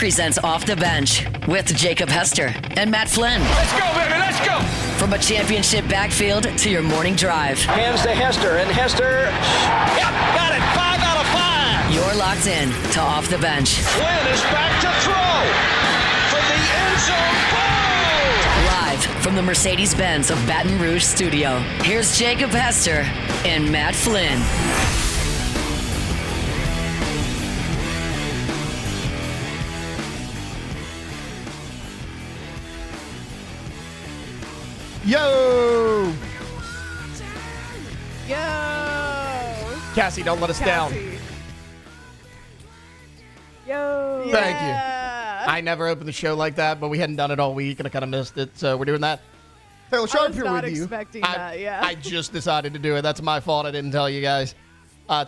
presents Off the Bench with Jacob Hester and Matt Flynn. Let's go, baby, let's go! From a championship backfield to your morning drive. Hands to Hester, and Hester, Yep, got it, 5 out of 5! You're locked in to Off the Bench. Flynn is back to throw from the end zone. Boom! Live from the Mercedes-Benz of Baton Rouge studio, here's Jacob Hester and Matt Flynn. Yo! Yo! Cassie, don't let us down. Yo! Thank you. I never opened the show like that, but we hadn't done it all week, and I kind of missed it, so we're doing that. Taylor Sharp here not with you. expecting that, yeah. I just decided to do it. That's my fault. I didn't tell you guys.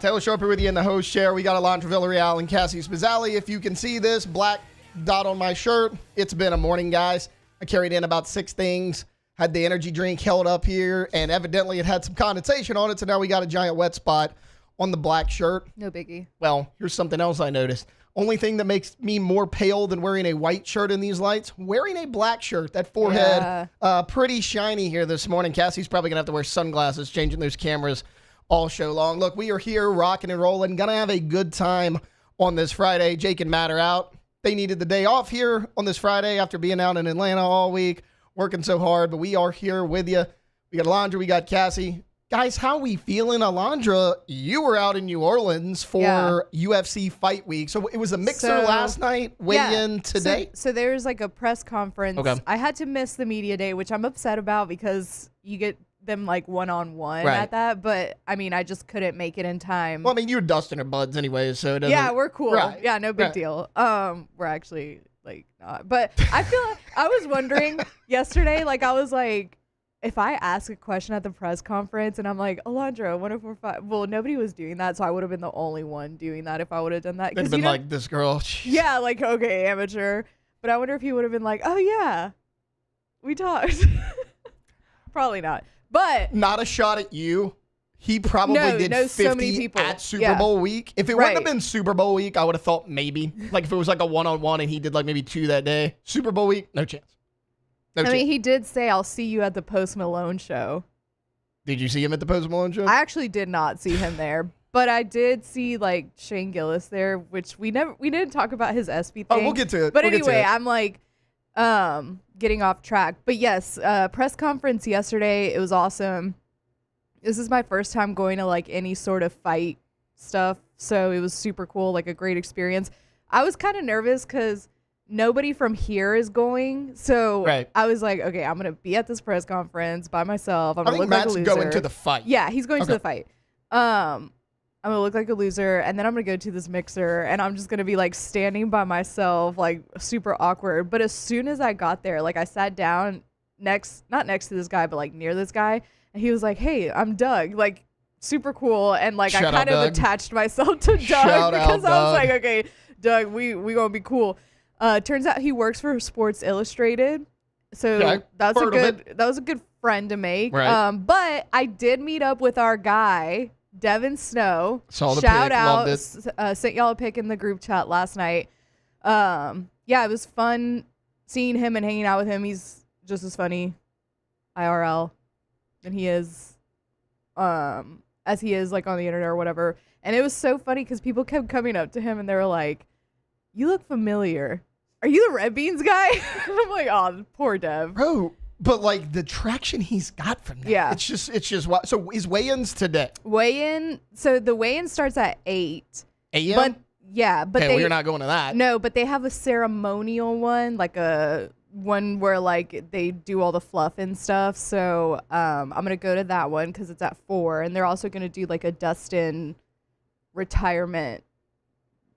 Taylor Sharp here with you in the host chair. We got Alondra Villarreal and Cassie Spazzali. If you can see this black dot on my shirt, it's been a morning, guys. I carried in about 6 things. Had the energy drink held up here, and evidently it had some condensation on it, so now we got a giant wet spot on the black shirt. No biggie. Well, here's something else I noticed. Only thing that makes me more pale than wearing a white shirt in these lights, wearing a black shirt. That forehead, pretty shiny here this morning. Cassie's probably going to have to wear sunglasses, changing those cameras all show long. Look, we are here rocking and rolling. Going to have a good time on this Friday. Jake and Matt are out. They needed the day off here on this Friday after being out in Atlanta all week, working so hard. But we are here with you. We got Alondra, we got Cassie. Guys, how we feeling? Alondra, you were out in New Orleans for UFC Fight Week. So it was a mixer last night, weigh-in today? So there was like a press conference. Okay. I had to miss the media day, which I'm upset about because you get them like one-on-one at that. But, I mean, I just couldn't make it in time. Well, I mean, you're Dustin or Buds anyway, so it doesn't... Yeah, we're cool. Right. Yeah, no big deal. We're actually, like, not. But I feel like I was wondering yesterday, like, I was like, if I ask a question at the press conference and I'm like, Alondra, 1045, well, nobody was doing that, so I would have been the only one doing that if I would have done that. It'd have been like, this girl. Yeah, like, okay, amateur. But I wonder if he would have been like, oh, yeah, we talked. Probably not. But not a shot at you. He probably did 50 so many people at Super Bowl week. If it wouldn't have been Super Bowl week, I would have thought maybe. Like if it was like a one-on-one and he did like maybe 2 that day. Super Bowl week, no chance. I mean, he did say, I'll see you at the Post Malone show. Did you see him at the Post Malone show? I actually did not see him there, but I did see like Shane Gillis there, which we didn't talk about his SB thing. Oh, we'll get to it. But anyway, I'm like getting off track. But yes, press conference yesterday. It was awesome. This is my first time going to like any sort of fight stuff. So it was super cool, like a great experience. I was kind of nervous because nobody from here is going, so I was like, okay, I'm gonna be at this press conference by myself. I'm gonna look Matt's like a loser. going to the fight. Yeah, he's going to the fight. I'm gonna look like a loser, and then I'm gonna go to this mixer, and I'm just gonna be like standing by myself, like super awkward. But as soon as I got there, like I sat down not next to this guy, but like near this guy, and he was like, "Hey, I'm Doug." Like super cool, and like I kind of attached myself to Doug because I was like, okay, Doug, we gonna be cool. Turns out he works for Sports Illustrated, so that was a good friend to make. Right. But I did meet up with our guy Devin Snow. Saw the Shout pic, out! loved it. Sent y'all a pic in the group chat last night. Yeah, it was fun seeing him and hanging out with him. He's just as funny IRL than he is, as he is like on the internet or whatever. And it was so funny because people kept coming up to him and they were like, "You look familiar. Are you the Red Beans guy?" I'm like, oh, poor Dev. Bro, but like the traction he's got from that. Yeah. It's just what. So is weigh-ins today? So the weigh-in starts at 8 a.m. But yeah, but okay, we're not going to that. No, but they have a ceremonial one, like a one where like they do all the fluff and stuff. So I'm gonna go to that one because it's at 4, and they're also gonna do like a Dustin retirement,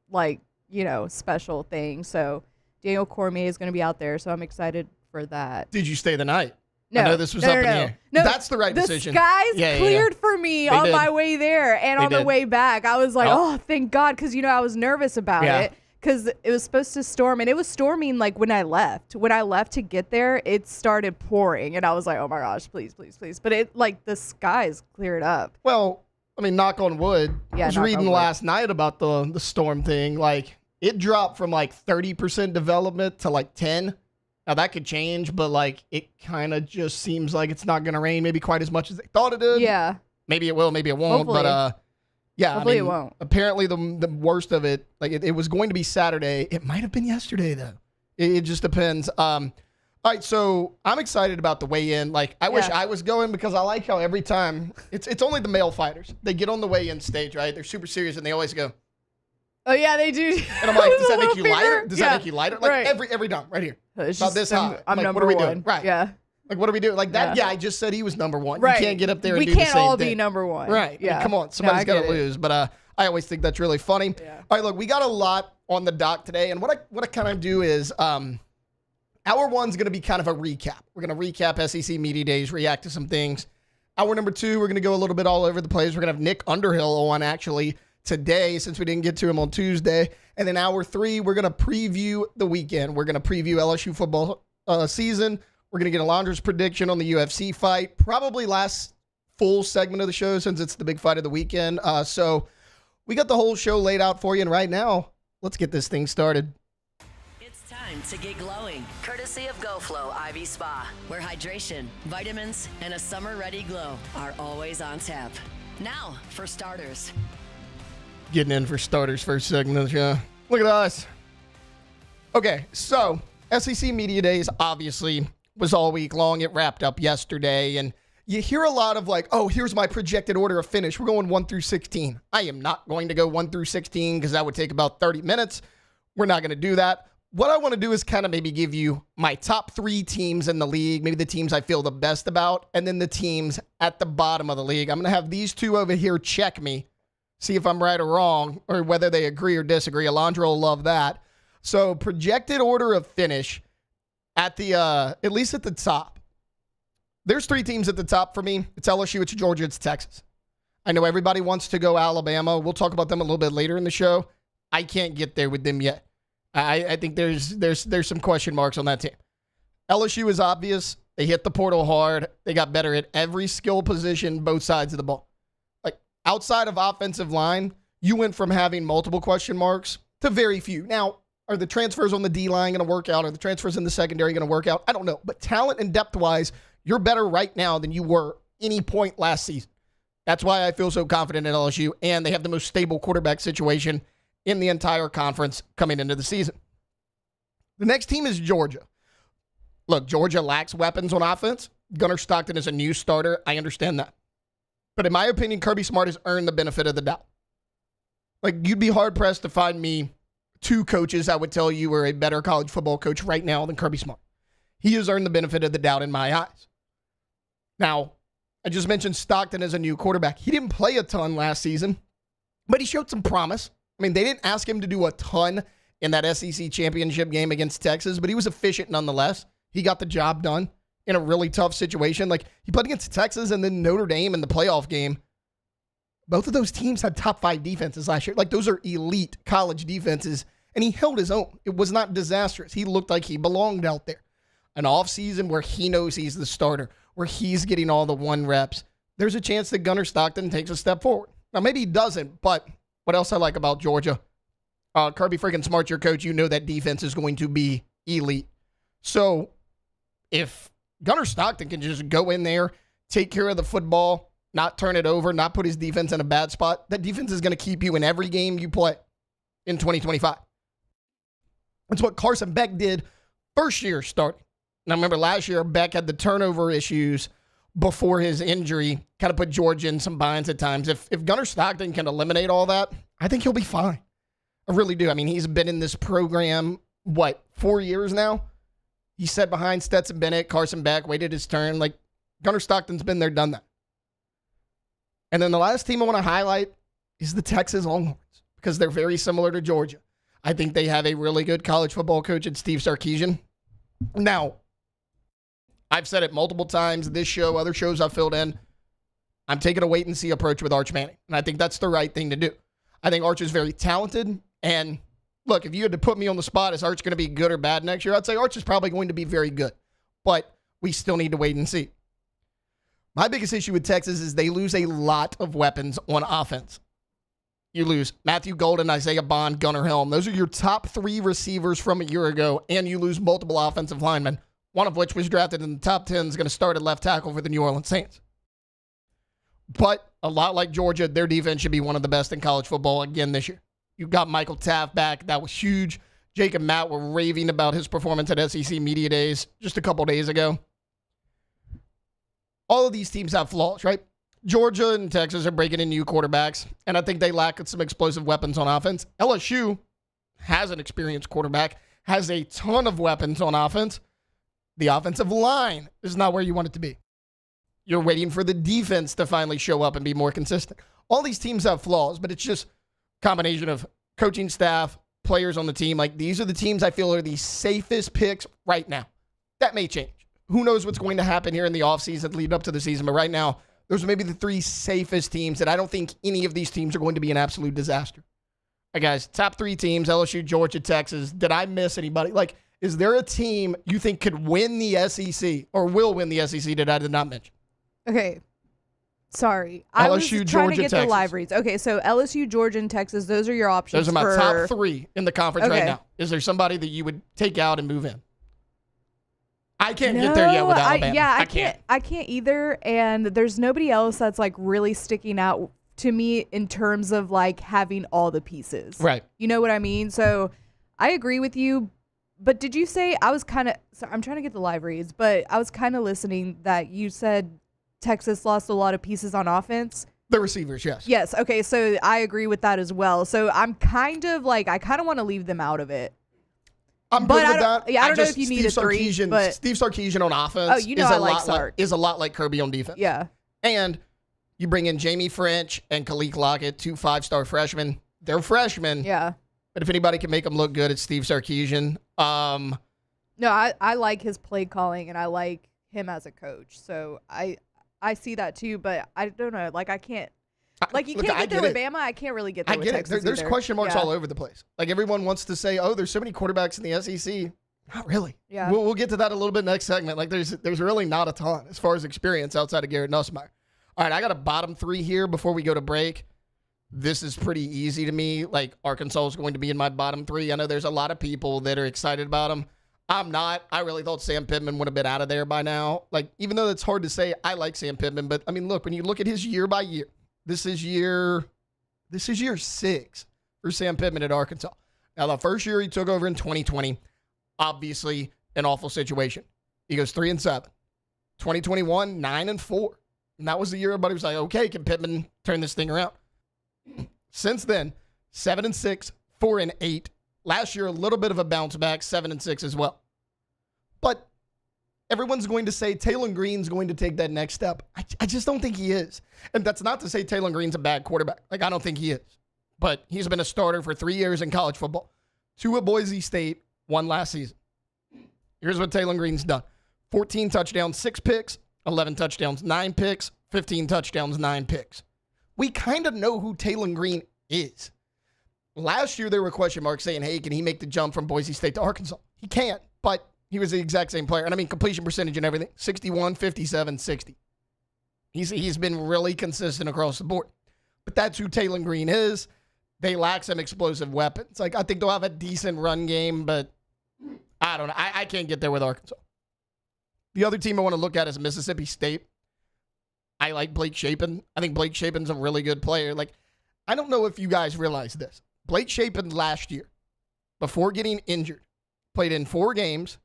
like, you know, special thing. So Daniel Cormier is going to be out there, so I'm excited for that. Did you stay the night? No. I know this was up in the air. No, that's the right decision. The skies cleared for me on my way there and on the way back. I was like, oh, thank God, because, you know, I was nervous about it because it was supposed to storm, and it was storming like when I left. When I left to get there, it started pouring, and I was like, oh my gosh, please, please, please. But it, like, the skies cleared up. Well, I mean, knock on wood. Yeah, I was knock reading on wood. last night about the storm thing. Like, it dropped from like 30% development to like 10. Now that could change, but like it kind of just seems like it's not going to rain maybe quite as much as they thought it did. Yeah. Maybe it will, maybe it won't. Hopefully. But yeah, Hopefully I mean, it won't. Apparently the worst of it, like it was going to be Saturday. It might have been yesterday though. It just depends. All right, so I'm excited about the weigh-in. Like, I wish I was going because I like how every time it's only the male fighters. They get on the weigh-in stage, right? They're super serious and they always go. Oh yeah, they do. And I'm like, does that The make you little lighter? finger? Does that make you lighter? Like Right. every time, right here. It's About just, this high. I'm like, number what are we one. doing? Right. Yeah. Like, what are we doing? Like that Yeah. guy just said he was number one. Right. You can't get up there and we do the same can't all thing. be number one. Right. Yeah. I mean, come on. No, Somebody's I got get to it. lose. But I always think that's really funny. Yeah. All right, look, we got a lot on the dock today. And what I kind of do is hour one's going to be kind of a recap. We're going to recap SEC Media Days, react to some things. Hour number two, we're going to go a little bit all over the place. We're going to have Nick Underhill on actually today since we didn't get to him on Tuesday. And then hour three, we're going to preview the weekend. We're going to preview LSU football season. We're going to get Alondra's prediction on the UFC fight. Probably last full segment of the show since it's the big fight of the weekend. So we got the whole show laid out for you. And right now, let's get this thing started. It's time to get glowing, courtesy of GoFlow IV Spa, where hydration, vitamins, and a summer-ready glow are always on tap. Now, for starters. Getting in for starters first segment of the show. Look at us. Okay, so SEC Media Days obviously was all week long. It wrapped up yesterday, and you hear a lot of like, oh, here's my projected order of finish. We're going 1 through 16. I am not going to go 1 through 16 because that would take about 30 minutes. We're not going to do that. What I want to do is kind of maybe give you my top 3 teams in the league, maybe the teams I feel the best about, and then the teams at the bottom of the league. I'm going to have these two over here check me, see if I'm right or wrong, or whether they agree or disagree. Alondra will love that. So projected order of finish at the at least at the top. There's 3 teams at the top for me. It's LSU, it's Georgia, it's Texas. I know everybody wants to go Alabama. We'll talk about them a little bit later in the show. I can't get there with them yet. I think there's some question marks on that team. LSU is obvious. They hit the portal hard. They got better at every skill position, both sides of the ball. Like outside of offensive line, you went from having multiple question marks to very few. Now, are the transfers on the D-line going to work out? Are the transfers in the secondary going to work out? I don't know. But talent and depth-wise, you're better right now than you were any point last season. That's why I feel so confident in LSU, and they have the most stable quarterback situation in the entire conference coming into the season. The next team is Georgia. Look, Georgia lacks weapons on offense. Gunnar Stockton is a new starter. I understand that. But in my opinion, Kirby Smart has earned the benefit of the doubt. Like, you'd be hard-pressed to find me 2 coaches I would tell you are a better college football coach right now than Kirby Smart. He has earned the benefit of the doubt in my eyes. Now, I just mentioned Stockton as a new quarterback. He didn't play a ton last season, but he showed some promise. I mean, they didn't ask him to do a ton in that SEC championship game against Texas, but he was efficient nonetheless. He got the job done in a really tough situation. Like, he played against Texas and then Notre Dame in the playoff game. Both of those teams had top 5 defenses last year. Like, those are elite college defenses, and he held his own. It was not disastrous. He looked like he belonged out there. An offseason where he knows he's the starter, where he's getting all the 1 reps, there's a chance that Gunnar Stockton takes a step forward. Now, maybe he doesn't, but what else I like about Georgia? Kirby freaking Smart's your coach. You know that defense is going to be elite. So if Gunnar Stockton can just go in there, take care of the football, not turn it over, not put his defense in a bad spot, that defense is going to keep you in every game you play in 2025. That's what Carson Beck did first year starting. Now, remember last year, Beck had the turnover issues before his injury, kind of put Georgia in some binds at times. If Gunnar Stockton can eliminate all that, I think he'll be fine. I really do. I mean, he's been in this program, 4 years now? He sat behind Stetson Bennett, Carson Beck, waited his turn. Like, Gunnar Stockton's been there, done that. And then the last team I want to highlight is the Texas Longhorns because they're very similar to Georgia. I think they have a really good college football coach in Steve Sarkisian. Now, I've said it multiple times, this show, other shows I've filled in. I'm taking a wait-and-see approach with Arch Manning, and I think that's the right thing to do. I think Arch is very talented, and look, if you had to put me on the spot, is Arch going to be good or bad next year? I'd say Arch is probably going to be very good, but we still need to wait and see. My biggest issue with Texas is they lose a lot of weapons on offense. You lose Matthew Golden, Isaiah Bond, Gunnar Helm. Those are your top 3 receivers from a year ago, and you lose multiple offensive linemen, one of which was drafted in the top 10, is going to start at left tackle for the New Orleans Saints. But a lot like Georgia, their defense should be one of the best in college football again this year. You got Michael Taft back. That was huge. Jake and Matt were raving about his performance at SEC Media Days just a couple days ago. All of these teams have flaws, right? Georgia and Texas are breaking in new quarterbacks, and I think they lack some explosive weapons on offense. LSU has an experienced quarterback, has a ton of weapons on offense. The offensive line is not where you want it to be. You're waiting for the defense to finally show up and be more consistent. All these teams have flaws, but it's just a combination of coaching staff, players on the team. Like, these are the teams I feel are the safest picks right now. That may change. Who knows what's going to happen here in the offseason lead up to the season, but right now, those are maybe the 3 safest teams that I don't think any of these teams are going to be an absolute disaster. All right, guys, top 3 teams, LSU, Georgia, Texas. Did I miss anybody? Like, is there a team you think could win the SEC or will win the SEC that I did not mention? Okay. Sorry. I was LSU, trying to Georgia, get Texas. the live reads. Okay, so LSU, Georgia, and Texas, those are your options. Those are my top 3 in the conference right Okay. now. Is there somebody that you would take out and move in? I can't get there yet with Alabama. I can't either. And there's nobody else that's like really sticking out to me in terms of like having all the pieces. Right. You know what I mean? So I agree with you. But did you say I'm trying to get the live reads, but I was kind of listening that you said Texas lost a lot of pieces on offense. The receivers, yes. Yes. Okay. So I agree with that as well. So I'm kind of like, I kind of want to leave them out of it. I'm But good with that. I don't know if you need a 3, but Steve Sarkisian on offense is a lot like Kirby on defense. yeah. And you bring in Jamie French and Khalil Lockett, 2 5-star freshmen. They're freshmen. Yeah. But if anybody can make them look good, it's Steve Sarkisian. No, I like his play calling and I like him as a coach. So I see that too, but I don't know. Like, I can't. Like, you can't get there with Bama. I can't really get there with Texas. There's either. question marks all over the place. Like, everyone wants to say, oh, there's so many quarterbacks in the SEC. Not really. Yeah. We'll get to that a little bit next segment. Like, there's really not a ton as far as experience outside of Garrett Nussmeier. All right, I got a bottom 3 here before we go to break. This is pretty easy to me. Like, Arkansas is going to be in my bottom 3. I know there's a lot of people that are excited about them. I'm not. I really thought Sam Pittman would have been out of there by now. Like, even though it's hard to say, I like Sam Pittman. But, I mean, look, when you look at his year by year, this is year 6 for Sam Pittman at Arkansas. Now, the first year he took over in 2020, obviously an awful situation. He goes 3-7. 2021, 9-4. And that was the year everybody was like, okay, can Pittman turn this thing around? Since then, 7-6, 4-8. Last year, a little bit of a bounce back, 7-6 as well. But everyone's going to say Taylor Green's going to take that next step. I just don't think he is. And that's not to say Taylor Green's a bad quarterback. Like, I don't think he is. But he's been a starter for 3 years in college football. 2 at Boise State, 1 last season. Here's what Taylor Green's done. 14 touchdowns, 6 picks, 11 touchdowns, 9 picks, 15 touchdowns, 9 picks. We kind of know who Taylor Green is. Last year, there were question marks saying, hey, can he make the jump from Boise State to Arkansas? He can't, but he was the exact same player. And I mean, completion percentage and everything, 61, 57, 60. He's been really consistent across the board. But that's who Taylor Green is. They lack some explosive weapons. Like, I think they'll have a decent run game, but I don't know. I can't get there with Arkansas. The other team I want to look at is Mississippi State. I like Blake Shapen. I think Blake Shapen's a really good player. Like, I don't know if you guys realize this. Blake Shapen last year, before getting injured, played in 4 games.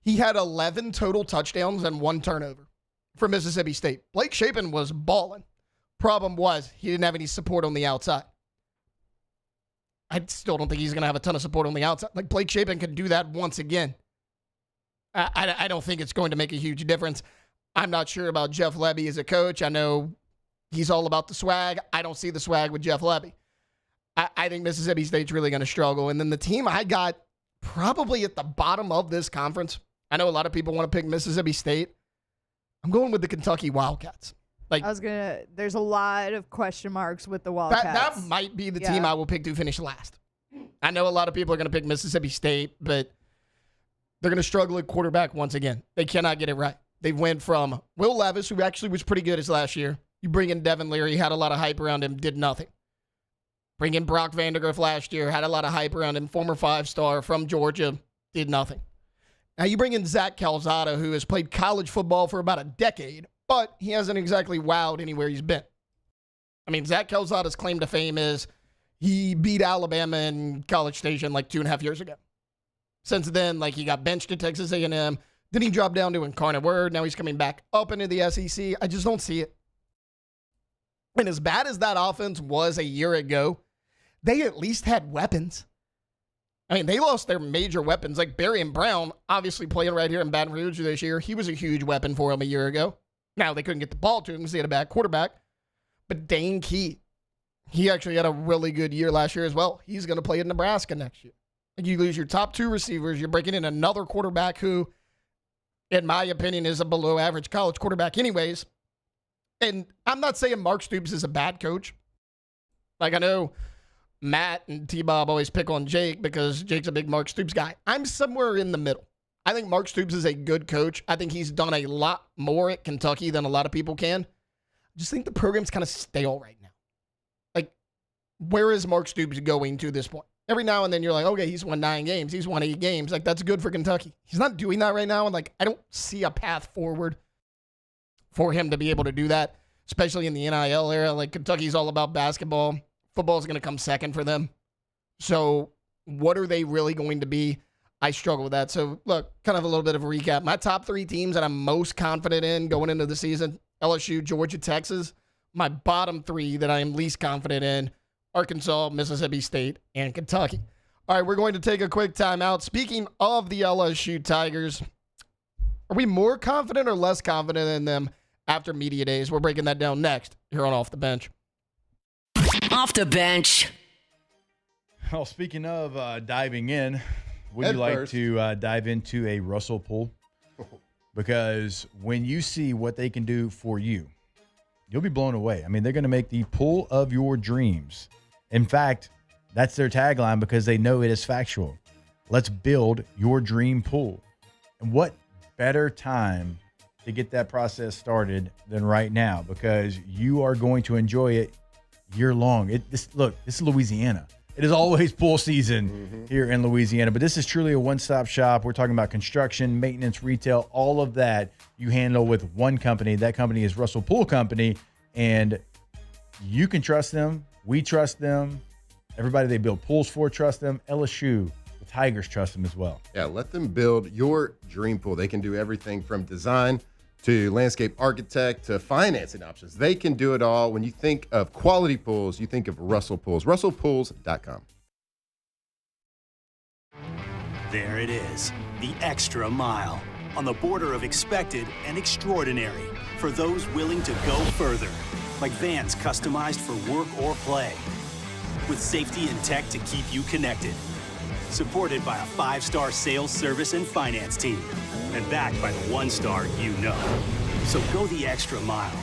He had 11 total touchdowns and 1 turnover for Mississippi State. Blake Shapen was balling. Problem was, he didn't have any support on the outside. I still don't think he's going to have a ton of support on the outside. Like, Blake Shapen can do that once again. I don't think it's going to make a huge difference. I'm not sure about Jeff Lebby as a coach. I know he's all about the swag. I don't see the swag with Jeff Lebby. I think Mississippi State's really going to struggle. And then the team I got probably at the bottom of this conference, I know a lot of people want to pick Mississippi State. I'm going with the Kentucky Wildcats. Like, there's a lot of question marks with the Wildcats. That might be the team I will pick to finish last. I know a lot of people are going to pick Mississippi State, but they're going to struggle at quarterback once again. They cannot get it right. They went from Will Levis, who actually was pretty good his last year. You bring in Devin Leary, had a lot of hype around him, did nothing. Bring in Brock Vandegrift last year, had a lot of hype around him, former 5-star from Georgia, did nothing. Now you bring in Zach Calzada, who has played college football for about a decade, but he hasn't exactly wowed anywhere he's been. I mean, Zach Calzada's claim to fame is he beat Alabama in College Station like 2.5 years ago. Since then, like, he got benched at Texas A&M. Then he dropped down to Incarnate Word. Now he's coming back up into the SEC. I just don't see it. And as bad as that offense was a year ago, they at least had weapons. I mean, they lost their major weapons. Like Barry Brown, obviously playing right here in Baton Rouge this year. He was a huge weapon for him a year ago. Now, they couldn't get the ball to him because they had a bad quarterback. But Dane Key, he actually had a really good year last year as well. He's going to play in Nebraska next year. And you lose your top 2 receivers. You're breaking in another quarterback who, in my opinion, is a below-average college quarterback anyways. And I'm not saying Mark Stoops is a bad coach. Like, I know Matt and T-Bob always pick on Jake because Jake's a big Mark Stoops guy. I'm somewhere in the middle. I think Mark Stoops is a good coach. I think he's done a lot more at Kentucky than a lot of people can. I just think the program's kind of stale right now. Like, where is Mark Stoops going to this point? Every now and then you're like, okay, he's won 9 games. He's won 8 games. Like, that's good for Kentucky. He's not doing that right now. And, like, I don't see a path forward for him to be able to do that, especially in the NIL era. Like, Kentucky's all about basketball. Football's going to come second for them. So what are they really going to be? I struggle with that. So, look, kind of a little bit of a recap. My top 3 teams that I'm most confident in going into the season, LSU, Georgia, Texas. My bottom 3 that I am least confident in, Arkansas, Mississippi State, and Kentucky. All right, we're going to take a quick timeout. Speaking of the LSU Tigers, are we more confident or less confident in them after media days? We're breaking that down next here on Off the Bench. Off the bench. Well, speaking of diving in, would you like to dive into a Russell Pool? Because when you see what they can do for you, you'll be blown away. I mean, they're going to make the pool of your dreams. In fact, that's their tagline because they know it is factual. Let's build your dream pool. And what better time to get that process started than right now, because you are going to enjoy it year long. This is Louisiana. It is always pool season here in Louisiana, but this is truly a one-stop shop. We're talking about construction, maintenance, retail, all of that you handle with one company. That company is Russell Pool Company, and you can trust them. We trust them. Everybody they build pools for trust them. LSU, the Tigers, trust them as well. Yeah, let them build your dream pool. They can do everything from design to landscape architect to financing options. They can do it all. When you think of quality pools, you think of Russell Pools. RussellPools.com. There it is, the extra mile, on the border of expected and extraordinary for those willing to go further, like vans customized for work or play, with safety and tech to keep you connected, supported by a 5-star sales, service, and finance team, and backed by the 1-star you know. So go the extra mile.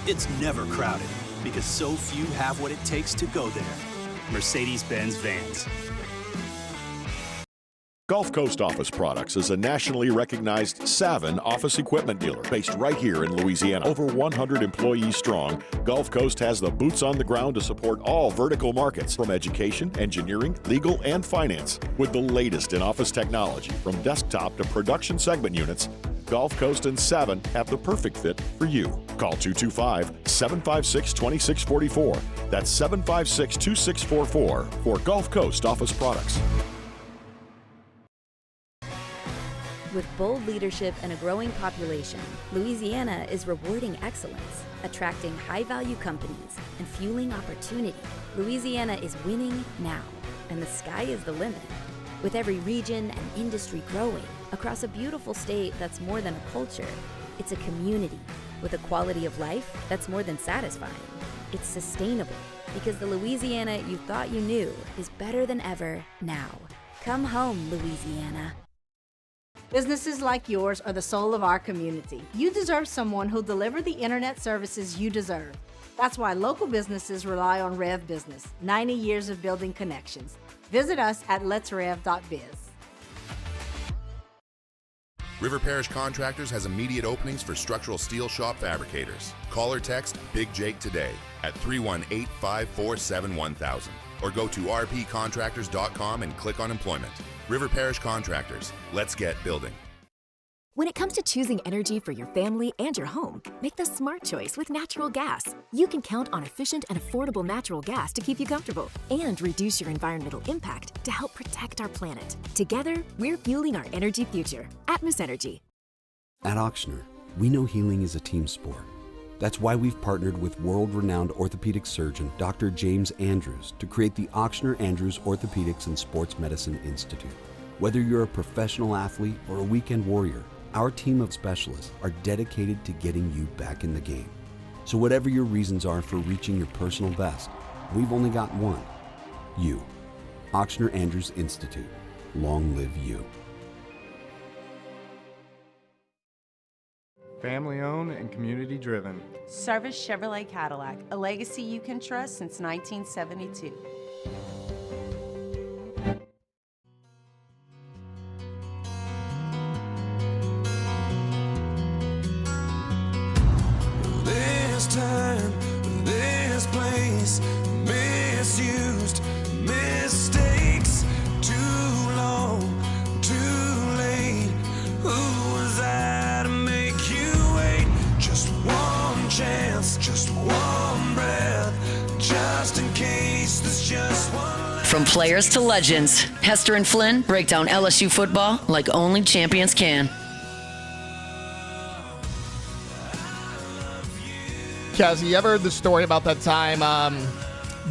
It's never crowded because so few have what it takes to go there. Mercedes-Benz Vans. Gulf Coast Office Products is a nationally recognized Savin office equipment dealer based right here in Louisiana. Over 100 employees strong, Gulf Coast has the boots on the ground to support all vertical markets, from education, engineering, legal, and finance. With the latest in office technology, from desktop to production segment units, Gulf Coast and Savin have the perfect fit for you. Call 225-756-2644. That's 756-2644 for Gulf Coast Office Products. With bold leadership and a growing population, Louisiana is rewarding excellence, attracting high-value companies, and fueling opportunity. Louisiana is winning now, and the sky is the limit. With every region and industry growing across a beautiful state that's more than a culture, it's a community with a quality of life that's more than satisfying. It's sustainable because the Louisiana you thought you knew is better than ever now. Come home, Louisiana. Businesses like yours are the soul of our community. You deserve someone who'll deliver the internet services you deserve. That's why local businesses rely on Rev Business, 90 years of building connections. Visit us at letsrev.biz. River Parish Contractors has immediate openings for structural steel shop fabricators. Call or text Big Jake today at 318-547-1000. or go to rpcontractors.com and click on employment. River Parish Contractors. Let's get building. When it comes to choosing energy for your family and your home, make the smart choice with natural gas. You can count on efficient and affordable natural gas to keep you comfortable and reduce your environmental impact to help protect our planet. Together, we're fueling our energy future. Atmos Energy. At Ochsner, we know healing is a team sport. That's why we've partnered with world-renowned orthopedic surgeon Dr. James Andrews to create the Ochsner Andrews Orthopedics and Sports Medicine Institute. Whether you're a professional athlete or a weekend warrior, our team of specialists are dedicated to getting you back in the game. So whatever your reasons are for reaching your personal best, we've only got one. You. Ochsner Andrews Institute. Long live you. Family owned and community driven. Service Chevrolet Cadillac, a legacy you can trust since 1972. This time, this place, misused, mistakes, too long, too late. Who was I to make you wait? Just one chance, just one breath, just in case there's just one. From players to legends, Hester and Flynn break down LSU football like only champions can. Cassie, you ever heard the story about that time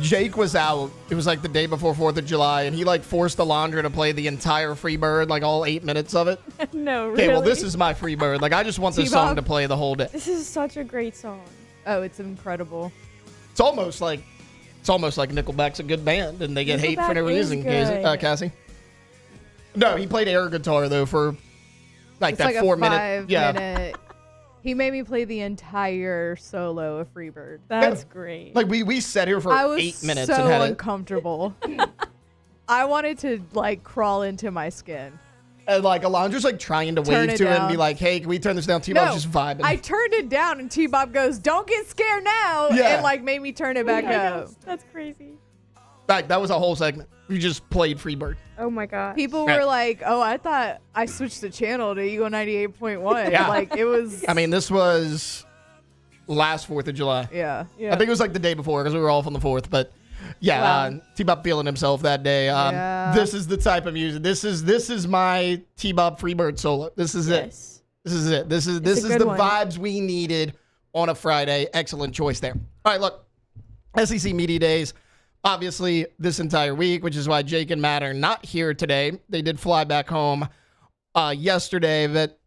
Jake was out? It was like the day before 4th of July, and he like forced Alondra to play the entire Freebird, like all 8 minutes of it. No, really? Okay, well, this is my Freebird. Like, I just want this song to play the whole day. This is such a great song. Oh, it's incredible. It's almost like Nickelback's a good band, and they get hate for no reason, Cassie. No, he played air guitar, though, for like It's that like 4 a minute. 5 minute. He made me play the entire solo of Freebird. That's great. Like, we sat here for I was 8 minutes so and had uncomfortable. I wanted to like crawl into my skin. And like Alondra's like trying to Turn wave it to it and down. be like, "Hey, can we turn this down?" T-Bob's just vibing. I turned it down and T-Bob goes, "Don't get scared now," Yeah. and like made me turn it back up. That's crazy. Like, that was a whole segment. We just played Freebird. Oh my god. People Yeah. were like, "Oh, I thought I switched the channel to Eagle 98.1." Yeah. Like it was. I mean, this was last 4th of July. Yeah. I think it was like the day before because we were off on the 4th. But yeah, Wow. T-Bob feeling himself that day. Yeah. This is the type of music. This is my T-Bob Freebird solo. This is it. This is it. This is good the one. vibes we needed on a Friday. Excellent choice there. All right, look, SEC Media Days. Obviously, this entire week, which is why Jake and Matt are not here today. They did fly back home yesterday, but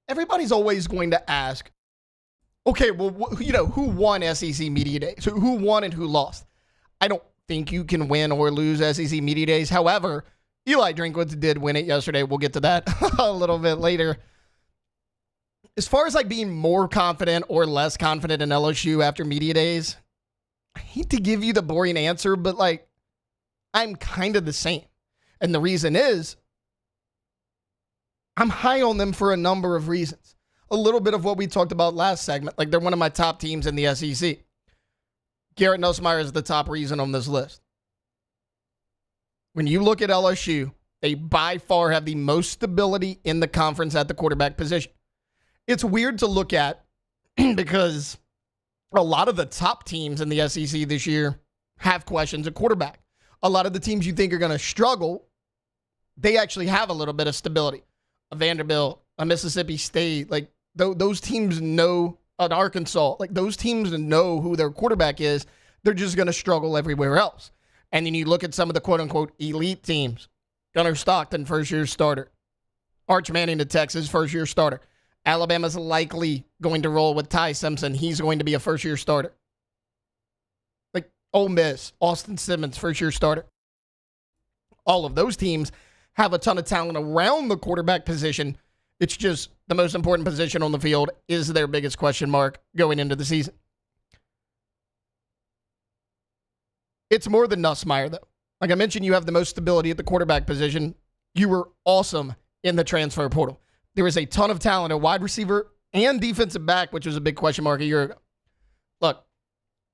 everybody's always going to ask, okay, well, who won SEC Media Days? Who won and who lost? I don't think you can win or lose SEC Media Days. However, Eli Drinkwitz did win it yesterday. We'll get to that a little bit later. As far as like being more confident or less confident in LSU after Media Days, I hate to give you the boring answer, but like, I'm kind of the same. And the reason is, I'm high on them for a number of reasons. A little bit of what we talked about last segment. Like, they're one of my top teams in the SEC. Garrett Nussmeier is the top reason on this list. When you look at LSU, they by far have the most stability in the conference at the quarterback position. It's weird to look at because a lot of the top teams in the SEC this year have questions at quarterback. A lot of the teams you think are going to struggle, they actually have a little bit of stability. A Vanderbilt, a Mississippi State, like those teams know, an Arkansas, like those teams know who their quarterback is. They're just going to struggle everywhere else. And then you look at some of the quote-unquote elite teams. Gunnar Stockton, first-year starter. Arch Manning to Texas, first-year starter. Alabama's likely going to roll with Ty Simpson. He's going to be a first-year starter. Like Ole Miss, Austin Simmons, first-year starter. All of those teams have a ton of talent around the quarterback position. It's just the most important position on the field is their biggest question mark going into the season. It's more than Nussmeier, though. Like I mentioned, you have the most stability at the quarterback position. You were awesome in the transfer portal. There is a ton of talent at wide receiver and defensive back, which was a big question mark a year ago. Look,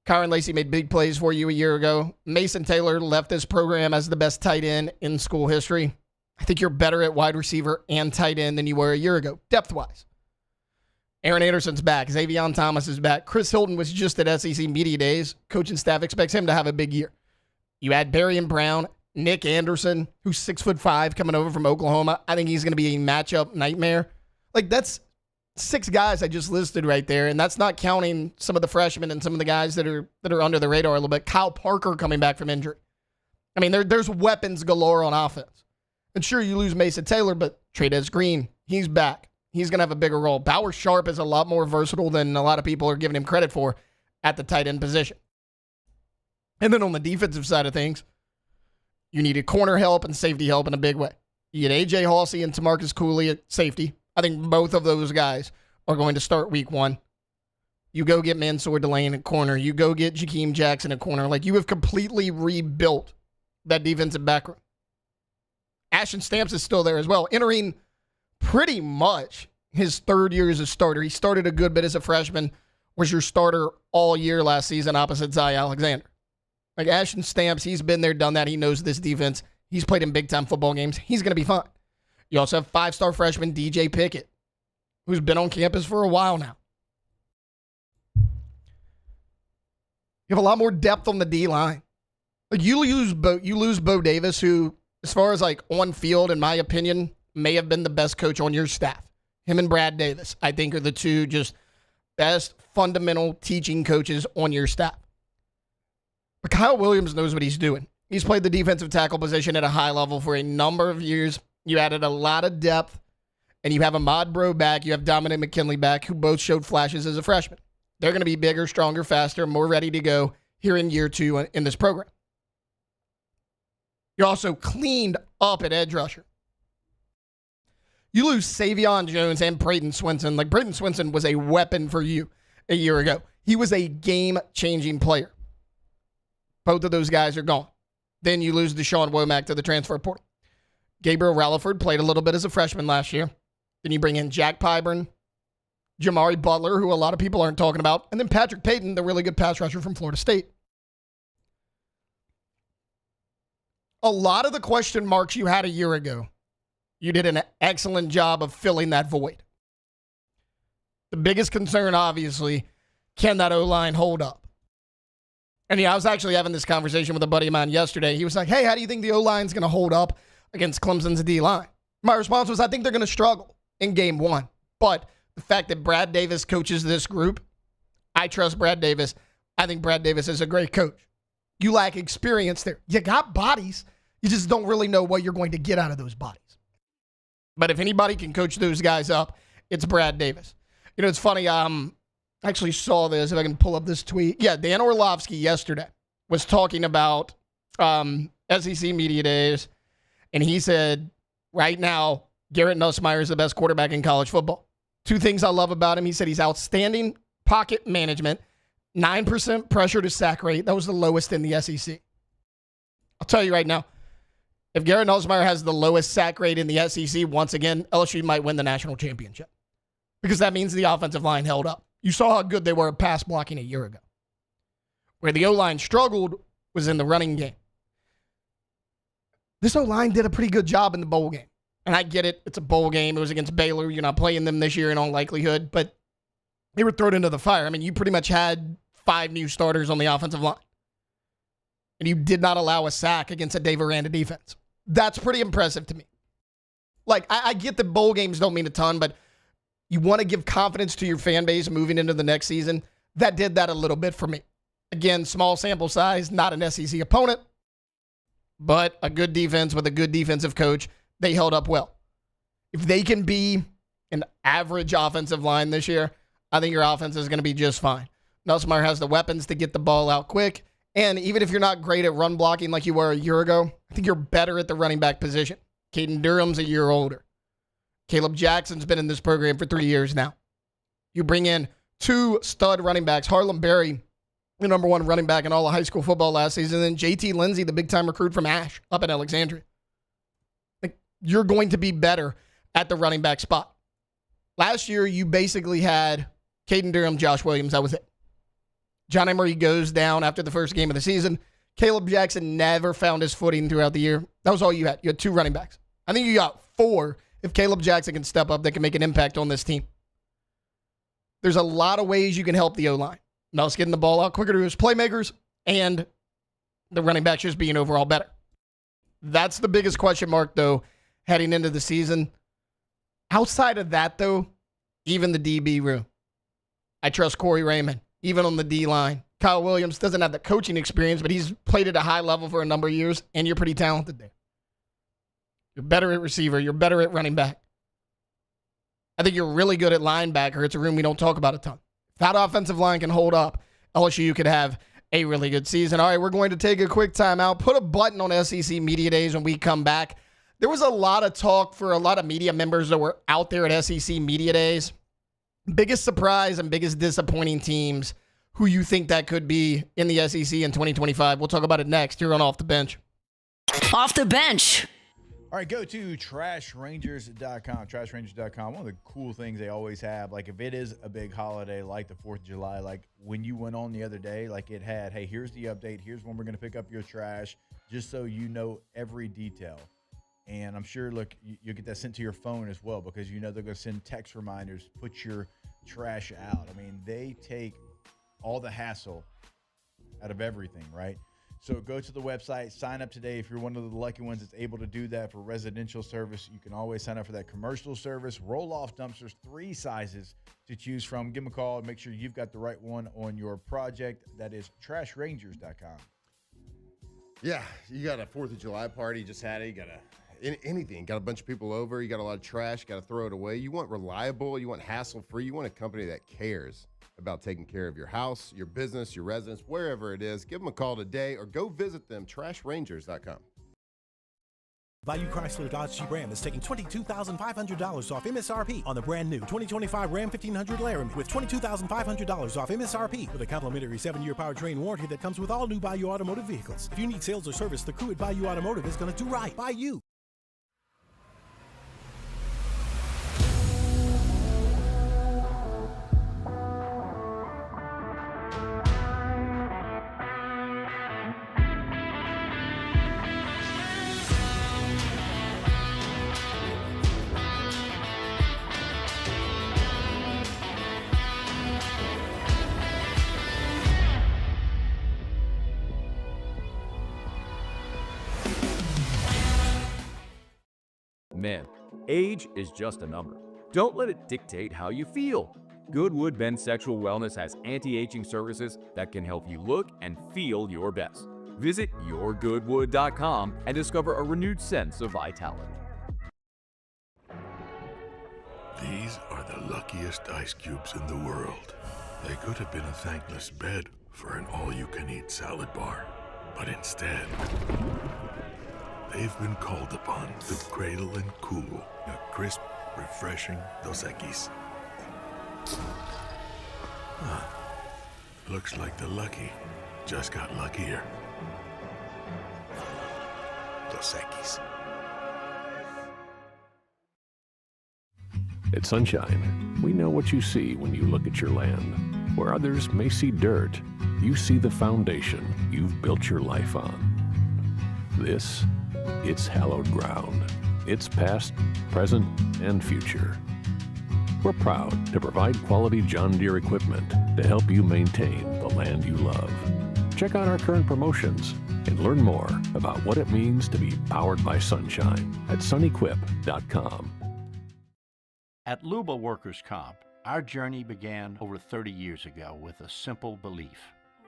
Kyron Lacey made big plays for you a year ago. Mason Taylor left this program as the best tight end in school history. I think you're better at wide receiver and tight end than you were a year ago, depth-wise. Aaron Anderson's back. Xavion Thomas is back. Chris Hilton was just at SEC Media Days. Coaching staff expects him to have a big year. You add Berrien Brown, Nick Anderson, who's 6'5", coming over from Oklahoma. I think he's going to be a matchup nightmare. Like, that's 6 guys I just listed right there, and that's not counting some of the freshmen and some of the guys that are under the radar a little bit. Kyle Parker coming back from injury. I mean, there's weapons galore on offense. And sure, you lose Mason Taylor, but Trades Green, he's back. He's going to have a bigger role. Bauer Sharp is a lot more versatile than a lot of people are giving him credit for at the tight end position. And then on the defensive side of things, you needed corner help and safety help in a big way. You get A.J. Halsey and Tamarcus Cooley at safety. I think both of those guys are going to start week 1. You go get Mansour Delane at corner. You go get Jakeem Jackson at corner. Like, you have completely rebuilt that defensive backroom. Ashton Stamps is still there as well, entering pretty much his 3rd year as a starter. He started a good bit as a freshman, was your starter all year last season opposite Zy Alexander. Like, Ashton Stamps, he's been there, done that. He knows this defense. He's played in big-time football games. He's going to be fine. You also have 5-star freshman DJ Pickett, who's been on campus for a while now. You have a lot more depth on the D-line. Like, you lose Bo Davis, who, as far as like on field, in my opinion, may have been the best coach on your staff. Him and Brad Davis, I think, are the two just best fundamental teaching coaches on your staff. But Kyle Williams knows what he's doing. He's played the defensive tackle position at a high level for a number of years. You added a lot of depth, and you have Ahmad Bro back. You have Dominic McKinley back, who both showed flashes as a freshman. They're going to be bigger, stronger, faster, more ready to go here in year 2 in this program. You also cleaned up at edge rusher. You lose Savion Jones and Brayton Swinson. Like, Brayton Swinson was a weapon for you a year ago. He was a game-changing player. Both of those guys are gone. Then you lose Deshaun Womack to the transfer portal. Gabriel Ralliford played a little bit as a freshman last year. Then you bring in Jack Pyburn, Jamari Butler, who a lot of people aren't talking about, and then Patrick Payton, the really good pass rusher from Florida State. A lot of the question marks you had a year ago, you did an excellent job of filling that void. The biggest concern, obviously, can that O-line hold up? And yeah, I was actually having this conversation with a buddy of mine yesterday. He was like, hey, how do you think the O-line's going to hold up against Clemson's D-line? My response was, I think they're going to struggle in game 1. But the fact that Brad Davis coaches this group, I trust Brad Davis. I think Brad Davis is a great coach. You lack experience there. You got bodies. You just don't really know what you're going to get out of those bodies. But if anybody can coach those guys up, it's Brad Davis. You know, it's funny. I actually saw this, if I can pull up this tweet. Yeah, Dan Orlovsky yesterday was talking about SEC Media Days, and he said, right now, Garrett Nussmeier is the best quarterback in college football. 2 things I love about him. He said he's outstanding pocket management, 9% pressure to sack rate. That was the lowest in the SEC. I'll tell you right now, if Garrett Nussmeier has the lowest sack rate in the SEC, once again, LSU might win the national championship, because that means the offensive line held up. You saw how good they were at pass blocking a year ago. Where the O-line struggled was in the running game. This O-line did a pretty good job in the bowl game. And I get it. It's a bowl game. It was against Baylor. You're not playing them this year in all likelihood. But they were thrown into the fire. I mean, you pretty much had 5 new starters on the offensive line. And you did not allow a sack against a Dave Aranda defense. That's pretty impressive to me. Like, I get that bowl games don't mean a ton, but you want to give confidence to your fan base moving into the next season. That did that a little bit for me. Again, small sample size, not an SEC opponent, but a good defense with a good defensive coach. They held up well. If they can be an average offensive line this year, I think your offense is going to be just fine. Nussmeier has the weapons to get the ball out quick. And even if you're not great at run blocking like you were a year ago, I think you're better at the running back position. Caden Durham's a year older. Caleb Jackson's been in this program for 3 years now. You bring in 2 stud running backs. Harlem Berry, the number 1 running back in all of high school football last season. And then JT Lindsay, the big-time recruit from Ash up in Alexandria. Like, you're going to be better at the running back spot. Last year, you basically had Caden Durham, Josh Williams. That was it. John Emery goes down after the first game of the season. Caleb Jackson never found his footing throughout the year. That was all you had. You had 2 running backs. I think you got 4 if Caleb Jackson can step up that can make an impact on this team. There's a lot of ways you can help the O-line. Mel's getting the ball out quicker to his playmakers and the running backs just being overall better. That's the biggest question mark, though, heading into the season. Outside of that, though, even the DB room. I trust Corey Raymond, even on the D-line. Kyle Williams doesn't have the coaching experience, but he's played at a high level for a number of years, and you're pretty talented there. You're better at receiver. You're better at running back. I think you're really good at linebacker. It's a room we don't talk about a ton. If that offensive line can hold up, LSU could have a really good season. All right, we're going to take a quick timeout. Put a button on SEC Media Days when we come back. There was a lot of talk for a lot of media members that were out there at SEC Media Days. Biggest surprise and biggest disappointing teams, who you think that could be in the SEC in 2025. We'll talk about it next here on Off the Bench. Off the Bench. All right, go to trashrangers.com. Trashrangers.com. One of the cool things they always have, like if it is a big holiday like the 4th of July, like when you went on the other day, like it had, hey, here's the update. Here's when we're going to pick up your trash, just so you know every detail. And I'm sure, look, you'll get that sent to your phone as well, because you know they're going to send text reminders, put your trash out. I mean, they take all the hassle out of everything, right? So go to the website, sign up today. If you're one of the lucky ones that's able to do that for residential service, you can always sign up for that commercial service. Roll-off dumpsters, 3 sizes to choose from. Give them a call and make sure you've got the right one on your project. That is trashrangers.com. Yeah, you got a 4th of July party, you just had it. You got anything. Got a bunch of people over. You got a lot of trash. Got to throw it away. You want reliable. You want hassle-free. You want a company that cares about taking care of your house, your business, your residence, wherever it is. Give them a call today or go visit them, trashrangers.com. Value Chrysler Dodge Jeep Ram is taking $22,500 off MSRP on the brand new 2025 Ram 1500 Laramie with $22,500 off MSRP with a complimentary 7-year powertrain warranty that comes with all new Bayou Automotive vehicles. If you need sales or service, the crew at Bayou Automotive is going to do right by you. Man, age is just a number. Don't let it dictate how you feel. Goodwood Men's Sexual Wellness has anti-aging services that can help you look and feel your best. Visit yourgoodwood.com and discover a renewed sense of vitality. These are the luckiest ice cubes in the world. They could have been a thankless bed for an all-you-can-eat salad bar. But instead, they've been called upon to cradle and cool a crisp, refreshing Dos Equis. Looks like the lucky just got luckier. Dos Equis. At Sunshine, we know what you see when you look at your land. Where others may see dirt, you see the foundation you've built your life on. This, it's hallowed ground. It's past, present, and future. We're proud to provide quality John Deere equipment to help you maintain the land you love. Check out our current promotions and learn more about what it means to be powered by sunshine at sunequip.com. At Luba Workers' Comp, our journey began over 30 years ago with a simple belief: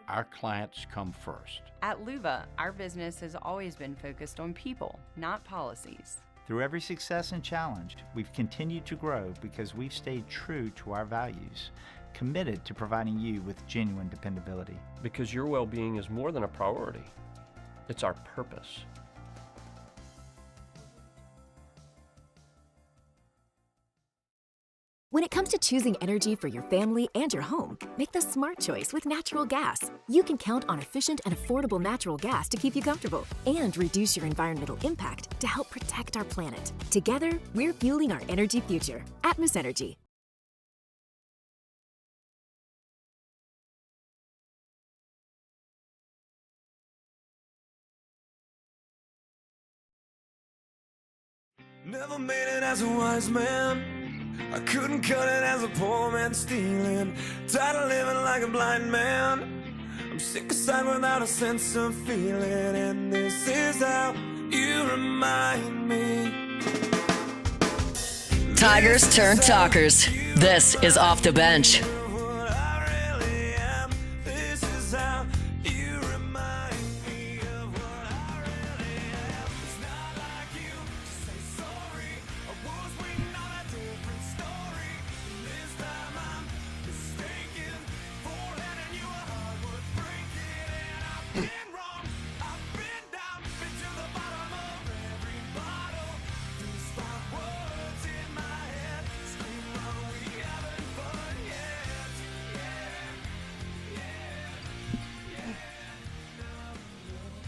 our clients come first. At Luba, our business has always been focused on people, not policies. Through every success and challenge, we've continued to grow because we've stayed true to our values, committed to providing you with genuine dependability. Because your well-being is more than a priority. It's our purpose. When it comes to choosing energy for your family and your home, make the smart choice with natural gas. You can count on efficient and affordable natural gas to keep you comfortable and reduce your environmental impact to help protect our planet. Together, we're fueling our energy future. Atmos Energy. Never made it as a wise man. I couldn't cut it as a poor man stealing. Tired of living like a blind man. I'm sick aside without a sense of feeling. And this is how you remind me. Tigers turn talkers. This is Off the Bench.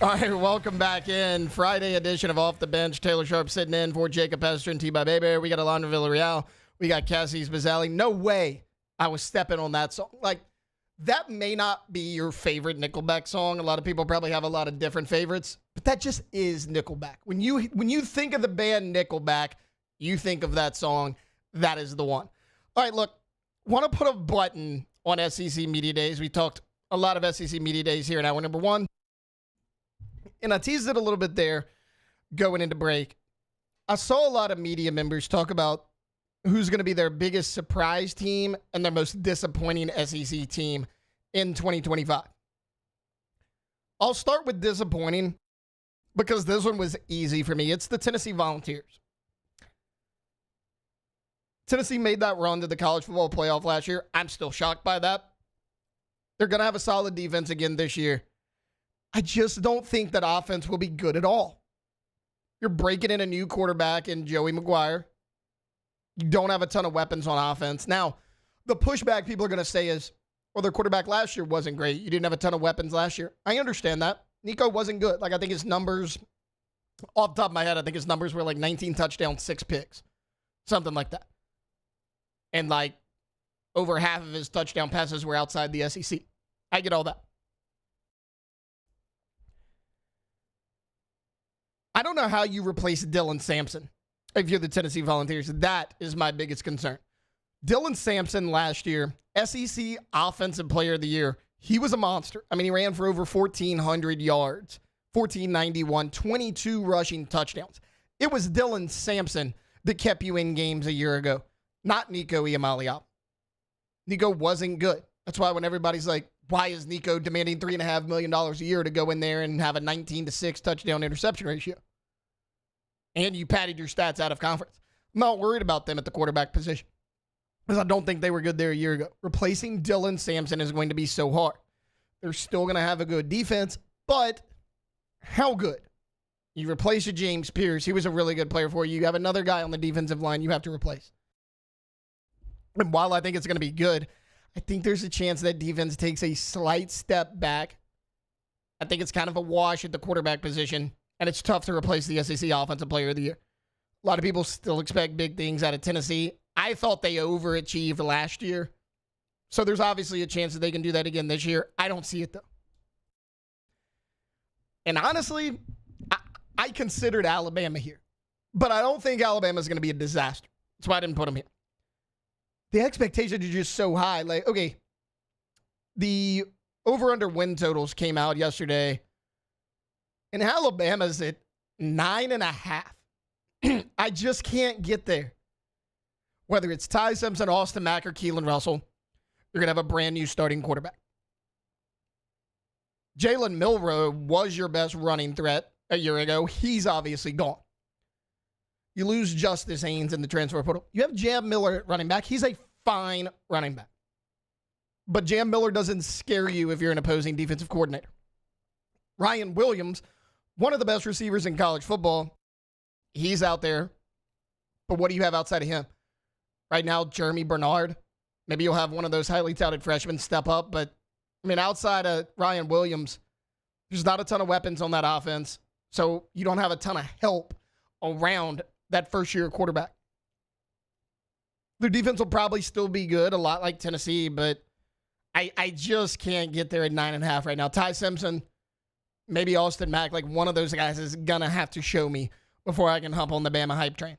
All right, welcome back in. Friday edition of Off the Bench. Taylor Sharp sitting in for Jacob Hester and T-By Baby. We got Alondra Villarreal. We got Cassie's Bazzali. No way I was stepping on that song. Like, that may not be your favorite Nickelback song. A lot of people probably have a lot of different favorites, but that just is Nickelback. When you think of the band Nickelback, you think of that song. That is the one. All right, look, want to put a button on SEC Media Days. We talked a lot of SEC Media Days here in hour number one. And I teased it a little bit there going into break. I saw a lot of media members talk about who's going to be their biggest surprise team and their most disappointing SEC team in 2025. I'll start with disappointing because this one was easy for me. It's the Tennessee Volunteers. Tennessee made that run to the college football playoff last year. I'm still shocked by that. They're going to have a solid defense again this year. I just don't think that offense will be good at all. You're breaking in a new quarterback in Joey McGuire. You don't have a ton of weapons on offense. Now, the pushback people are going to say is, well, their quarterback last year wasn't great. You didn't have a ton of weapons last year. I understand that. Nico wasn't good. Like, I think his numbers, off the top of my head, I think his numbers were like 19 touchdowns, 6 picks. Something like that. And like over half of his touchdown passes were outside the SEC. I get all that. I don't know how you replace Dylan Sampson if you're the Tennessee Volunteers. That is my biggest concern. Dylan Sampson last year, SEC Offensive Player of the Year, he was a monster. I mean, he ran for over 1,400 yards, 1,491, 22 rushing touchdowns. It was Dylan Sampson that kept you in games a year ago, not Nico Iamaleava. Nico wasn't good. That's why when everybody's like, why is Nico demanding $3.5 million a year to go in there and have a 19-6 touchdown interception ratio? And you padded your stats out of conference. I'm not worried about them at the quarterback position because I don't think they were good there a year ago. Replacing Dylan Sampson is going to be so hard. They're still going to have a good defense, but how good? You replace a James Pierce. He was a really good player for you. You have another guy on the defensive line you have to replace. And while I think it's going to be good, I think there's a chance that defense takes a slight step back. I think it's kind of a wash at the quarterback position, and it's tough to replace the SEC Offensive Player of the Year. A lot of people still expect big things out of Tennessee. I thought they overachieved last year, so there's obviously a chance that they can do that again this year. I don't see it, though. And honestly, I considered Alabama here, but I don't think Alabama is going to be a disaster. That's why I didn't put them here. The expectations are just so high. Like, okay, the over-under win totals came out yesterday, and Alabama's at 9.5. I just can't get there. Whether it's Ty Simpson, Austin Mack, or Keelan Russell, you're going to have a brand new starting quarterback. Jalen Milroe was your best running threat a year ago. He's obviously gone. You lose Justice Haynes in the transfer portal. You have Jam Miller at running back. He's a fine running back. But Jam Miller doesn't scare you if you're an opposing defensive coordinator. Ryan Williams, one of the best receivers in college football, he's out there. But what do you have outside of him? Right now, Jeremy Bernard. Maybe you'll have one of those highly touted freshmen step up. But, I mean, outside of Ryan Williams, there's not a ton of weapons on that offense. So you don't have a ton of help around that first-year quarterback. Their defense will probably still be good, a lot like Tennessee, but I just can't get there at 9.5 right now. Ty Simpson, maybe Austin Mack, like one of those guys is going to have to show me before I can hump on the Bama hype train.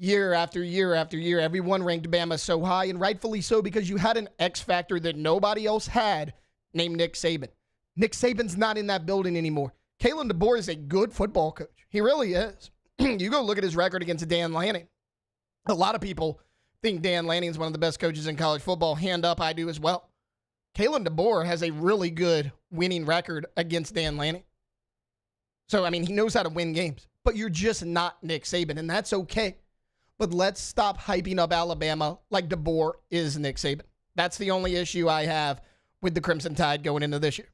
year after year after year. Everyone ranked Bama so high, and rightfully so, because you had an X factor that nobody else had named Nick Saban. Nick Saban's not in that building anymore. Kalen DeBoer is a good football coach. He really is. You go look at his record against Dan Lanning. A lot of people think Dan Lanning is one of the best coaches in college football. Hand up, I do as well. Kalen DeBoer has a really good winning record against Dan Lanning. So, I mean, he knows how to win games. But you're just not Nick Saban, and that's okay. But let's stop hyping up Alabama like DeBoer is Nick Saban. That's the only issue I have with the Crimson Tide going into this year.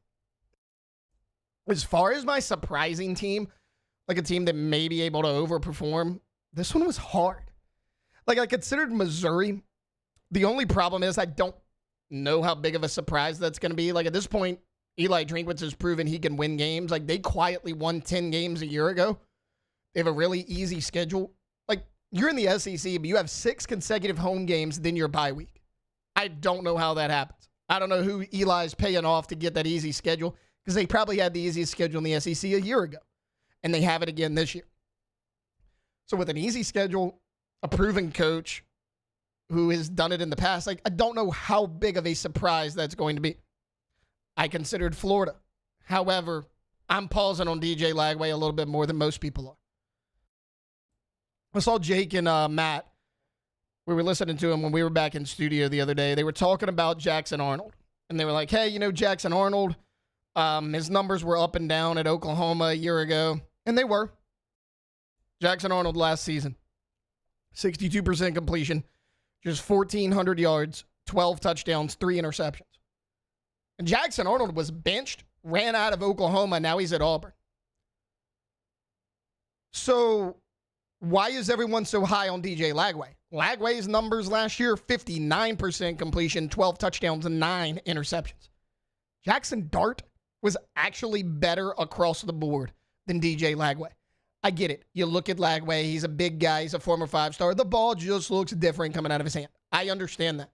As far as my surprising team, like a team that may be able to overperform, this one was hard. Like, I considered Missouri. The only problem is I don't know how big of a surprise that's going to be. Like, at this point, Eli Drinkwitz has proven he can win games. Like, they quietly won 10 games a year ago. They have a really easy schedule. Like, you're in the SEC, but you have 6 consecutive home games, then your bye week. I don't know how that happens. I don't know who Eli's paying off to get that easy schedule, because they probably had the easiest schedule in the SEC a year ago, and they have it again this year. So with an easy schedule, a proven coach who has done it in the past, like, I don't know how big of a surprise that's going to be. I considered Florida. However, I'm pausing on DJ Lagway a little bit more than most people are. I saw Jake and Matt. We were listening to him when we were back in studio the other day. They were talking about Jackson Arnold. And they were like, hey, you know, Jackson Arnold, his numbers were up and down at Oklahoma a year ago. And they were. Jackson Arnold last season, 62% completion, just 1,400 yards, 12 touchdowns, 3 interceptions. And Jackson Arnold was benched, ran out of Oklahoma, now he's at Auburn. So why is everyone so high on DJ Lagway? Lagway's numbers last year, 59% completion, 12 touchdowns, and 9 interceptions. Jackson Dart was actually better across the board than DJ Lagway. I get it. You look at Lagway, he's a big guy, he's a former 5-star. The ball just looks different coming out of his hand. I understand that.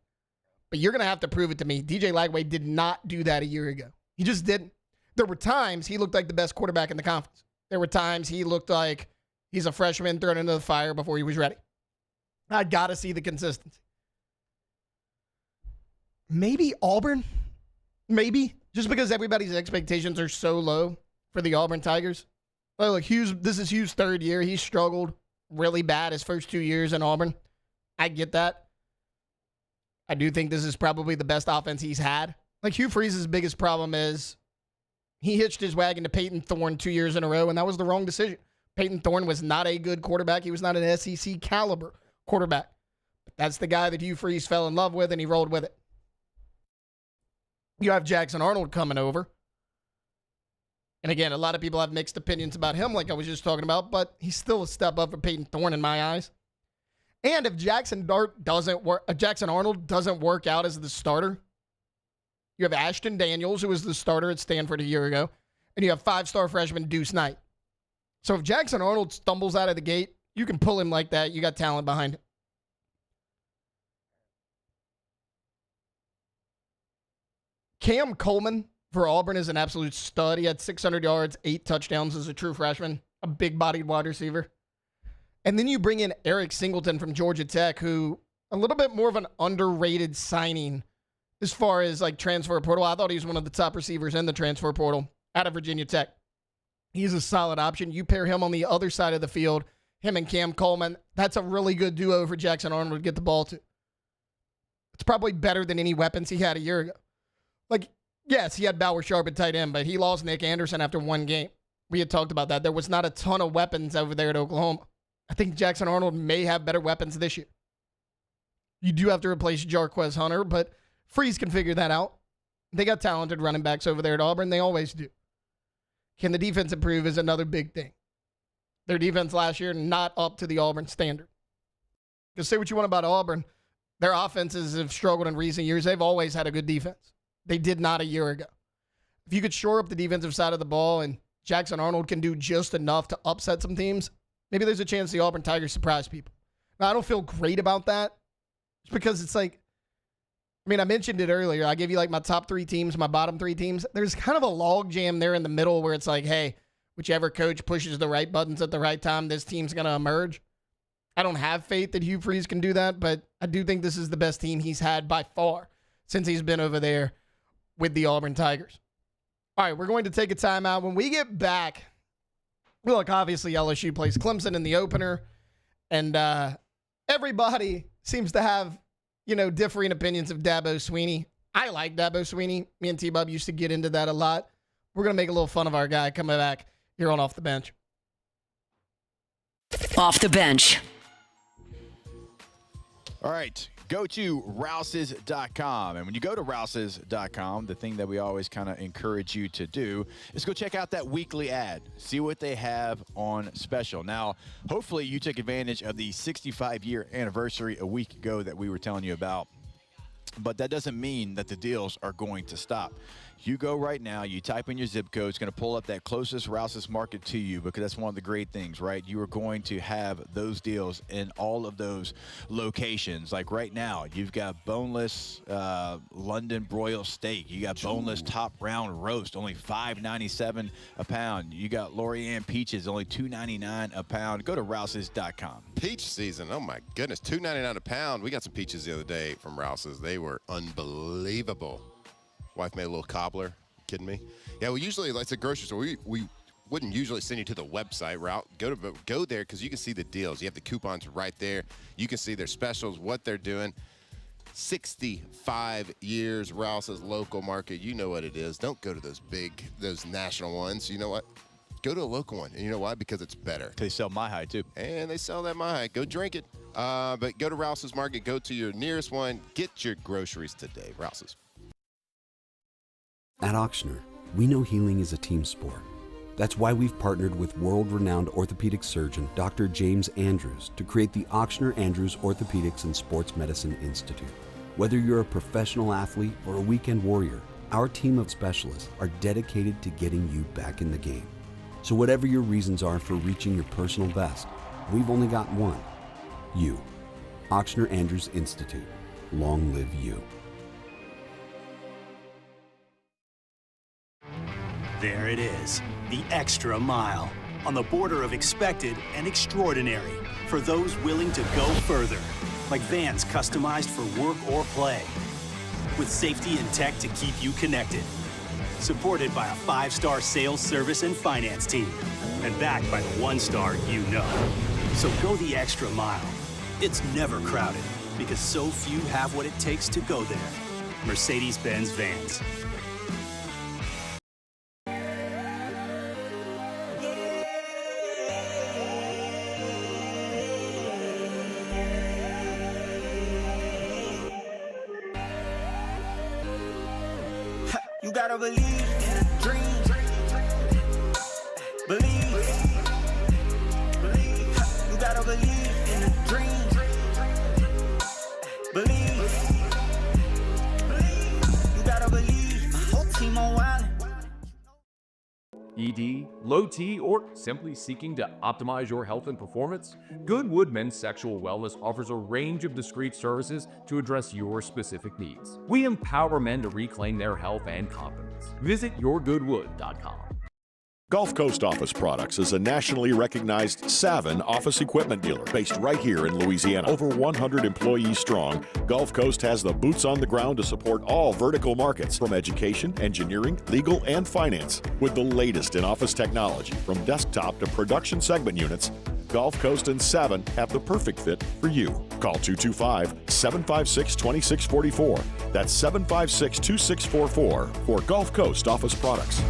But you're going to have to prove it to me. DJ Lagway did not do that a year ago. He just didn't. There were times he looked like the best quarterback in the conference. There were times he looked like he's a freshman thrown into the fire before he was ready. I got to see the consistency. Maybe Auburn. Maybe. Just because everybody's expectations are so low for the Auburn Tigers. Well, look, this is Hugh's 3rd year. He struggled really bad his first 2 years in Auburn. I get that. I do think this is probably the best offense he's had. Like, Hugh Freeze's biggest problem is he hitched his wagon to Peyton Thorne 2 years in a row, and that was the wrong decision. Peyton Thorne was not a good quarterback. He was not an SEC caliber quarterback. But that's the guy that Hugh Freeze fell in love with, and he rolled with it. You have Jackson Arnold coming over. And again, a lot of people have mixed opinions about him, like I was just talking about, but he's still a step up for Peyton Thorne in my eyes. And if Jackson Arnold doesn't work out as the starter, you have Ashton Daniels, who was the starter at Stanford a year ago, and you have 5-star freshman Deuce Knight. So if Jackson Arnold stumbles out of the gate, you can pull him like that. You got talent behind him. Cam Coleman for Auburn is an absolute stud. He had 600 yards, 8 touchdowns as a true freshman, a big-bodied wide receiver. And then you bring in Eric Singleton from Georgia Tech, who a little bit more of an underrated signing as far as like transfer portal. I thought he was one of the top receivers in the transfer portal out of Virginia Tech. He's a solid option. You pair him on the other side of the field, him and Cam Coleman, that's a really good duo for Jackson Arnold to get the ball to. It's probably better than any weapons he had a year ago. Like, yes, he had Bauer Sharp at tight end, but he lost Nick Anderson after 1 game. We had talked about that. There was not a ton of weapons over there at Oklahoma. I think Jackson Arnold may have better weapons this year. You do have to replace Jarquez Hunter, but Freeze can figure that out. They got talented running backs over there at Auburn. They always do. Can the defense improve is another big thing. Their defense last year, not up to the Auburn standard. Because say what you want about Auburn, their offenses have struggled in recent years. They've always had a good defense. They did not a year ago. If you could shore up the defensive side of the ball and Jackson Arnold can do just enough to upset some teams, maybe there's a chance the Auburn Tigers surprise people. Now, I don't feel great about that just because it's like, I mean, I mentioned it earlier. I gave you like my top 3 teams, my bottom 3 teams. There's kind of a log jam there in the middle where it's like, hey, whichever coach pushes the right buttons at the right time, this team's going to emerge. I don't have faith that Hugh Freeze can do that, but I do think this is the best team he's had by far since he's been over there with the Auburn Tigers. All right, we're going to take a timeout. When we get back, look, obviously LSU plays Clemson in the opener, and everybody seems to have, differing opinions of Dabo Swinney. I like Dabo Swinney. Me and T-Bob used to get into that a lot. We're going to make a little fun of our guy coming back here on Off the Bench. Off the Bench. All right, go to rouses.com. And when you go to rouses.com, the thing that we always kind of encourage you to do is go check out that weekly ad. See what they have on special. Now, hopefully you took advantage of the 65-year anniversary a week ago that we were telling you about. But that doesn't mean that the deals are going to stop. You go right now, you type in your zip code, it's going to pull up that closest Rouse's Market to you, because that's one of the great things, right? You are going to have those deals in all of those locations. Like right now, you've got boneless London broil steak. You got boneless top round roast, only $5.97 a pound. You got Lorianne peaches, only $2.99 a pound. Go to rouses.com. Peach season, oh my goodness, $2.99 a pound. We got some peaches the other day from Rouse's. They were unbelievable. Wife made a little cobbler. Kidding me? Yeah, we usually, like the grocery store, we wouldn't usually send you to the website route. Go there because you can see the deals. You have the coupons right there. You can see their specials, what they're doing. 65 years, Rouse's local market. You know what it is. Don't go to those national ones. You know what? Go to a local one. And you know why? Because it's better. They sell My High, too. And they sell that My High. Go drink it. But go to Rouse's Market. Go to your nearest one. Get your groceries today. Rouse's. At Auctioner, we know healing is a team sport. That's why we've partnered with world-renowned orthopedic surgeon Dr. James Andrews to create the Auctioner Andrews Orthopedics and Sports Medicine Institute. Whether you're a professional athlete or a weekend warrior, our team of specialists are dedicated to getting you back in the game. So whatever your reasons are for reaching your personal best, we've only got one: you. Auctioner Andrews Institute. Long live you. There it is, the extra mile, on the border of expected and extraordinary for those willing to go further, like vans customized for work or play, with safety and tech to keep you connected, supported by a 5-star sales, service, and finance team, and backed by the 1-star you know. So go the extra mile. It's never crowded, because so few have what it takes to go there. Mercedes-Benz Vans. You gotta believe in a dream. Believe. You gotta believe in a dream. Believe. You gotta believe. My whole team on wild. ED, low T, or simply seeking to optimize your health and performance? Goodwood Men's Sexual Wellness offers a range of discreet services to address your specific needs. We empower men to reclaim their health and confidence. Visit yourgoodwood.com. Gulf Coast Office Products is a nationally recognized Savin office equipment dealer based right here in Louisiana. Over 100 employees strong, Gulf Coast has the boots on the ground to support all vertical markets, from education, engineering, legal, and finance. With the latest in office technology, from desktop to production segment units, Gulf Coast and Savin have the perfect fit for you. Call 225-756-2644. That's 756-2644 for Gulf Coast Office Products.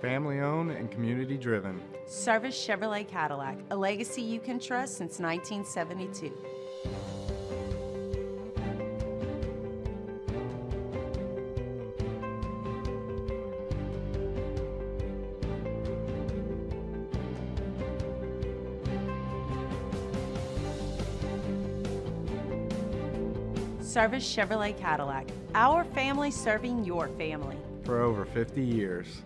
Family owned and community driven. Service Chevrolet Cadillac, a legacy you can trust since 1972. Service Chevrolet Cadillac, our family serving your family. For over 50 years.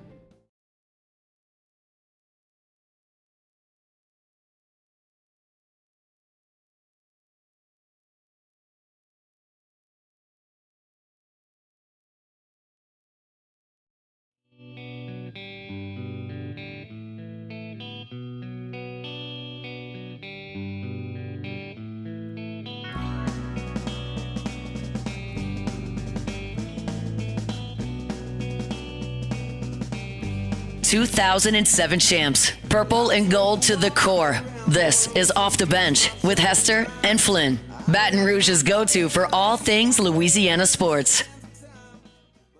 2007 champs, purple and gold to the core. This is Off the Bench with Hester and Flynn, Baton Rouge's go-to for all things Louisiana sports.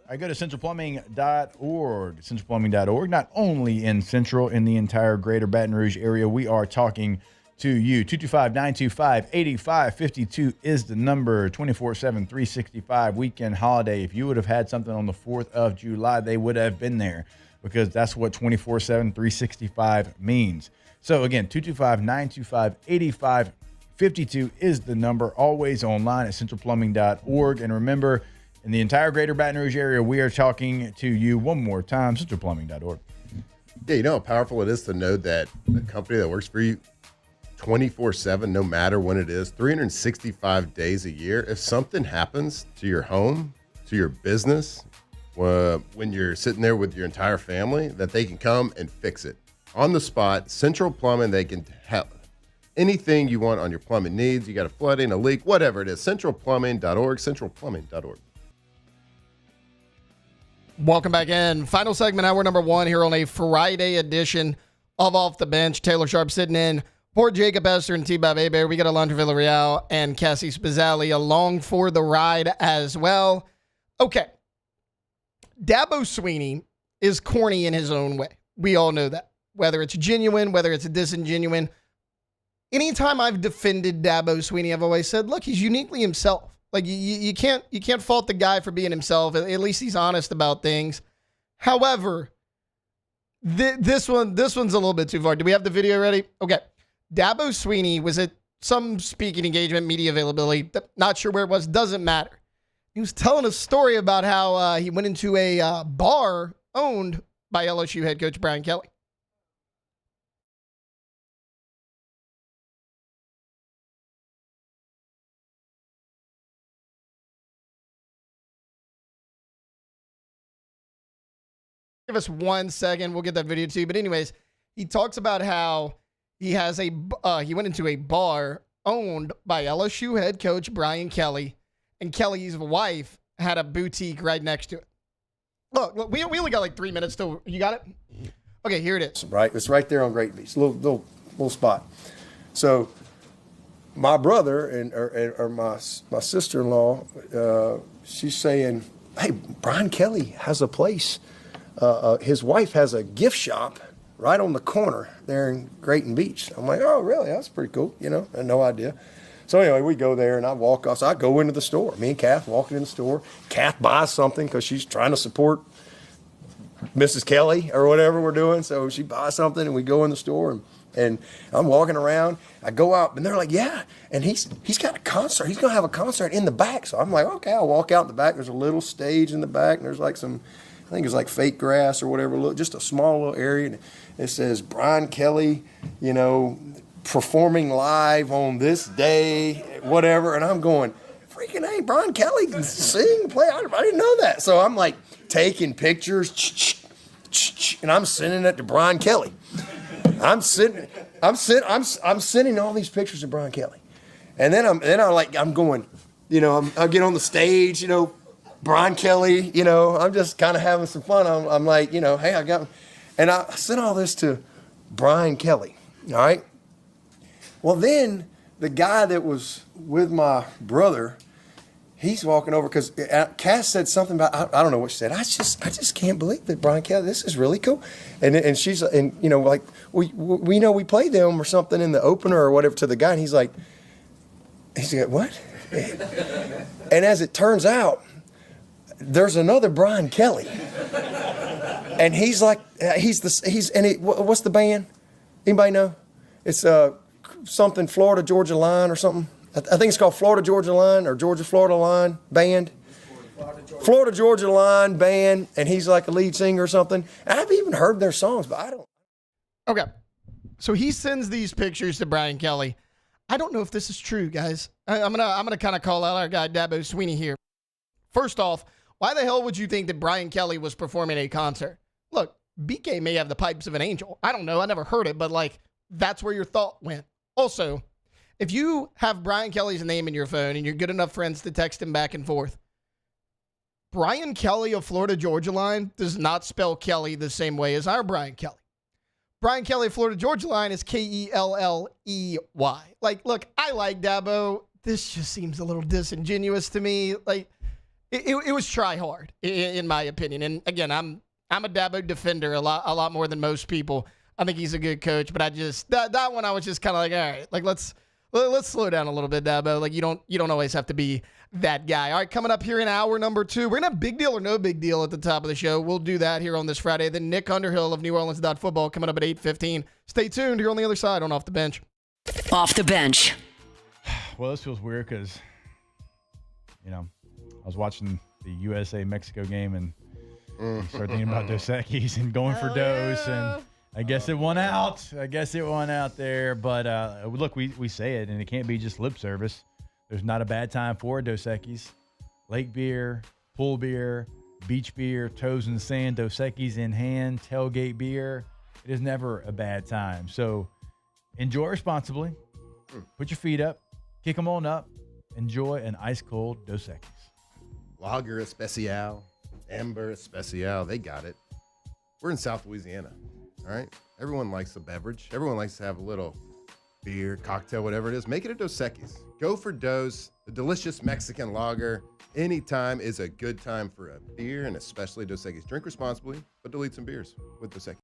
I go to centralplumbing.org. Centralplumbing.org, not only in Central, in the entire greater Baton Rouge area, we are talking to you. 225-925-8552 is the number. 24/7, 365 weekend holiday. If you would have had something on the 4th of July, they would have been there, because that's what 24/7, 365 means. So again, 225-925-8552 is the number. Always online at centralplumbing.org. And remember, in the entire greater Baton Rouge area, we are talking to you one more time, centralplumbing.org. Yeah, you know how powerful it is to know that the company that works for you 24/7, no matter when it is, 365 days a year. If something happens to your home, to your business, when you're sitting there with your entire family, that they can come and fix it on the spot. Central Plumbing, they can help. Anything you want on your plumbing needs. You got a flooding, a leak, whatever it is. Centralplumbing.org, centralplumbing.org. Welcome back in. Final segment, hour number 1 here on a Friday edition of Off the Bench. Taylor Sharp sitting in. Poor Jacob Hester and T-Bob Hebert. We got Alondra Villarreal and Cassie Spazzali along for the ride as well. Okay. Dabo Sweeney is corny in his own way. We all know that. Whether it's genuine, whether it's disingenuine. Anytime I've defended Dabo Sweeney, I've always said, look, he's uniquely himself. Like, you can't fault the guy for being himself. At least he's honest about things. However, this one's a little bit too far. Do we have the video ready? Okay. Dabo Sweeney was at some speaking engagement, media availability. Not sure where it was. Doesn't matter. He was telling a story about how he went into a bar owned by LSU head coach Brian Kelly. Give us 1 second. We'll get that video to you. But anyways, he talks about how he went into a bar owned by LSU head coach Brian Kelly, and Kelly's wife had a boutique right next to it. Look, we only got like 3 minutes till you got it. Okay, here it is. Right, it's right there on Great Beach, little spot. So my brother or my sister-in-law, she's saying, "Hey, Brian Kelly has a place. His wife has a gift shop right on the corner there in Grayton Beach." I'm like, "Oh, really? That's pretty cool." I had no idea. So anyway, we go there and I walk off. So I go into the store. Me and Kath walking in the store. Kath buys something because she's trying to support Mrs. Kelly or whatever we're doing. So she buys something and we go in the store and I'm walking around. I go out and they're like, "Yeah." And he's got a concert. He's going to have a concert in the back. So I'm like, "Okay." I'll walk out in the back. There's a little stage in the back and there's like some, I think it's like fake grass or whatever, just a small little area. And it says Brian Kelly, performing live on this day, whatever. And I'm going, freaking, hey, Brian Kelly can sing, play. I didn't know that. So I'm like taking pictures, and I'm sending it to Brian Kelly. I'm sending all these pictures to Brian Kelly. And then I'm going, I get on the stage, Brian Kelly, I'm just kind of having some fun. I'm like, hey, I got, and I sent all this to Brian Kelly. All right. Well, then the guy that was with my brother, he's walking over because Cass said something about, I don't know what she said. I just can't believe that Brian Kelly, this is really cool. And she's, like, we know we played them or something in the opener or whatever to the guy. And he's like, what? And as it turns out, there's another Brian Kelly. And he's like, what's the band? Anybody know? It's something Florida Georgia Line or something. I think it's called Florida Georgia Line or Georgia Florida Line Band. Florida Georgia Line Band, and he's like a lead singer or something. And I've even heard their songs, but I don't. Okay, so he sends these pictures to Brian Kelly. I don't know if this is true, guys. I'm gonna kind of call out our guy Dabo Sweeney here. First off, why the hell would you think that Brian Kelly was performing a concert? Look, BK may have the pipes of an angel. I don't know. I never heard it, but that's where your thought went. Also, if you have Brian Kelly's name in your phone and you're good enough friends to text him back and forth, Brian Kelly of Florida Georgia Line does not spell Kelly the same way as our Brian Kelly. Brian Kelly of Florida Georgia Line is Kelley. Like, look, I like Dabo. This just seems a little disingenuous to me. Like, it was try hard, in my opinion. And again, I'm a Dabo defender a lot more than most people. I think he's a good coach, but I just that one I was just kind of like, all right, like let's slow down a little bit, Dabo. Like you don't always have to be that guy. All right, coming up here in hour number 2, we're gonna have big deal or no big deal at the top of the show. We'll do that here on this Friday. Then Nick Underhill of New Orleans Football coming up at 8:15. Stay tuned here on the other side on Off the Bench. Off the Bench. Well, this feels weird because, I was watching the USA-Mexico game and you start thinking about Dos Equis and going for Dos, and I guess it won out. There. But, look, we say it, and it can't be just lip service. There's not a bad time for Dos Equis. Lake beer, pool beer, beach beer, toes in the sand, Dos Equis in hand, tailgate beer. It is never a bad time. So enjoy responsibly. Put your feet up. Kick them on up. Enjoy an ice-cold Dos Equis. Lager Especial, Amber Especial, they got it. We're in South Louisiana, all right? Everyone likes a beverage. Everyone likes to have a little beer, cocktail, whatever it is. Make it a Dos Equis. Go for Dos, the delicious Mexican lager. Anytime is a good time for a beer, and especially Dos Equis. Drink responsibly, but delete some beers with Dos Equis.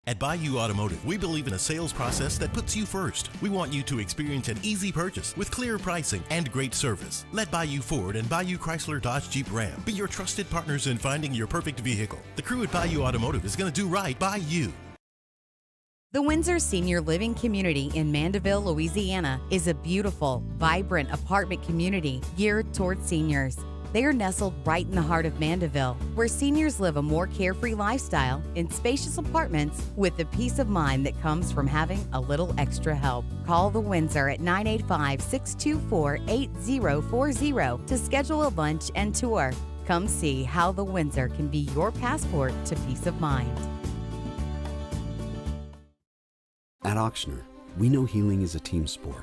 At Bayou Automotive, we believe in a sales process that puts you first. We want you to experience an easy purchase with clear pricing and great service. Let Bayou Ford and Bayou Chrysler Dodge Jeep Ram be your trusted partners in finding your perfect vehicle. The crew at Bayou Automotive is going to do right by you. The Windsor Senior Living Community in Mandeville, Louisiana is a beautiful, vibrant apartment community geared towards seniors. They are nestled right in the heart of Mandeville, where seniors live a more carefree lifestyle in spacious apartments with the peace of mind that comes from having a little extra help. Call the Windsor at 985-624-8040 to schedule a lunch and tour. Come see how the Windsor can be your passport to peace of mind. At Auctioner, we know healing is a team sport.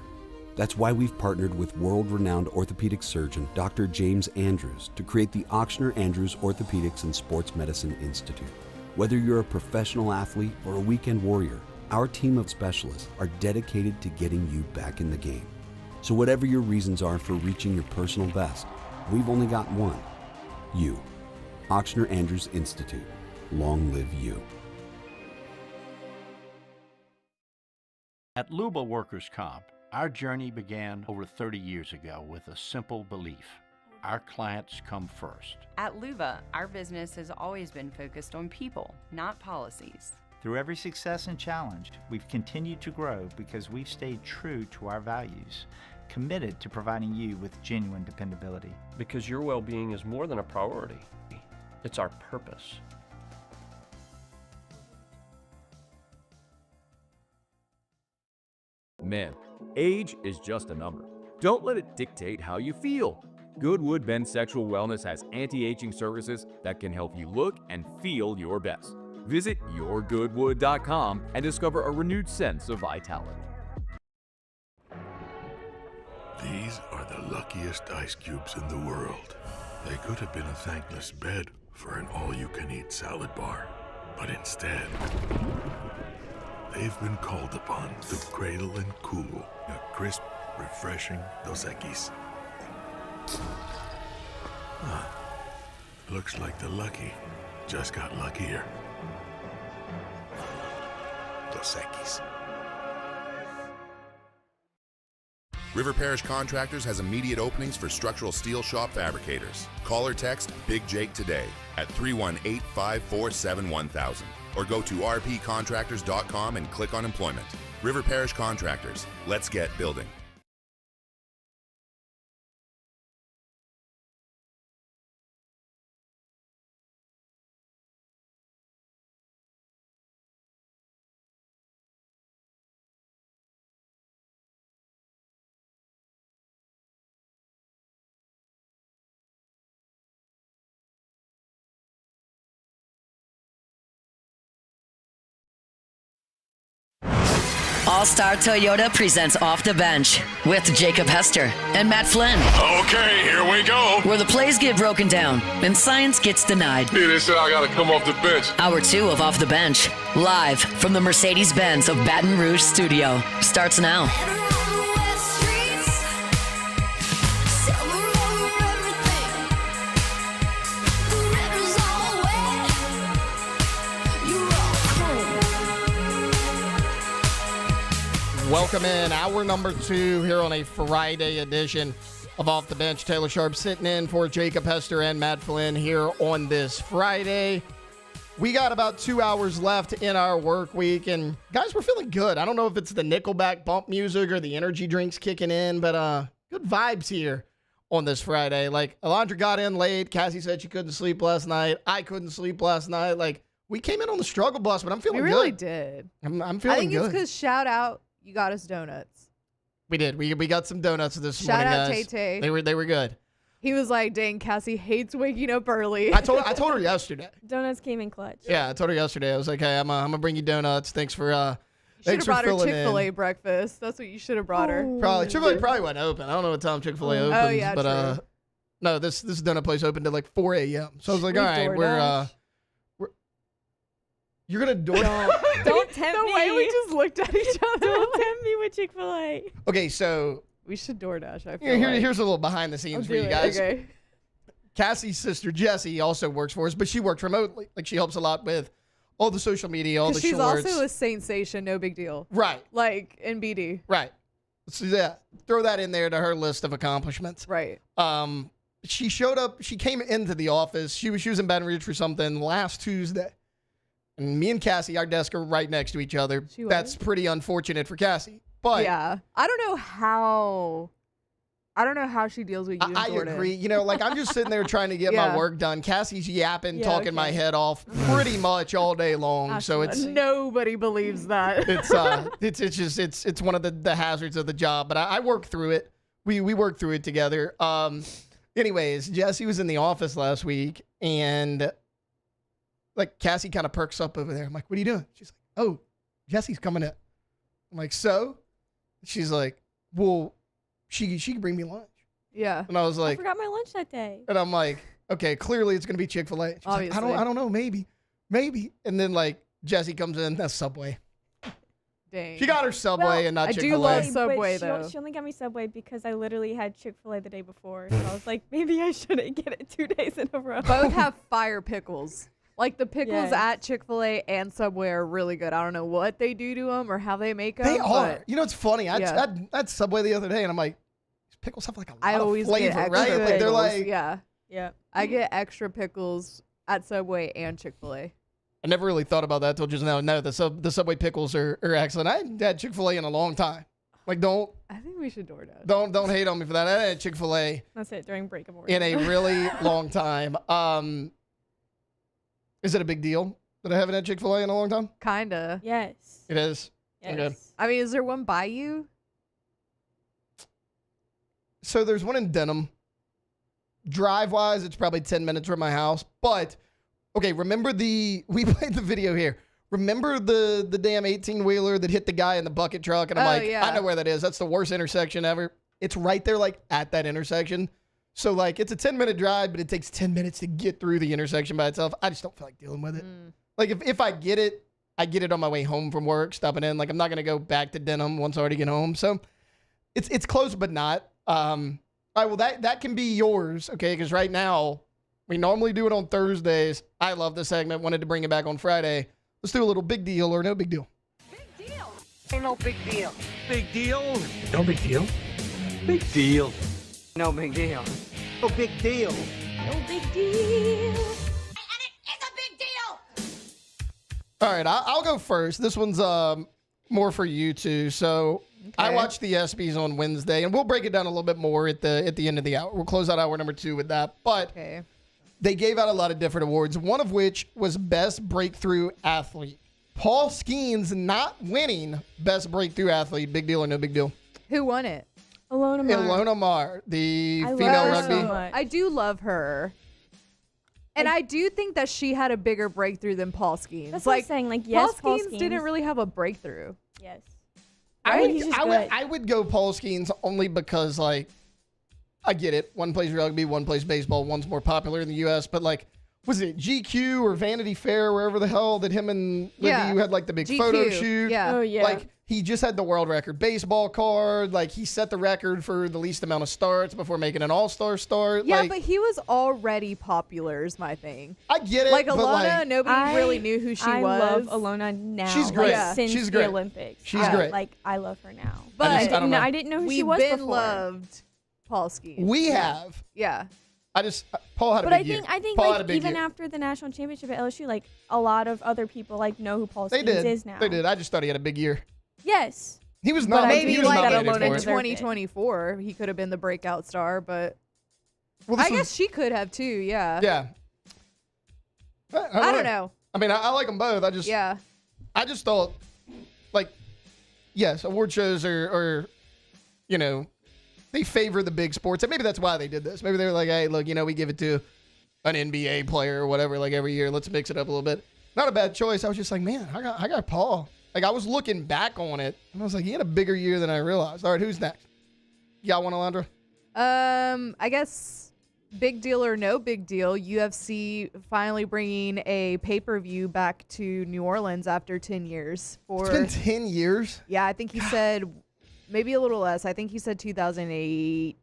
That's why we've partnered with world-renowned orthopedic surgeon Dr. James Andrews to create the Auctioner Andrews Orthopedics and Sports Medicine Institute. Whether you're a professional athlete or a weekend warrior, our team of specialists are dedicated to getting you back in the game. So whatever your reasons are for reaching your personal best, we've only got one: you. Auctioner Andrews Institute. Long live you. At Luba Workers' Comp, our journey began over 30 years ago with a simple belief: our clients come first. At Luba, our business has always been focused on people, not policies. Through every success and challenge, we've continued to grow because we've stayed true to our values, committed to providing you with genuine dependability. Because your well-being is more than a priority. It's our purpose. Man, age is just a number. Don't let it dictate how you feel. Goodwood Bend Sexual Wellness has anti-aging services that can help you look and feel your best. Visit yourgoodwood.com and discover a renewed sense of vitality. These are the luckiest ice cubes in the world. They could have been a thankless bed for an all-you-can-eat salad bar. But instead, they've been called upon to cradle and cool a crisp, refreshing Dos Equis. Looks like the lucky just got luckier. Dos Equis. River Parish Contractors has immediate openings for structural steel shop fabricators. Call or text Big Jake today at 318-547-1000 or go to rpcontractors.com and click on employment. River Parish Contractors. Let's get building. All-Star Toyota presents Off the Bench with Jacob Hester and Matt Flynn. Okay, here we go. Where the plays get broken down and science gets denied. Hey, they said I gotta come off the bench. Hour 2 of Off the Bench, live from the Mercedes-Benz of Baton Rouge studio, starts now. Welcome in hour number 2 here on a Friday edition of Off the Bench. Taylor Sharp sitting in for Jacob Hester and Matt Flynn here on this Friday. We got about 2 hours left in our work week, and guys, we're feeling good. I don't know if it's the Nickelback bump music or the energy drinks kicking in, but good vibes here on this Friday. Like, Alondra got in late. Cassie said she couldn't sleep last night. I couldn't sleep last night. Like, we came in on the struggle bus, but I'm feeling good. We really did. I'm feeling I think good. it's because shout out, you got us donuts. We did. We got some donuts this Shout morning, out guys. Tay-Tay. They were good. He was like, dang, Cassie hates waking up early. I told her yesterday. Donuts came in clutch. Yeah, I told her yesterday. I was like, hey, I'm gonna bring you donuts. Thanks for You should have brought her Chick-fil-A breakfast. That's what you should have brought her. Probably Chick-fil-A probably wasn't open. I don't know what time Chick-fil-A opens. Oh, yeah, but true. no, this donut place opened at like 4 a.m. So I was like, all right, we're you're gonna Don't tempt me. The way we just looked at each other. Don't tempt me with Chick-fil-A. Okay, so we should DoorDash. I feel like. Here's a little behind the scenes for you guys. Okay. Cassie's sister Jessie also works for us, but she works remotely. Like, she helps a lot with all the social media, all the she's shorts. also a sensation, no big deal. Right. Like in BD. Right. So yeah, throw that in there to her list of accomplishments. Right. She showed up. She came into the office. She was in Baton Rouge for something last Tuesday. And me and Cassie, our desks are right next to each other. That's pretty unfortunate for Cassie. But yeah, I don't know how she deals with you. I agree. You know, like, I'm just sitting there trying to get my work done. Cassie's yapping, talking my head off pretty much all day long. So it's nobody believes that. It's one of the hazards of the job. But I work through it. We work through it together. Anyways, Jessie was in the office last week, and like, Cassie kind of perks up over there. I'm like, what are you doing? She's like, oh, Jessie's coming in. I'm like, so? She's like, well, she can bring me lunch. Yeah. And I was like, I forgot my lunch that day. And I'm like, okay, clearly it's gonna be Chick-fil-A. She's like, I don't know, maybe. And then like Jessie comes in, that's Subway. Dang. She got her Subway and not Chick-fil-A. I do love Subway though. She only got me Subway because I literally had Chick-fil-A the day before. So I was like, maybe I shouldn't get it 2 days in a row. Both have fire pickles. Like, the pickles at Chick-fil-A and Subway are really good. I don't know what they do to them or how they make them. They are. You know, it's funny. I had Subway the other day, and I'm like, these pickles have like a lot of flavor, get extra right? pickles. Like, they're like, yeah. I get extra pickles at Subway and Chick-fil-A. I never really thought about that till just now. No, the Subway pickles are excellent. I hadn't had Chick-fil-A in a long time. Like, I think we should DoorDash. Don't hate on me for that. I had Chick-fil-A. That's it, during break of order. In a really long time. Is it a big deal that I haven't had Chick-fil-A in a long time? Kinda. Yes. It is? Yes. Okay. I mean, is there one by you? So there's one in Denham. Drive-wise, it's probably 10 minutes from my house. But, okay, remember we played the video here. Remember the damn 18-wheeler that hit the guy in the bucket truck? And I'm I know where that is. That's the worst intersection ever. It's right there, like, at that intersection. So, like, it's a 10-minute drive, but it takes 10 minutes to get through the intersection by itself. I just don't feel like dealing with it. Like, if I get it on my way home from work, stopping in. Like, I'm not going to go back to Denham once I already get home. So, it's close, but not. All right, well, that can be yours, okay? Because right now, we normally do it on Thursdays. I love this segment. Wanted to bring it back on Friday. Let's do a little big deal or no big deal. Big deal. Ain't no big deal. Big deal. No big deal. Big deal. No big deal. No big deal. No big deal. All right, I'll go first. This one's more for you two. So I watched the ESPYs on Wednesday, and we'll break it down a little bit more at the end of the hour. We'll close out hour number 2 with that. But they gave out a lot of different awards, one of which was Best Breakthrough Athlete. Paul Skeens not winning Best Breakthrough Athlete. Big deal or no big deal? Who won it? Ilona Mar, the I female love her rugby. so much. I do love her. And I do think that she had a bigger breakthrough than Paul Skeens. That's what I'm saying. Like, yes, Paul Skeens didn't really have a breakthrough. Yes. I would go Paul Skeens only because, like, I get it. One plays rugby, one plays baseball, one's more popular in the U.S., but, like, was it GQ or Vanity Fair, wherever the hell that him and Libby had, like, the big photo shoot? Yeah. Oh, yeah. Like, he just had the world record baseball card. Like, he set the record for the least amount of starts before making an all-star start. Yeah, like, but he was already popular is my thing. I get it. Like, but, Alona, nobody really knew who she was. I love Alona now. She's great. Like, since She's the great. Olympics. She's great. Like, I love her now. But I don't know. I didn't know who she We've was been before. loved Paul Skeens. We have. Yeah. Paul had a But big year. I think Paul had like a big even year. after the national championship at LSU, like a lot of other people like know who Paul They Skeens did. is now. They did. I just thought he had a big year. Yes. He was But not. maybe he was like nominated alone in for it. 2024, he could have been the breakout star, but Well, I this was- guess she could have too. Yeah. Yeah. I don't know. I mean, I like them both. I just thought, like, yes, award shows are, you know, they favor the big sports, and maybe that's why they did this. Maybe they were like, hey, look, you know, we give it to an NBA player or whatever, like every year. Let's mix it up a little bit. Not a bad choice. I was just like, man, I got Paul. Like, I was looking back on it, and I was like, he had a bigger year than I realized. All right, who's next? You got one, Alondra? I guess big deal or no big deal. UFC finally bringing a pay-per-view back to New Orleans after 10 years. It's been 10 years? Yeah, I think he said maybe a little less. I think he said 2008.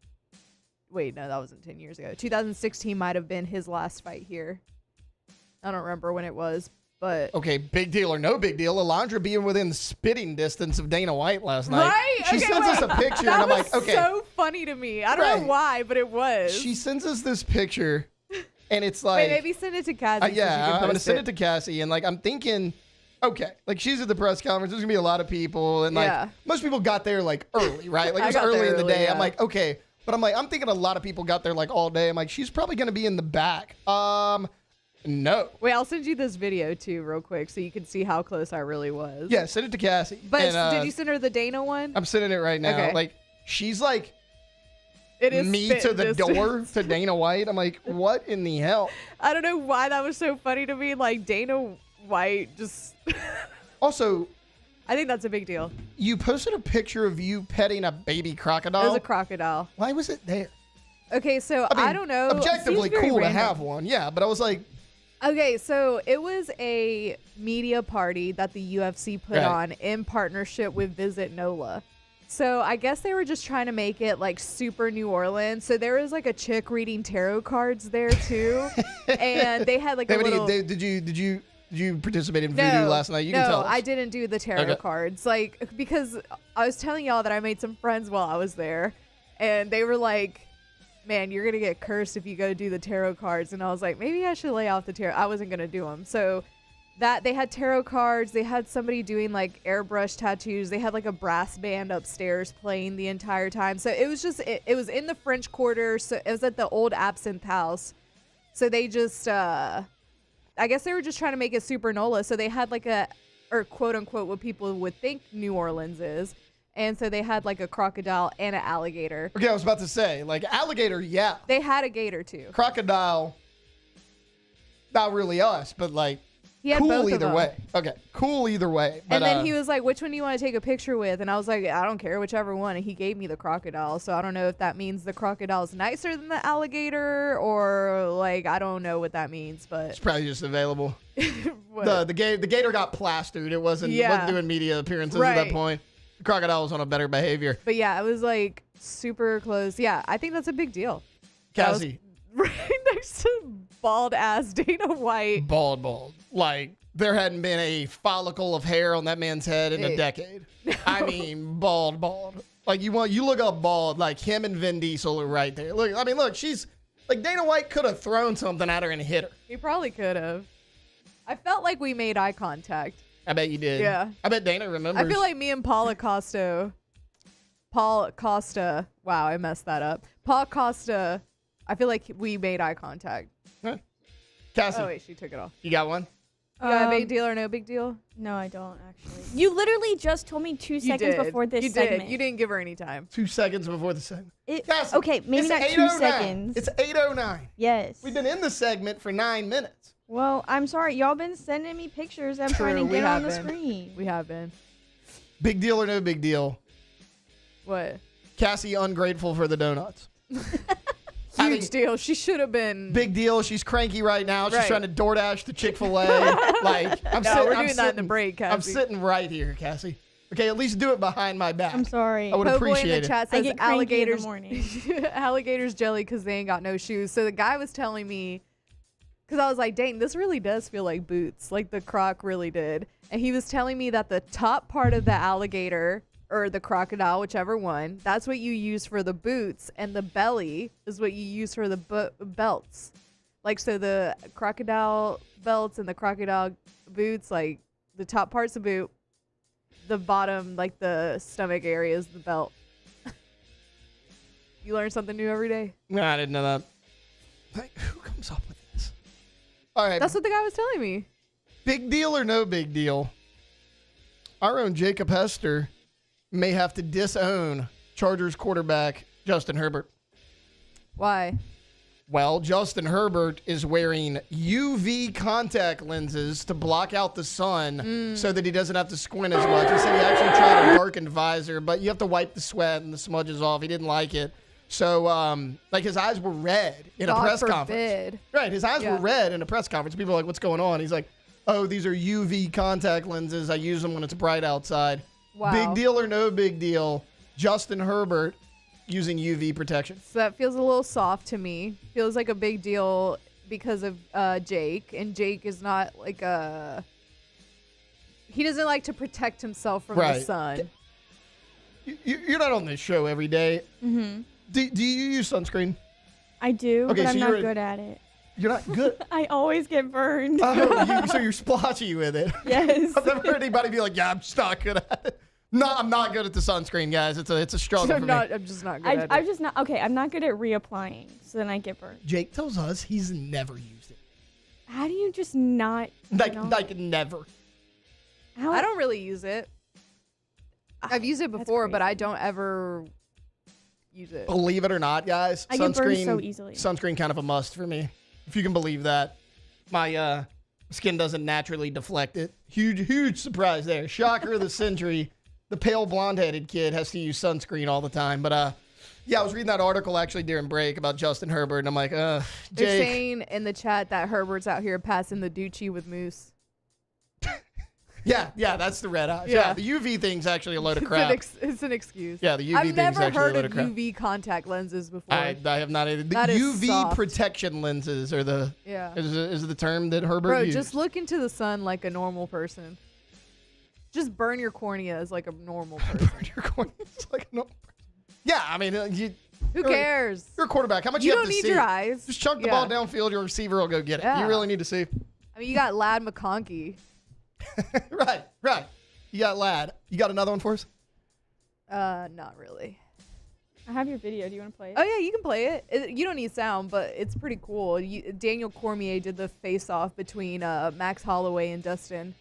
Wait, no, that wasn't 10 years ago. 2016 might have been his last fight here. I don't remember when it was, but Okay, big deal or no big deal. Alondra being within spitting distance of Dana White last night. right? She Okay, sends us wait. a picture, That and I'm was like, okay. so funny to me. I don't know why, but it was. She sends us this picture, and it's like, Wait, maybe send it to Cassie. yeah, I'm gonna send it to Cassie, and like I'm thinking, okay, like she's at the press conference. There's gonna be a lot of people, and like Yeah. most people got there like early, right? Like I it was got early there in the early, day. yeah. I'm like, okay, but I'm thinking a lot of people got there like all day. I'm like, she's probably gonna be in the back. No. Wait, I'll send you this video too, real quick, so you can see how close I really was. Yeah, send it to Cassie. But And, did you send her the Dana one? I'm sending it right now. Okay. Like she's like It is me spit to the distance. door to Dana White. I'm like, what in the hell? I don't know why that was so funny to me. Like Dana White just. Also, I think that's a big deal. you posted a picture of you petting a baby crocodile. It was a crocodile. Why was it there? Okay, so I mean, I don't know. Objectively Seems very cool to random. have one, yeah. But I was like, Okay, so it was a media party that the UFC put Right. on in partnership with Visit NOLA. So I guess they were just trying to make it like super New Orleans. So there was like a chick reading tarot cards there too, and they had like a little. Did you participate in voodoo last night? You can tell us. I didn't do the tarot Okay. cards. Like, because I was telling y'all that I made some friends while I was there, and they were like, man, you're going to get cursed if you go do the tarot cards. And I was like, maybe I should lay off the tarot. I wasn't going to do them. So that they had tarot cards. They had somebody doing like airbrush tattoos. They had like a brass band upstairs playing the entire time. So it was just, it was in the French Quarter. So it was at the old Absinthe House. So they just, I guess they were just trying to make it super NOLA. So they had like or quote unquote, what people would think New Orleans is. And so they had like a crocodile and an alligator. Okay, I was about to say, like, alligator, yeah. They had a gator too. Crocodile, not really us, but like, He had cool both of either them. way. Okay, cool either way. But, And then he was like, which one do you want to take a picture with? And I was like, I don't care, whichever one. And he gave me the crocodile. So I don't know if that means the crocodile's nicer than the alligator or like, I don't know what that means, but it's probably just available. What? the gator got plastered. It wasn't doing media appearances at that Right. point. The crocodile was on a better behavior. But yeah, it was like super close. Yeah, I think that's a big deal. Cassie, Right next to bald ass Dana White. bald. Like, there hadn't been a follicle of hair on that man's head in a decade. I mean, bald. Like, you look up bald, like him and Vin Diesel are right there. Look, she's like, Dana White could have thrown something at her and hit her. He probably could have. I felt like we made eye contact. I bet you did. Yeah. I bet Dana remembers. I feel like me and Paul Costa. Wow, I messed that up. Paul Costa. I feel like we made eye contact. Cassie. Oh wait, she took it off. You got one? You got a big deal or no big deal? No, I don't actually. You literally just told me 2 seconds before this you segment. did. You didn't give her any time. 2 seconds before the segment. Cassie, Okay, maybe it's not 2 8:09. seconds. It's 8:09. Yes. We've been in the segment for 9 minutes. Well, I'm sorry. Y'all been sending me pictures. I'm trying to we get on have the been. screen. We have been. Big deal or no big deal? What? Cassie ungrateful for the donuts. Huge deal. She should have been. Big deal. She's cranky right now. She's Right. trying to DoorDash to Chick-fil-A. Like, we're doing that in the break, Cassie. I'm sitting right here, Cassie. Okay, at least do it behind my back. I'm sorry. I would Po' Boy appreciate in the it. chat I says get cranky in the alligators, morning. alligators jelly because they ain't got no shoes. So the guy was telling me, because I was like, dang, this really does feel like boots, like the croc really did. And he was telling me that the top part of the alligator or the crocodile, whichever one, that's what you use for the boots, and the belly is what you use for the belts. Like, so the crocodile belts and the crocodile boots, like the top part's a boot, the bottom, like the stomach area, is the belt. You learn something new every day. No, I didn't know that. Like, who comes up with this? All right. That's what the guy was telling me. Big deal or no big deal? Our own Jacob Hester may have to disown Chargers quarterback Justin Herbert. Why? Well, Justin Herbert is wearing UV contact lenses to block out the sun so that he doesn't have to squint as much. He said he actually tried a darkened visor, but you have to wipe the sweat and the smudges off. He didn't like it. So, like, his eyes were red in a press conference. Right, his eyes were red in a press conference. People are like, what's going on? He's like, oh, these are UV contact lenses. I use them when it's bright outside. Wow. Big deal or no big deal? Justin Herbert using UV protection. So that feels a little soft to me. Feels like a big deal because of Jake. And Jake is not like a... He doesn't like to protect himself from the sun. You're not on this show every day. Mm-hmm. Do you use sunscreen? I do, Okay, but I'm so not good at it. You're not good? I always get burned. Oh, so you're splotchy with it. Yes. I've never heard anybody be like, yeah, I'm just not good at it. No, I'm not good at the sunscreen, guys. It's a struggle for me. I'm just not good at it. I'm just not, okay, I'm not good at reapplying, so then I get burned. Jake tells us he's never used it. How do you just not? Like never. I don't really use it. I've used it before, but I don't ever use it. Believe it or not, guys, I get burned so easily. Sunscreen kind of a must for me. If you can believe that. My skin doesn't naturally deflect it. Huge surprise there. Shocker of the century. The pale blonde-headed kid has to use sunscreen all the time. But, yeah, I was reading that article actually during break about Justin Herbert, and I'm like, They're Jake. saying in the chat that Herbert's out here passing the Ducci with Moose. Yeah, that's the red eyes. Yeah. Yeah, the UV thing's actually a load of crap. It's an excuse. Yeah, the UV I've thing's never actually heard a load of of crap. UV contact lenses before. I have not either. The That is UV soft. protection lenses are the is the term that Herbert Bro, used. just look into the sun like a normal person. Just burn your corneas like a normal person. Burn your corneas like a normal person. Yeah, I mean, Who cares? You're a quarterback. How much You you don't have to need see? your eyes. Just chunk the Yeah. ball downfield. Your receiver will go get it. Yeah. You really need to see. I mean, you got Lad McConkey. Right. You got Lad. You got another one for us? Not really. I have your video. Do you want to play it? Oh yeah, you can play it. You don't need sound, but it's pretty cool. Daniel Cormier did the face-off between Max Holloway and Dustin.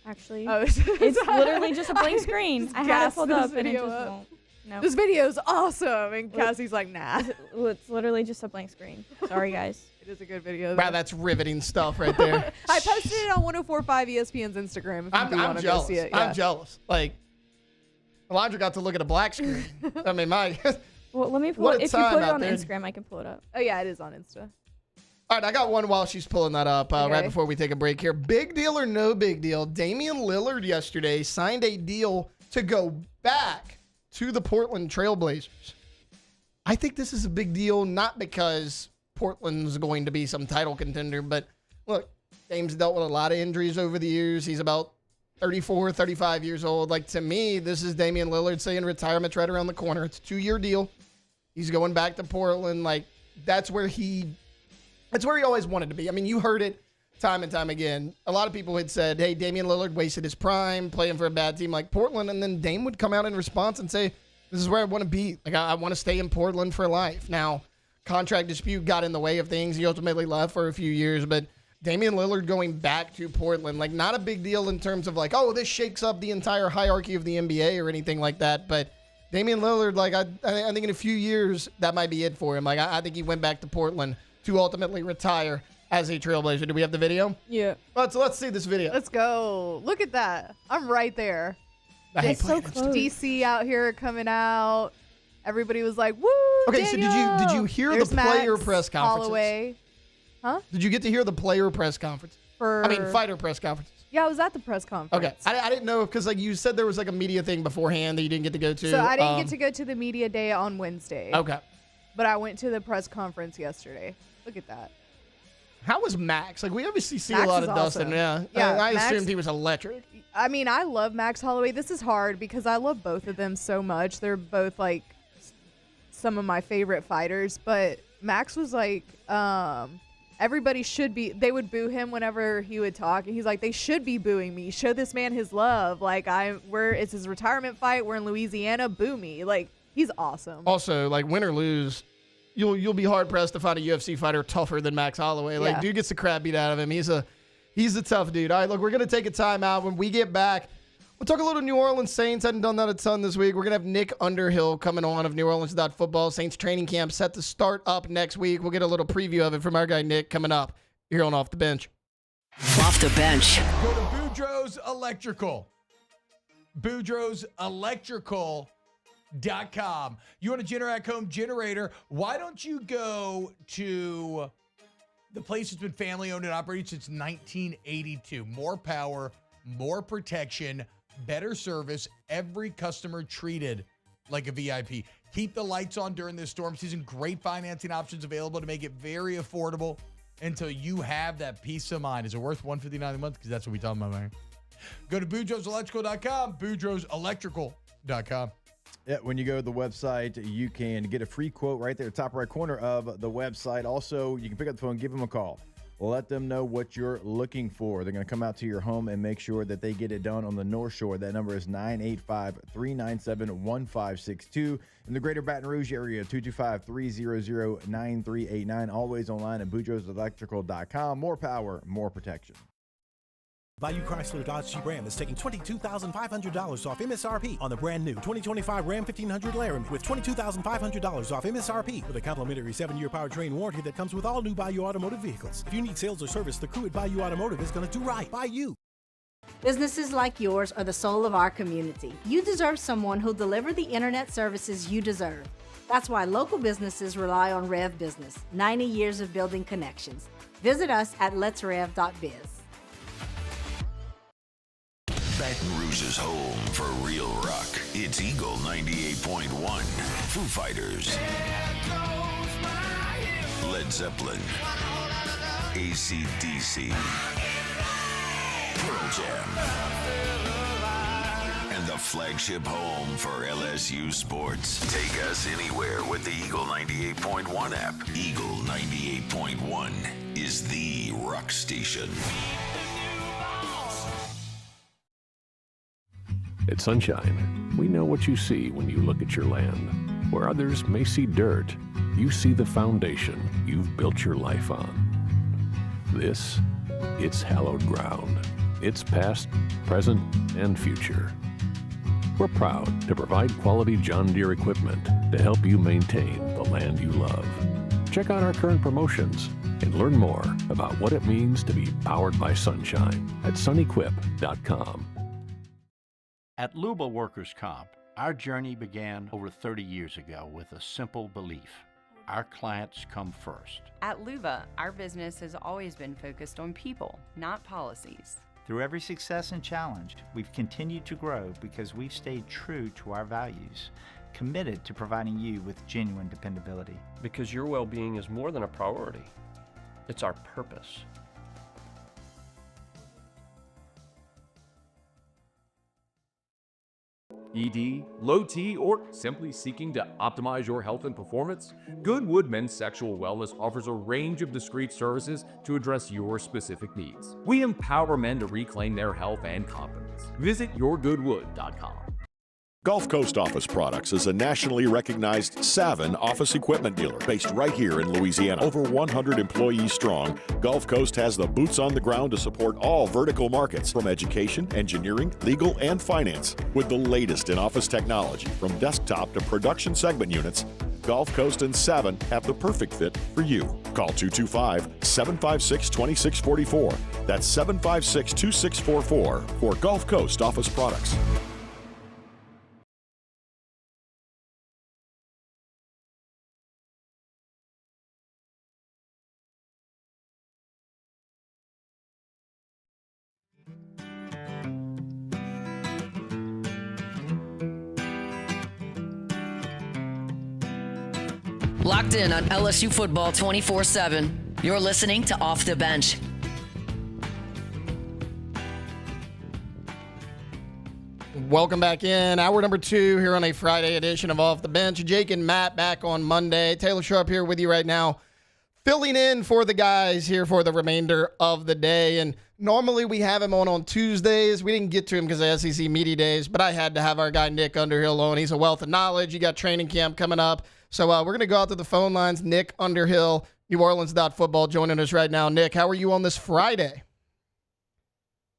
Actually, Oh, it's literally just a blank screen. Just I had it gassed pulled this up and it video just up. won't. No. This video's awesome, and Cassie's like, nah. It's literally just a blank screen. Sorry, guys. It is a good video. Wow, that's riveting stuff right there. I posted it on 104.5 ESPN's Instagram. If you I'm want to go jealous. see it. I'm Yeah. jealous. Like, Elijah got to look at a black screen. I mean, my. Well, let me pull What it. a If you time put it out on there. Instagram, I can pull it up. Oh yeah, it is on Insta. All right, I got one while she's pulling that up right Okay. before we take a break here. Big deal or no big deal? Damian Lillard yesterday signed a deal to go back to the Portland Trailblazers. I think this is a big deal, not because Portland's going to be some title contender, but look, Dame's dealt with a lot of injuries over the years. He's about 34, 35 years old. Like, to me, this is Damian Lillard saying retirement's right around the corner. It's a 2-year deal. He's going back to Portland. Like, that's where he always wanted to be. I mean, you heard it time and time again. A lot of people had said, hey, Damian Lillard wasted his prime playing for a bad team like Portland. And then Dame would come out in response and say, this is where I want to be. Like, I want to stay in Portland for life. Now, contract dispute got in the way of things. He ultimately left for a few years. But Damian Lillard going back to Portland, like, not a big deal in terms of like, oh, this shakes up the entire hierarchy of the NBA or anything like that. But Damian Lillard, like, I think in a few years, that might be it for him. Like, I think he went back to Portland to ultimately retire as a Trailblazer. Do we have the video? Yeah. Let's see this video. Let's go. Look at that. I'm right there. I hate It's so playing against them. DC out here coming out. Everybody was like, "Woo!" Okay, so did you hear There's the player Max press conferences? Holloway. Huh? Did you get to hear the player press conference? Fighter press conferences. Yeah, I was at the press conference. Okay, I didn't know because like you said there was like a media thing beforehand that you didn't get to go to. So I didn't get to go to the media day on Wednesday. Okay. But I went to the press conference yesterday. Look at that. How was Max? Like we obviously see Max a lot is of Dustin. awesome. Yeah. I Max- assumed he was electric. I mean, I love Max Holloway. This is hard because I love both of them so much. They're both like some of my favorite fighters. But Max was like, everybody should be. They would boo him whenever he would talk, and he's like, they should be booing me. Show this man his love. Like it's his retirement fight. We're in Louisiana. Boo me. Like he's awesome. Also, like win or lose, you'll be hard pressed to find a UFC fighter tougher than Max Holloway. Like dude gets the crap beat out of him. He's a tough dude. All right, look, we're gonna take a timeout. When we get back, we'll talk a little New Orleans Saints. Hadn't done that a ton this week. We're gonna have Nick Underhill coming on of NewOrleans.football. Saints training camp set to start up next week. We'll get a little preview of it from our guy Nick coming up here on Off the Bench. Off the Bench. Go to Boudreaux's Electrical. Boudreaux's Electrical.com. You want a Generac home generator? Why don't you go to the place that's been family owned and operated since 1982? More power, more protection, better service. Every customer treated like a VIP. Keep the lights on during this storm season. Great financing options available to make it very affordable until you have that peace of mind. Is it worth $159 a month? Because that's what we talking about, man. Go to Boudreaux'sElectrical.com, Boudreaux'sElectrical.com. Yeah, when you go to the website, you can get a free quote right there, top right corner of the website. Also, you can pick up the phone, give them a call. Let them know what you're looking for. They're going to come out to your home and make sure that they get it done on the North Shore. That number is 985-397-1562. In the greater Baton Rouge area, 225-300-9389. Always online at Boudreaux'sElectrical.com. More power, more protection. Bayou Chrysler Dodge Jeep Ram is taking $22,500 off MSRP on the brand new 2025 Ram 1500 Laramie with $22,500 off MSRP with a complimentary 7-year powertrain warranty that comes with all new Bayou Automotive vehicles. If you need sales or service, the crew at Bayou Automotive is going to do right by you. Businesses like yours are the soul of our community. You deserve someone who'll deliver the internet services you deserve. That's why local businesses rely on Rev Business. 90 years of building connections. Visit us at letsrev.biz. Baton Rouge's home for real rock. It's Eagle 98.1. Foo Fighters. Led Zeppelin. AC/DC. Pearl Jam. And the flagship home for LSU sports. Take us anywhere with the Eagle 98.1 app. Eagle 98.1 is the rock station. At Sunshine, we know what you see when you look at your land. Where others may see dirt, you see the foundation you've built your life on. This, it's hallowed ground. It's past, present, and future. We're proud to provide quality John Deere equipment to help you maintain the land you love. Check out our current promotions and learn more about what it means to be powered by sunshine at sunequip.com. At Luba Workers' Comp, our journey began over 30 years ago with a simple belief. Our clients come first. At Luba, our business has always been focused on people, not policies. Through every success and challenge, we've continued to grow because we've stayed true to our values, committed to providing you with genuine dependability. Because your well-being is more than a priority. It's our purpose. ED, low T, or simply seeking to optimize your health and performance? Goodwood Men's Sexual Wellness offers a range of discreet services to address your specific needs. We empower men to reclaim their health and confidence. Visit yourgoodwood.com. Gulf Coast Office Products is a nationally recognized Savin office equipment dealer based right here in Louisiana. Over 100 employees strong, Gulf Coast has the boots on the ground to support all vertical markets from education, engineering, legal, and finance. With the latest in office technology from desktop to production segment units, Gulf Coast and Savin have the perfect fit for you. Call 225-756-2644. That's 756-2644 for Gulf Coast Office Products. Locked in on LSU football 24/7. You're listening to Off the Bench. Welcome back in. Hour number 2 here on a Friday edition of Off the Bench. Jake and Matt back on Monday. Taylor Sharp here with you right now, filling in for the guys here for the remainder of the day. And normally we have him on Tuesdays. We didn't get to him because of SEC Media Days, but I had to have our guy Nick Underhill on. He's a wealth of knowledge. You got training camp coming up. So we're going to go out to the phone lines. Nick Underhill, NewOrleans.football, joining us right now. Nick, how are you on this Friday?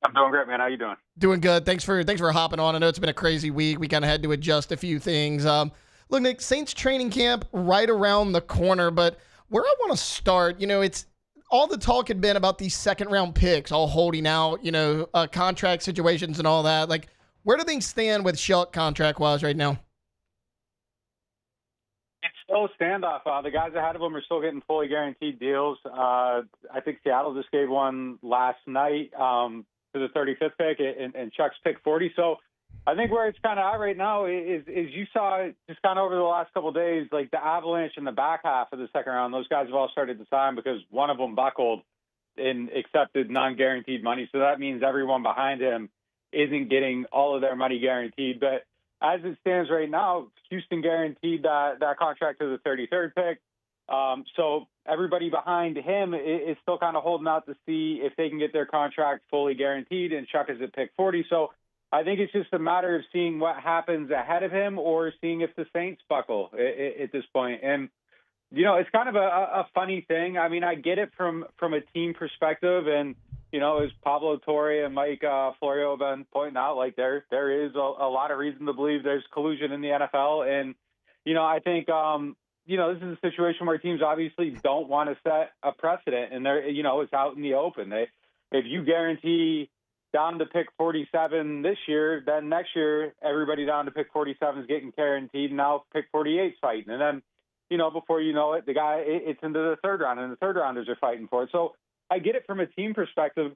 I'm doing great, man. How you doing? Doing good. Thanks for hopping on. I know it's been a crazy week. We kind of had to adjust a few things. Look, Nick, Saints training camp right around the corner, but where I want to start, it's all the talk had been about these second-round picks, all holding out, contract situations and all that. Like, where do things stand with Shuck contract-wise right now? It's still a standoff. The guys ahead of them are still getting fully guaranteed deals. I think Seattle just gave one last night for the 35th pick and Chuck's pick 40. So I think where it's kind of at right now is you saw just kind of over the last couple of days, like the Avalanche in the back half of the second round, those guys have all started to sign because one of them buckled and accepted non-guaranteed money. So that means everyone behind him isn't getting all of their money guaranteed. But as it stands right now, Houston guaranteed that contract to the 33rd pick. So everybody behind him is still kind of holding out to see if they can get their contract fully guaranteed, and Chuck is at pick 40. So I think it's just a matter of seeing what happens ahead of him or seeing if the Saints buckle at this point. And, it's kind of a funny thing. I mean, I get it from a team perspective, and, as Pablo Torre and Mike Florio have been pointing out, like there is a lot of reason to believe there's collusion in the NFL. And, I think, this is a situation where teams obviously don't want to set a precedent, and it's out in the open. If you guarantee down to pick 47 this year, then next year everybody down to pick 47 is getting guaranteed, and now pick 48 is fighting. And then, before you know it, it's into the third round, and the third rounders are fighting for it. So I get it from a team perspective.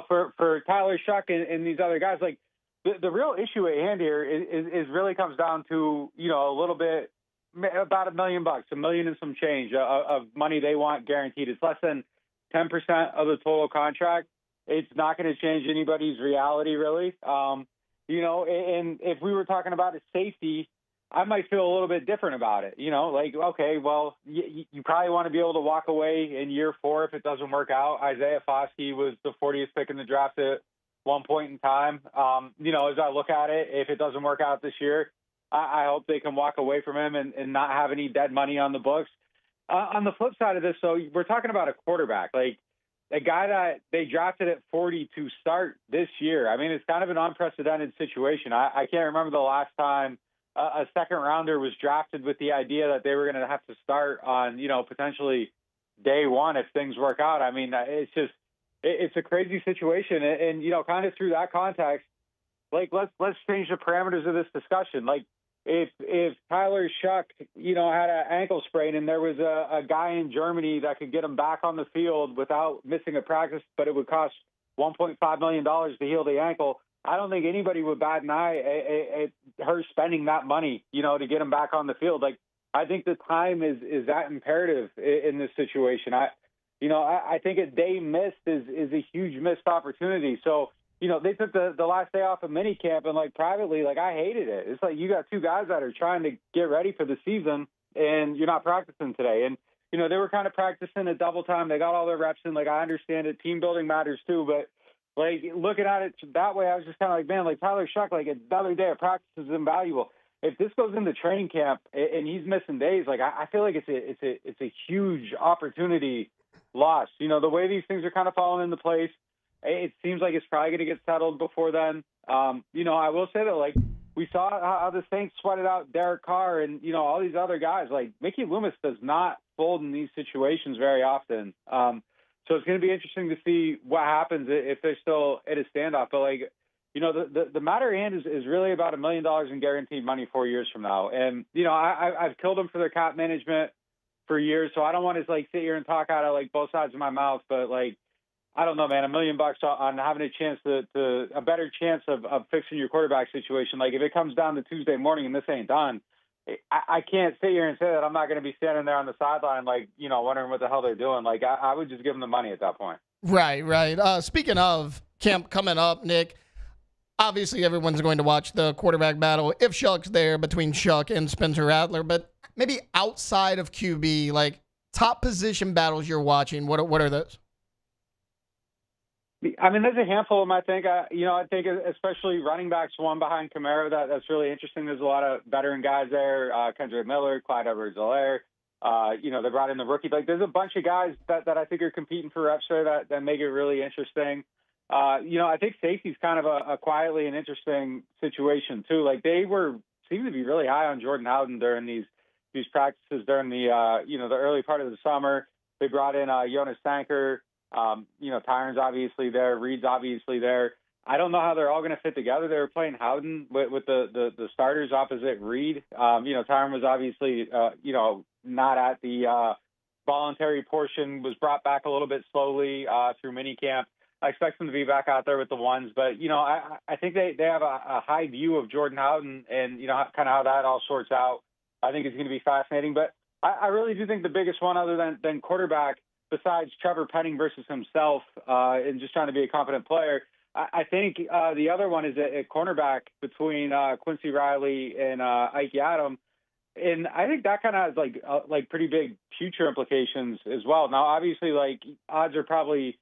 For Tyler Shuck and these other guys, like the real issue at hand here is really comes down to, a little bit, about $1 million, $1 million and some change of money they want guaranteed. It's less than 10% of the total contract. It's not going to change anybody's reality, really. And if we were talking about a safety, I might feel a little bit different about it. Okay, well, you probably want to be able to walk away in year 4 if it doesn't work out. Isaiah Foskey was the 40th pick in the draft at one point in time. As I look at it, if it doesn't work out this year, I hope they can walk away from him and not have any dead money on the books. On the flip side of this, so we're talking about a quarterback, like a guy that they drafted at 40 to start this year. I mean, it's kind of an unprecedented situation. I can't remember the last time a second rounder was drafted with the idea that they were going to have to start on, potentially day one if things work out. I mean, it's a crazy situation. And kind of through that context, like, let's change the parameters of this discussion. Like, if Tyler Shuck, had an ankle sprain and there was a guy in Germany that could get him back on the field without missing a practice, but it would cost $1.5 million to heal the ankle, I don't think anybody would bat an eye at her spending that money, to get him back on the field. Like, I think the time is that imperative in this situation. I think a day missed is a huge missed opportunity. So, they took the last day off of minicamp, and like privately, like I hated it. It's like you got two guys that are trying to get ready for the season, and you're not practicing today. And they were kind of practicing at double time. They got all their reps in. Like, I understand it. Team building matters too, but like looking at it that way, I was just kind of like, man, like Tyler Shuck, like another day of practice is invaluable. If this goes into training camp and he's missing days, like I feel like it's a huge opportunity loss. The way these things are kind of falling into place, it seems like it's probably going to get settled before then. I will say that, like, we saw how the Saints sweated out Derek Carr and, all these other guys. Like, Mickey Loomis does not fold in these situations very often. So it's going to be interesting to see what happens if they're still at a standoff. But, like, the matter at hand is really about $1 million in guaranteed money 4 years from now. And, I've killed them for their cap management for years, so I don't want to, like, sit here and talk out of, like, both sides of my mouth. But, like, I don't know, man, $1 million on having a chance to a better chance of fixing your quarterback situation. Like, if it comes down to Tuesday morning and this ain't done, I can't sit here and say that I'm not going to be standing there on the sideline, like, wondering what the hell they're doing. Like, I would just give them the money at that point. Right. Speaking of camp coming up, Nick, obviously everyone's going to watch the quarterback battle if Shuck's there between Shuck and Spencer Rattler, but maybe outside of QB, like top position battles you're watching, what are those? I mean, there's a handful of them, I think. I think especially running backs, one behind Kamara, that's really interesting. There's a lot of veteran guys there, Kendrick Miller, Clyde Edwards-Helaire. They brought in the rookie. Like, there's a bunch of guys that I think are competing for reps there that make it really interesting. I think safety's kind of a quietly an interesting situation, too. Like, they seemed to be really high on Jordan Howden during these practices during the early part of the summer. They brought in Jonas Sanker. Tyron's obviously there. Reed's obviously there. I don't know how they're all going to fit together. They were playing Howden with the starters opposite Reed. Tyron was obviously, not at the voluntary portion, was brought back a little bit slowly through minicamp. I expect them to be back out there with the ones. But, I think they have a high view of Jordan Howden and, kind of how that all sorts out. I think it's going to be fascinating. But I really do think the biggest one other than quarterback, besides Trevor Penning versus himself and just trying to be a competent player, I think the other one is a cornerback between Quincy Riley and Ike Adam. And I think that kind of has like pretty big future implications as well. Now, obviously, like odds are probably,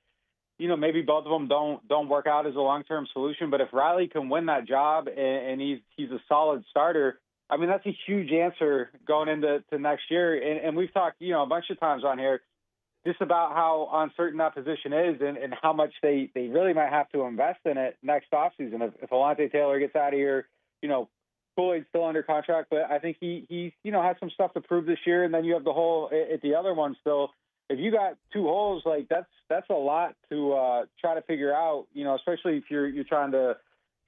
maybe both of them don't work out as a long-term solution. But if Riley can win that job and he's a solid starter, I mean, that's a huge answer going into next year. And we've talked, a bunch of times on here just about how uncertain that position is and how much they really might have to invest in it next offseason. If Alontae Taylor gets out of here, Floyd's still under contract, but I think he has some stuff to prove this year. And then you have the hole at the other one still. If you got two holes, like that's a lot to try to figure out, especially if you're trying to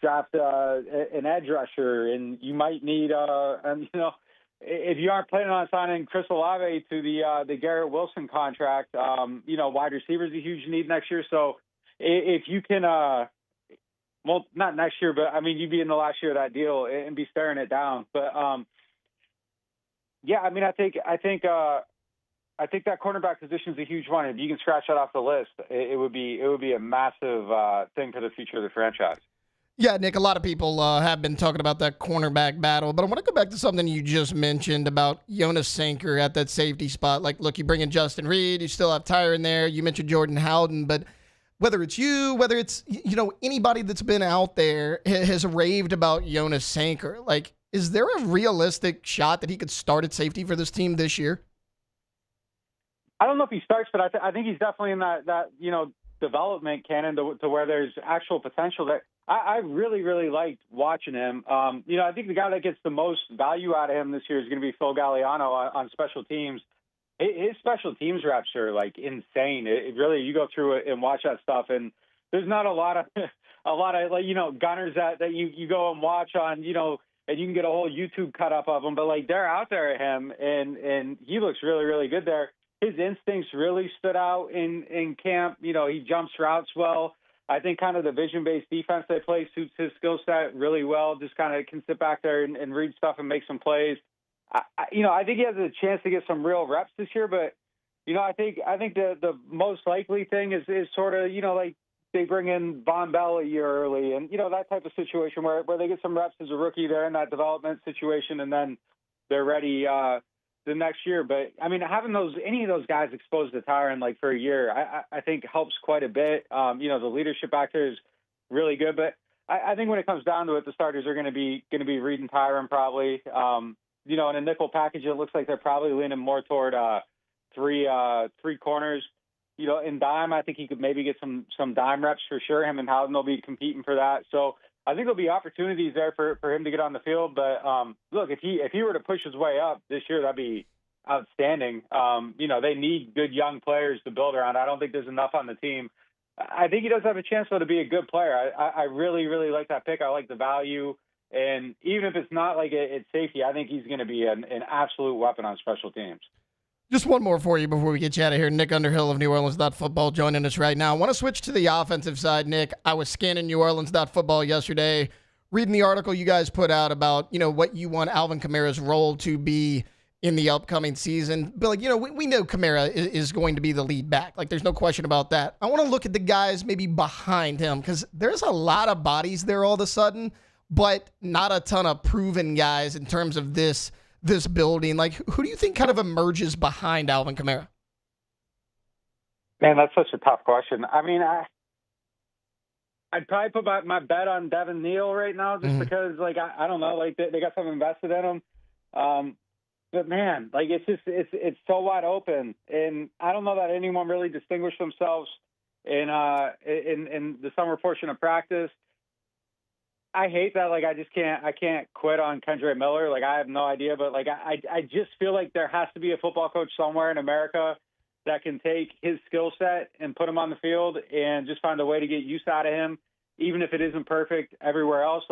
draft an edge rusher, and you might need if you aren't planning on signing Chris Olave to the Garrett Wilson contract, wide receiver is a huge need next year. So if you can, well, not next year, but I mean, you'd be in the last year of that deal and be staring it down. But I mean, I think that cornerback position is a huge one. If you can scratch that off the list, it would be a massive thing for the future of the franchise. Yeah, Nick, a lot of people have been talking about that cornerback battle, but I want to go back to something you just mentioned about Jonas Sanker at that safety spot. Like, look, you bring in Justin Reed, you still have Tyron there, you mentioned Jordan Howden, but whether it's anybody that's been out there has raved about Jonas Sanker. Like, is there a realistic shot that he could start at safety for this team this year? I don't know if he starts, but I think he's definitely in that development canon to where there's actual potential there. I really, really liked watching him. I think the guy that gets the most value out of him this year is going to be Phil Galliano on special teams. His special teams reps are like insane. It really, you go through it and watch that stuff, and there's not a lot of like, gunners that you go and watch on, and you can get a whole YouTube cut up of them, but like they're out there at him, and he looks really, really good there. His instincts really stood out in camp. He jumps routes well. I think kind of the vision-based defense they play suits his skill set really well. Just kind of can sit back there and read stuff and make some plays. I think he has a chance to get some real reps this year. But I think the most likely thing is sort of like they bring in Von Bell a year early, and that type of situation where they get some reps as a rookie. They're in that development situation, and then they're ready the next year. But I mean, having any of those guys exposed to Tyron like for a year, I think helps quite a bit. The leadership back there is really good, but I think when it comes down to it, the starters are going to be Reed and Tyron probably. In a nickel package, it looks like they're probably leaning more toward three corners. In dime, I think he could maybe get some dime reps for sure. Him and Howden will be competing for that. So I think there'll be opportunities there for him to get on the field. But look, if he were to push his way up this year, that'd be outstanding. They need good young players to build around. I don't think there's enough on the team. I think he does have a chance, though, to be a good player. I really, really like that pick. I like the value. And even if it's not like it's safety, I think he's going to be an absolute weapon on special teams. Just one more for you before we get you out of here. Nick Underhill of NewOrleans.football joining us right now. I want to switch to the offensive side, Nick. I was scanning NewOrleans.football yesterday. reading the article you guys put out about, what you want Alvin Kamara's role to be in the upcoming season. But, we know Kamara is going to be the lead back. Like, there's no question about that. I want to look at the guys maybe behind him because there's a lot of bodies there all of a sudden, but not a ton of proven guys in terms of this building. Like, who do you think kind of emerges behind Alvin Kamara? Man, that's such a tough question. I mean, I'd probably put my bet on Devin Neal right now just because, I don't know, they got something invested in him. But man, it's so wide open, and I don't know that anyone really distinguished themselves in the summer portion of practice. I hate that. I can't quit on Kendra Miller. I have no idea, but I just feel like there has to be a football coach somewhere in America that can take his skill set and put him on the field and just find a way to get use out of him, even if it isn't perfect everywhere else.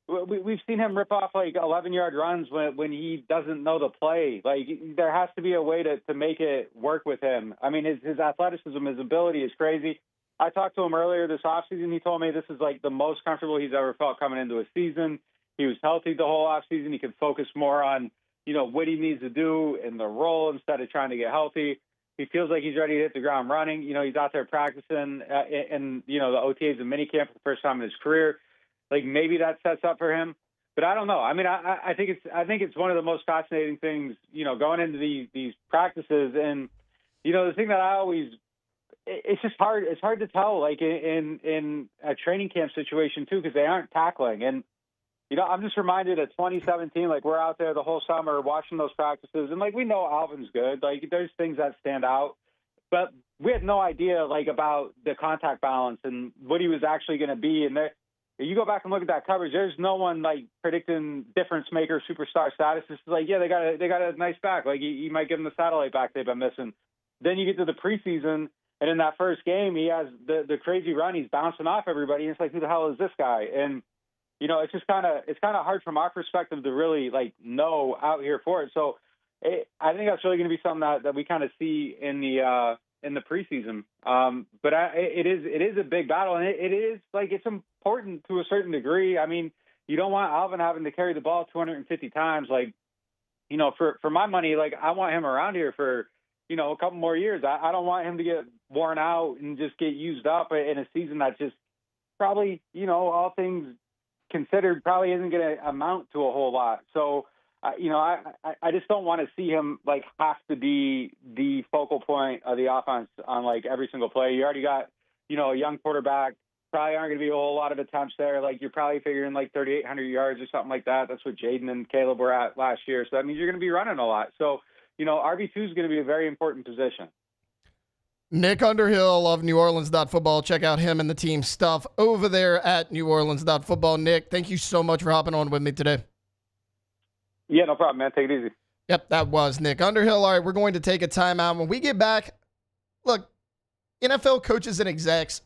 We've seen him rip off 11-yard runs when he doesn't know the play. There has to be a way to make it work with him. I mean, his athleticism, his ability is crazy. I talked to him earlier this offseason. He told me this is the most comfortable he's ever felt coming into a season. He was healthy the whole offseason. He could focus more on, what he needs to do in the role instead of trying to get healthy. He feels like he's ready to hit the ground running. He's out there practicing in the OTAs and minicamp for the first time in his career. Maybe that sets up for him, but I don't know. I mean, I think it's one of the most fascinating things, going into these practices. And, the thing that I always, it's just hard. It's hard to tell, in a training camp situation too, because they aren't tackling. And, I'm just reminded of 2017, we're out there the whole summer watching those practices. And we know Alvin's good. There's things that stand out, but we had no idea about the contact balance and what he was actually going to be. And you go back and look at that coverage, there's no one predicting difference maker, superstar status. It's they got a nice back. You might give them the satellite back they've been missing. Then you get to the preseason, and in that first game, he has the crazy run. He's bouncing off everybody. And it's who the hell is this guy? And, it's just kind of hard from our perspective to really know out here for it. So I think that's really going to be something that we kind of see in the preseason. But it is a big battle, and it is it's important to a certain degree. I mean, you don't want Alvin having to carry the ball 250 times. For my money, I want him around here for, a couple more years. I don't want him to get worn out and just get used up in a season that just probably, all things considered, probably isn't going to amount to a whole lot. So, I just don't want to see him have to be the focal point of the offense on every single play. You already got, a young quarterback. Probably aren't going to be a whole lot of attempts there. You're probably figuring 3,800 yards or something like that. That's what Jaden and Caleb were at last year. So that means you're going to be running a lot. So, RB2 is going to be a very important position. Nick Underhill of NewOrleans.football. Check out him and the team stuff over there at NewOrleans.football. Nick, thank you so much for hopping on with me today. Yeah, no problem, man. Take it easy. Yep, that was Nick Underhill. All right, we're going to take a timeout. When we get back, look, NFL coaches and execs,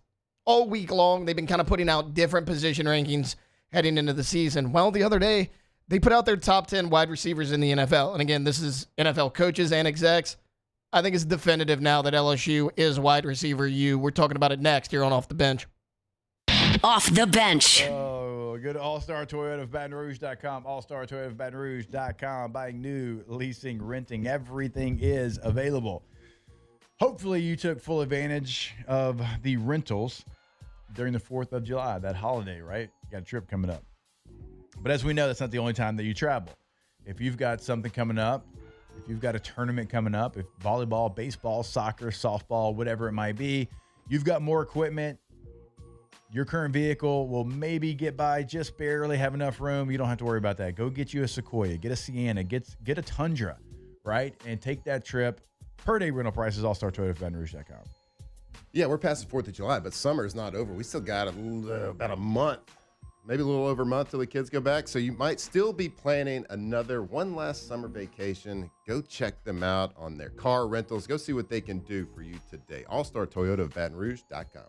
all week long, they've been kind of putting out different position rankings heading into the season. Well, the other day, they put out their top 10 wide receivers in the NFL. And again, this is NFL coaches and execs. I think it's definitive now that LSU is wide receiver U. We're talking about it next here on Off the Bench. Off the Bench. Oh, go to All-Star Toyota of Baton Rouge.com. All-Star Toyota of Baton Rouge.com. Buying new, leasing, renting, everything is available. Hopefully you took full advantage of the rentals during the 4th of July, that holiday, right? You got a trip coming up. But as we know, that's not the only time that you travel. If you've got something coming up, if you've got a tournament coming up, if volleyball, baseball, soccer, softball, whatever it might be, you've got more equipment, your current vehicle will maybe get by just barely, have enough room. You don't have to worry about that. Go get you a Sequoia, get a Sienna, get a Tundra, right? And take that trip. Per day rental prices, All-Star Toyota of Baton Rouge.com. Yeah, we're past the 4th of July, but summer is not over. We still got about a month, maybe a little over a month till the kids go back. So you might still be planning one last summer vacation. Go check them out on their car rentals. Go see what they can do for you today. All-Star Toyota of Baton Rouge.com.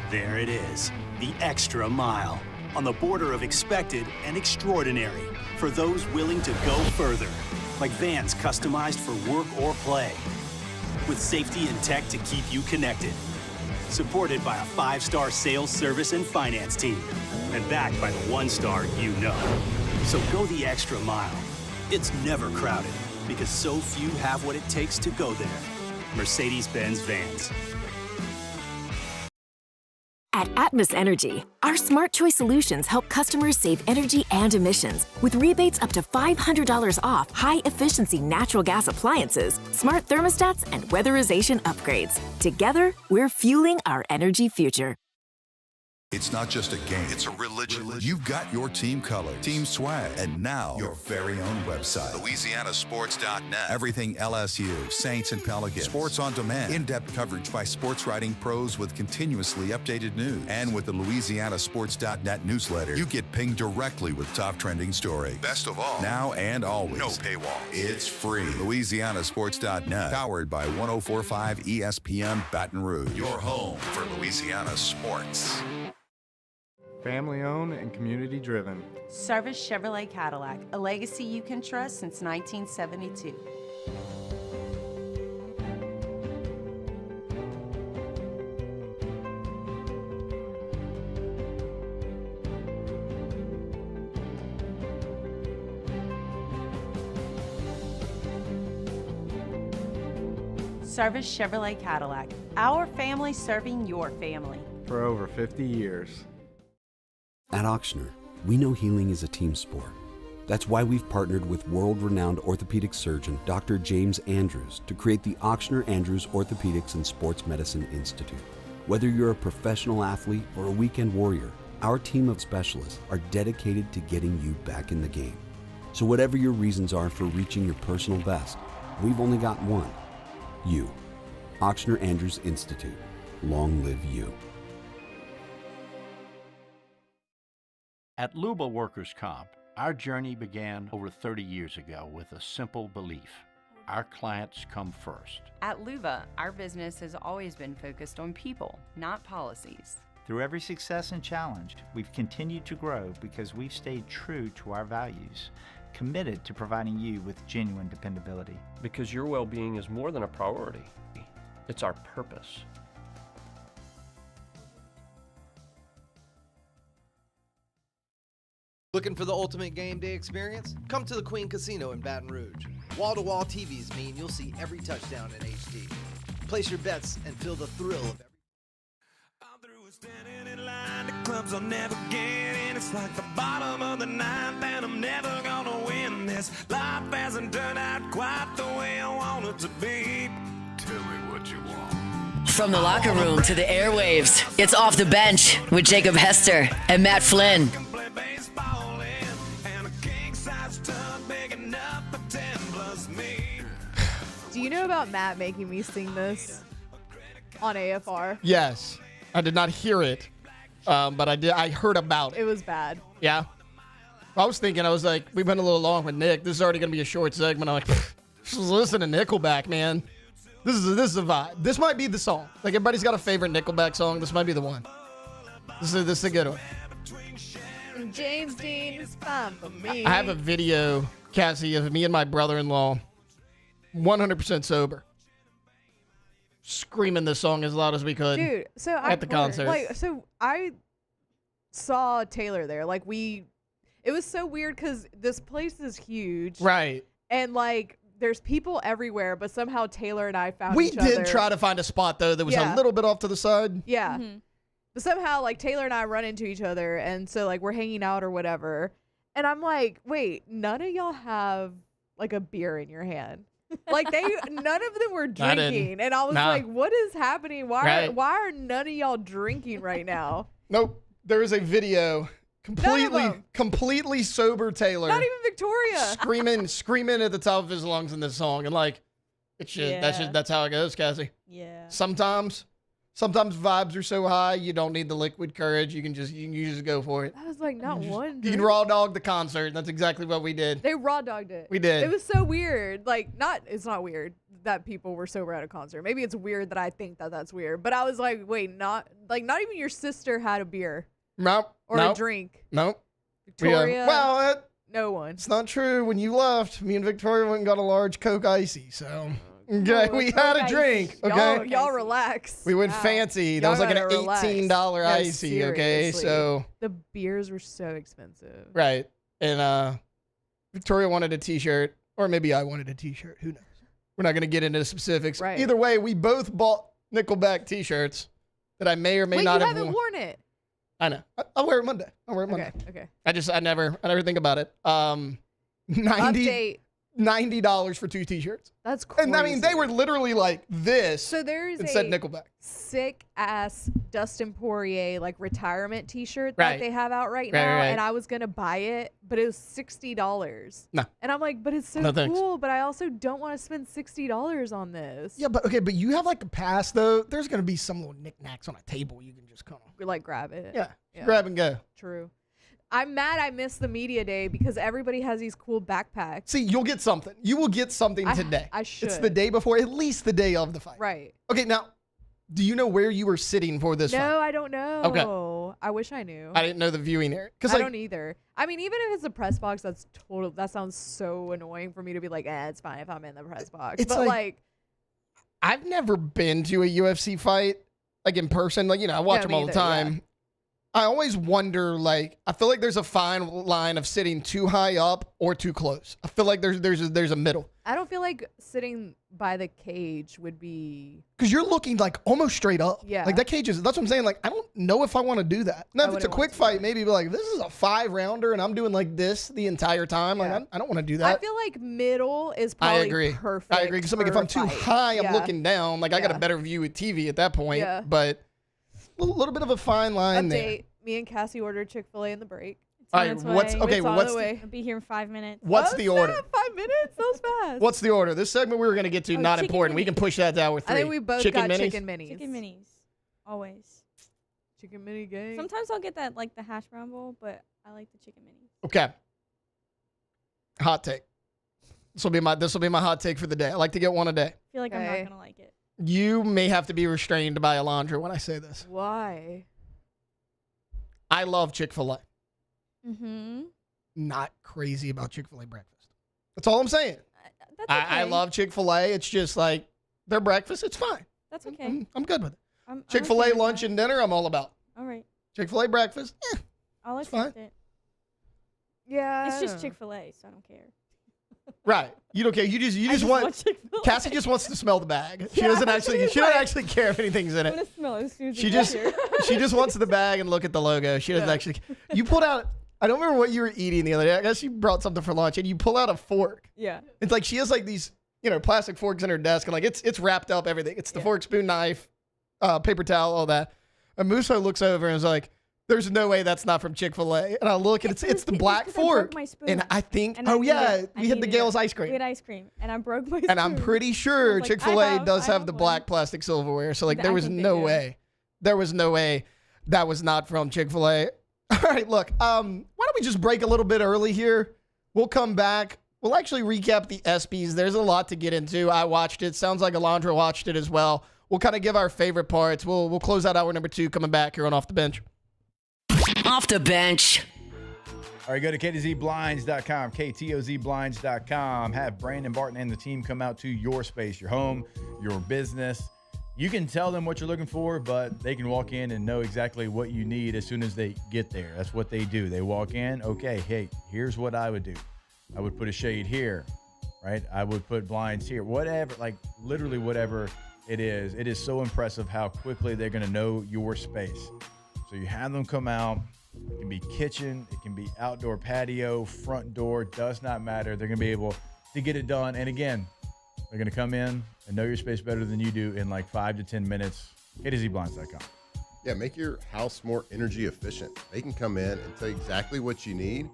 There it is, the extra mile on the border of expected and extraordinary for those willing to go further, like vans customized for work or play, with safety and tech to keep you connected. Supported by a 5-star sales, service, and finance team. And backed by the 1-star you know. So go the extra mile. It's never crowded because so few have what it takes to go there. Mercedes-Benz Vans. At Atmos Energy, our smart choice solutions help customers save energy and emissions with rebates up to $500 off high-efficiency natural gas appliances, smart thermostats, and weatherization upgrades. Together, we're fueling our energy future. It's not just a game, it's a religion. You've got your team colors, team swag, and now your very own website. LouisianaSports.net. Everything LSU, Saints, and Pelicans. Sports on demand. In-depth coverage by sports writing pros with continuously updated news. And with the LouisianaSports.net newsletter, you get pinged directly with top trending stories. Best of all, now and always. No paywall. It's free. LouisianaSports.net. Powered by 104.5 ESPN Baton Rouge. Your home for Louisiana sports. Family owned and community driven. Service Chevrolet Cadillac, a legacy you can trust since 1972. Service Chevrolet Cadillac, our family serving your family. For over 50 years. At Auctioner, we know healing is a team sport. That's why we've partnered with world-renowned orthopedic surgeon Dr. James Andrews to create the Auctioner Andrews Orthopedics and Sports Medicine Institute. Whether you're a professional athlete or a weekend warrior, our team of specialists are dedicated to getting you back in the game. So whatever your reasons are for reaching your personal best, we've only got one. You. Auctioner Andrews Institute. Long live you. At Luba Workers' Comp, our journey began over 30 years ago with a simple belief. Our clients come first. At Luba, our business has always been focused on people, not policies. Through every success and challenge, we've continued to grow because we've stayed true to our values, committed to providing you with genuine dependability. Because your well-being is more than a priority. It's our purpose. Looking for the ultimate game day experience? Come to the Queen Casino in Baton Rouge. Wall-to-wall TVs mean you'll see every touchdown in HD. Place your bets and feel the thrill of every... I'm through with standing in line. The clubs I'll never get in. It's like the bottom of the ninth, and I'm never gonna win this. Life hasn't turned out quite the way I want it to be. Tell me what you want. From the locker room to the airwaves, it's Off the Bench with Jacob Hester and Matt Flynn. Do you know about Matt making me sing this on AFR? Yes. I did not hear it, but I heard about it. It was bad. Yeah. I was thinking, we've been a little long with Nick. This is already going to be a short segment. I'm like, just listen to Nickelback, man. This is a vibe. This might be the song. Like, everybody's got a favorite Nickelback song. This might be the one. This is a good one. James Dean is fine for me. I have a video, Cassie, of me and my brother-in-law, 100% sober, screaming this song as loud as we could. Dude, so at the concert. I saw Taylor there. It was so weird because this place is huge. Right. And there's people everywhere, but somehow Taylor and I found each other. We did try to find a spot though that was a little bit off to the side. Yeah. Mm-hmm. But somehow Taylor and I run into each other, and so we're hanging out or whatever. And I'm like, wait, none of y'all have a beer in your hand. None of them were drinking. And I was like, what is happening? Why are none of y'all drinking right now? Nope. There is a video completely sober Taylor. Not even Victoria. Screaming at the top of his lungs in this song. And that's how it goes, Cassie. Yeah. Sometimes vibes are so high you don't need the liquid courage. You can just go for it. I was like, not one. You can raw dog the concert, and that's exactly what we did. They raw dogged it. We did. It was so weird. It's not weird that people were sober at a concert. Maybe it's weird that I think that that's weird. But I was like, wait, not even your sister had a beer. Nope. Or a drink. Nope. Victoria. No one. It's not true. When you left, me and Victoria went and got a large Coke Icy. So Okay, we had a drink. Okay, Y'all relax. we went Wow. fancy. That Y'all was like an gotta relax. $18 No, icy. Okay, seriously. so the beers were so expensive. right, and Victoria wanted a T-shirt, or maybe I wanted a T-shirt. Who knows? We're not going to get into the specifics. Right. Either way, we both bought Nickelback T-shirts that I may or may Wait, not you have haven't worn it. I know. I'll wear it Monday. Okay. I never think about it. Update. $90 for 2 T-shirts. That's crazy. And I mean, they were literally like this. So there's it said a Nickelback. sick ass Dustin Poirier like retirement T-shirt that Right. they have out right Right, now, right. and I was gonna buy it, but it was $60. No. And I'm like, but it's so No, thanks. cool. But I also don't want to spend $60 on this. Yeah, but you have like a pass though. There's gonna be some little knickknacks on a table. You can just kind of Like grab it. yeah, grab and go. True. I'm mad I missed the media day because everybody has these cool backpacks. See, you'll get something. You will get something today. I should. It's the day before, at least the day of the fight. Right. Okay, now, do you know where you were sitting for this fight? No, I don't know. Okay. I wish I knew. I didn't know the viewing area. I don't either. I mean, even if it's a press box, that sounds so annoying for me to be like, it's fine if I'm in the press box. It's But like- I've never been to a UFC fight, like in person. Like, I watch No, them me all the either, time. yeah. I always wonder, like, I feel like there's a fine line of sitting too high up or too close. I feel like there's a middle. I don't feel like sitting by the cage would be. Because you're looking like almost straight up. Yeah. Like that cage is, that's what I'm saying. Like, I don't know if I want to do that. Now, if it's a quick fight, maybe be like, this is a 5-rounder and I'm doing like this the entire time. Like, I don't want to do that. I feel like middle is probably I agree. perfect. I agree. Because I'm like, if for I'm a too fight. high, I'm Yeah. looking down. Like, I got a better view with TV at that point. Yeah. But a little bit of a fine line there. Update. Me and Cassie ordered Chick-fil-A in the break. All right, what's the I'll be here in 5 minutes. What's the order? 5 minutes? That was fast. What's the order? This segment we were going to get to, not chicken important. We can push that down with 3. I think we both got chicken minis. Chicken minis. Always. Chicken mini gang. Sometimes I'll get that like the hash brown bowl, but I like the chicken minis. Okay. Hot take. This will be my hot take for the day. I like to get one a day. I feel like I'm not gonna like it. You may have to be restrained by Alondra when I say this. Why? I love Chick-fil-A. Mm-hmm. Not crazy about Chick-fil-A breakfast. That's all I'm saying. That's okay. I love Chick-fil-A. It's just like their breakfast. It's fine. That's okay. I'm good with it. I'm Chick-fil-A okay with lunch that. and dinner, I'm all about. All right. Chick-fil-A breakfast, I'll it's fine. accept it. Yeah. It's just Chick-fil-A, so I don't care. Right. You don't care. You just want Chick-fil-A. Cassie just wants to smell the bag. She doesn't actually care if anything's in I'm it. gonna smell it as soon as She we just get here. she just wants the bag and look at the logo. She doesn't actually. You pulled out. I don't remember what you were eating the other day. I guess you brought something for lunch, and you pull out a fork. Yeah. It's like she has like these, plastic forks in her desk, and like it's wrapped up everything. It's the fork, spoon, knife, paper towel, all that. And Musso looks over and is like, "There's no way that's not from Chick-fil-A." And I look, and it's the black fork. My spoon. And I think, And I we had the needed Gale's it. ice cream. We had ice cream, and I broke my spoon. And I'm pretty sure I was like, Chick-fil-A does I have the black plastic silverware. So like I there was think they no do. way. There was no way that was not from Chick-fil-A. All right, look. Why don't we just break a little bit early here? We'll come back. We'll actually recap the ESPYs. There's a lot to get into. I watched it. Sounds like Alondra watched it as well. We'll kind of give our favorite parts. We'll close out hour number 2 coming back here on Off the Bench. Off the bench. All right, go to ktozblinds.com, ktozblinds.com. Have Brandon Barton and the team come out to your space, your home, your business. You can tell them what you're looking for, but they can walk in and know exactly what you need as soon as they get there. That's what they do. They walk in, okay, hey, here's what I would do. I would put a shade here, right? I would put blinds here, whatever, like literally whatever it is. It is so impressive how quickly they're going to know your space. So you have them come out. It can be kitchen, it can be outdoor patio, front door, does not matter. They're going to be able to get it done. And again, they're going to come in and know your space better than you do in like 5 to 10 minutes. ktozblinds.com. Yeah, make your house more energy efficient. They can come in and tell you exactly what you need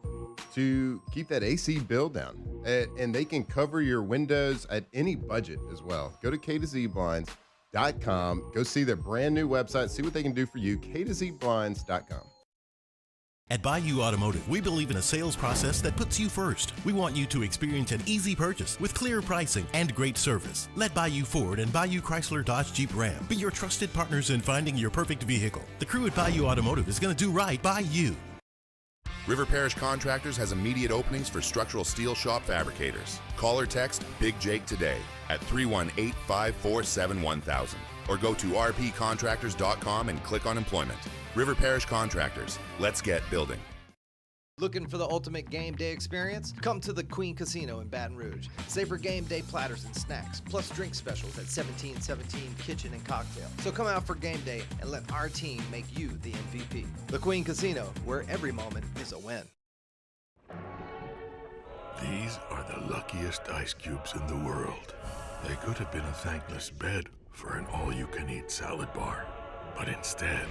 to keep that AC bill down. And they can cover your windows at any budget as well. Go to ktozblinds.com. Go see their brand new website. See what they can do for you. ktozblinds.com. At Bayou Automotive, we believe in a sales process that puts you first. We want you to experience an easy purchase with clear pricing and great service. Let Bayou Ford and Bayou Chrysler Dodge Jeep Ram be your trusted partners in finding your perfect vehicle. The crew at Bayou Automotive is going to do right by you. River Parish Contractors has immediate openings for structural steel shop fabricators. Call or text Big Jake today at 318-547-1000 or go to rpcontractors.com and click on employment. River Parish Contractors. Let's get building. Looking for the ultimate game day experience? Come to the Queen Casino in Baton Rouge. Savor game day platters and snacks, plus drink specials at 1717 Kitchen and Cocktail. So come out for game day and let our team make you the MVP. The Queen Casino, where every moment is a win. These are the luckiest ice cubes in the world. They could have been a thankless bed for an all-you-can-eat salad bar. But instead,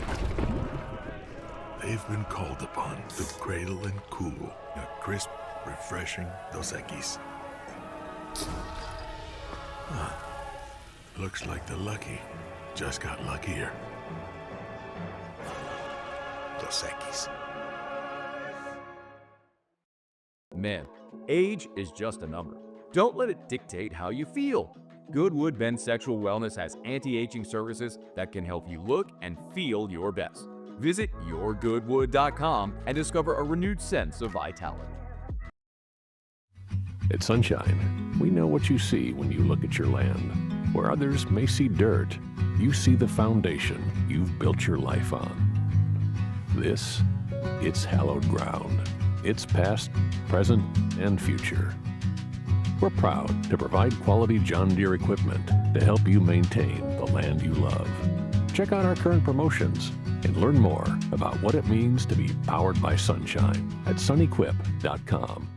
they've been called upon to cradle and cool a crisp, refreshing Dos Equis. Looks like the lucky just got luckier. Dos Equis. Man, age is just a number. Don't let it dictate how you feel. Goodwood Men's Sexual Wellness has anti-aging services that can help you look and feel your best. Visit yourgoodwood.com and discover a renewed sense of vitality. At Sunshine, we know what you see when you look at your land. Where others may see dirt, you see the foundation you've built your life on. This, it's hallowed ground. It's past, present, and future. We're proud to provide quality John Deere equipment to help you maintain the land you love. Check out our current promotions and learn more about what it means to be powered by sunshine at sunequip.com.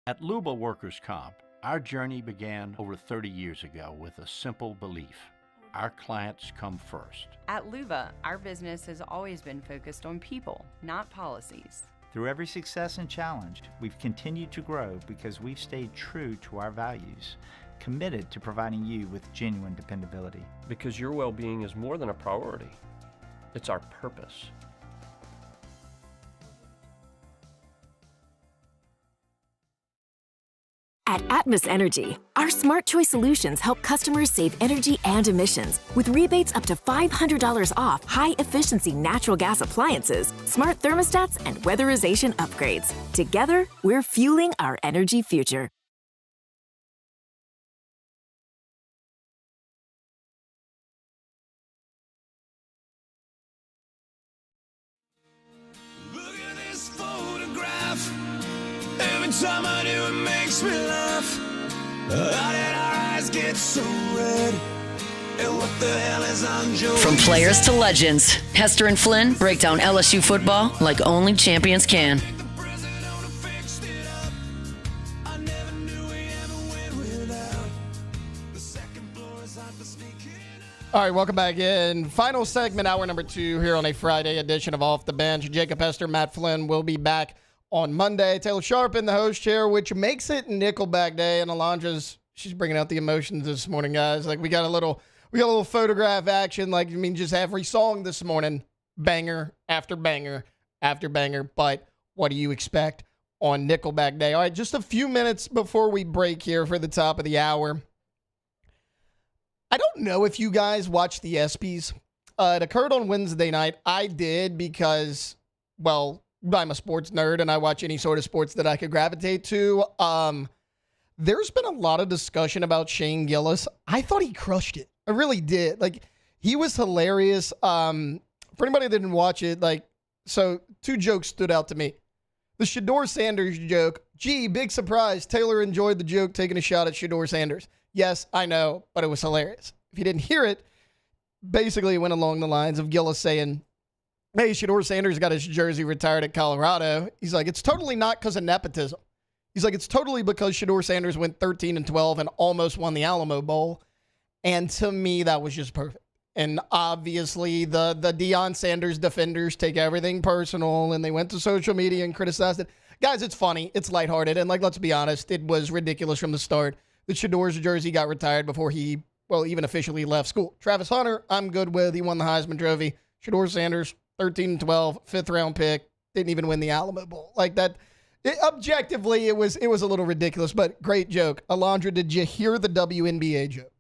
At Luba Workers' Comp, our journey began over 30 years ago with a simple belief. Our clients come first. At Luba, our business has always been focused on people, not policies. Through every success and challenge, we've continued to grow because we've stayed true to our values, committed to providing you with genuine dependability. Because your well-being is more than a priority. It's our purpose. At Atmos Energy, our smart choice solutions help customers save energy and emissions with rebates up to $500 off high-efficiency natural gas appliances, smart thermostats, and weatherization upgrades. Together, we're fueling our energy future. Look at this photograph. Every time I do, it makes me laugh. How did our eyes get so red? And what the hell is on Joe? From players to legends, Hester and Flynn break down LSU football like only champions can. All right, welcome back in. Final segment, hour number 2 here on a Friday edition of Off the Bench. Jacob Hester, Matt Flynn will be back on Monday. Taylor Sharp in the host chair, which makes it Nickelback Day. And Alondra's, she's bringing out the emotions this morning, guys. Like we got a little photograph action. Like, I mean, just every song this morning, banger after banger after banger. But what do you expect on Nickelback Day? All right, just a few minutes before we break here for the top of the hour. I don't know if you guys watched the ESPYs. It occurred on Wednesday night. I did because, well, I'm a sports nerd and I watch any sort of sports that I could gravitate to. There's been a lot of discussion about Shane Gillis. I thought he crushed it. I really did. Like, he was hilarious. For anybody that didn't watch it, so 2 jokes stood out to me. The Shedeur Sanders joke. Gee, big surprise. Taylor enjoyed the joke taking a shot at Shedeur Sanders. Yes, I know, but it was hilarious. If you didn't hear it, basically it went along the lines of Gillis saying, hey, Shedeur Sanders got his jersey retired at Colorado. He's like, it's totally not because of nepotism. He's like, it's totally because Shedeur Sanders went 13-12 and almost won the Alamo Bowl. And to me, that was just perfect. And obviously, the Deion Sanders defenders take everything personal, and they went to social media and criticized it. Guys, it's funny. It's lighthearted. And, let's be honest, it was ridiculous from the start. The Shedeur's jersey got retired before he, even officially left school. Travis Hunter, I'm good with. He won the Heisman Trophy. Shedeur Sanders, 13-12, 5th-round pick, didn't even win the Alamo Bowl. Objectively, it was a little ridiculous, but great joke. Alondra, did you hear the WNBA joke?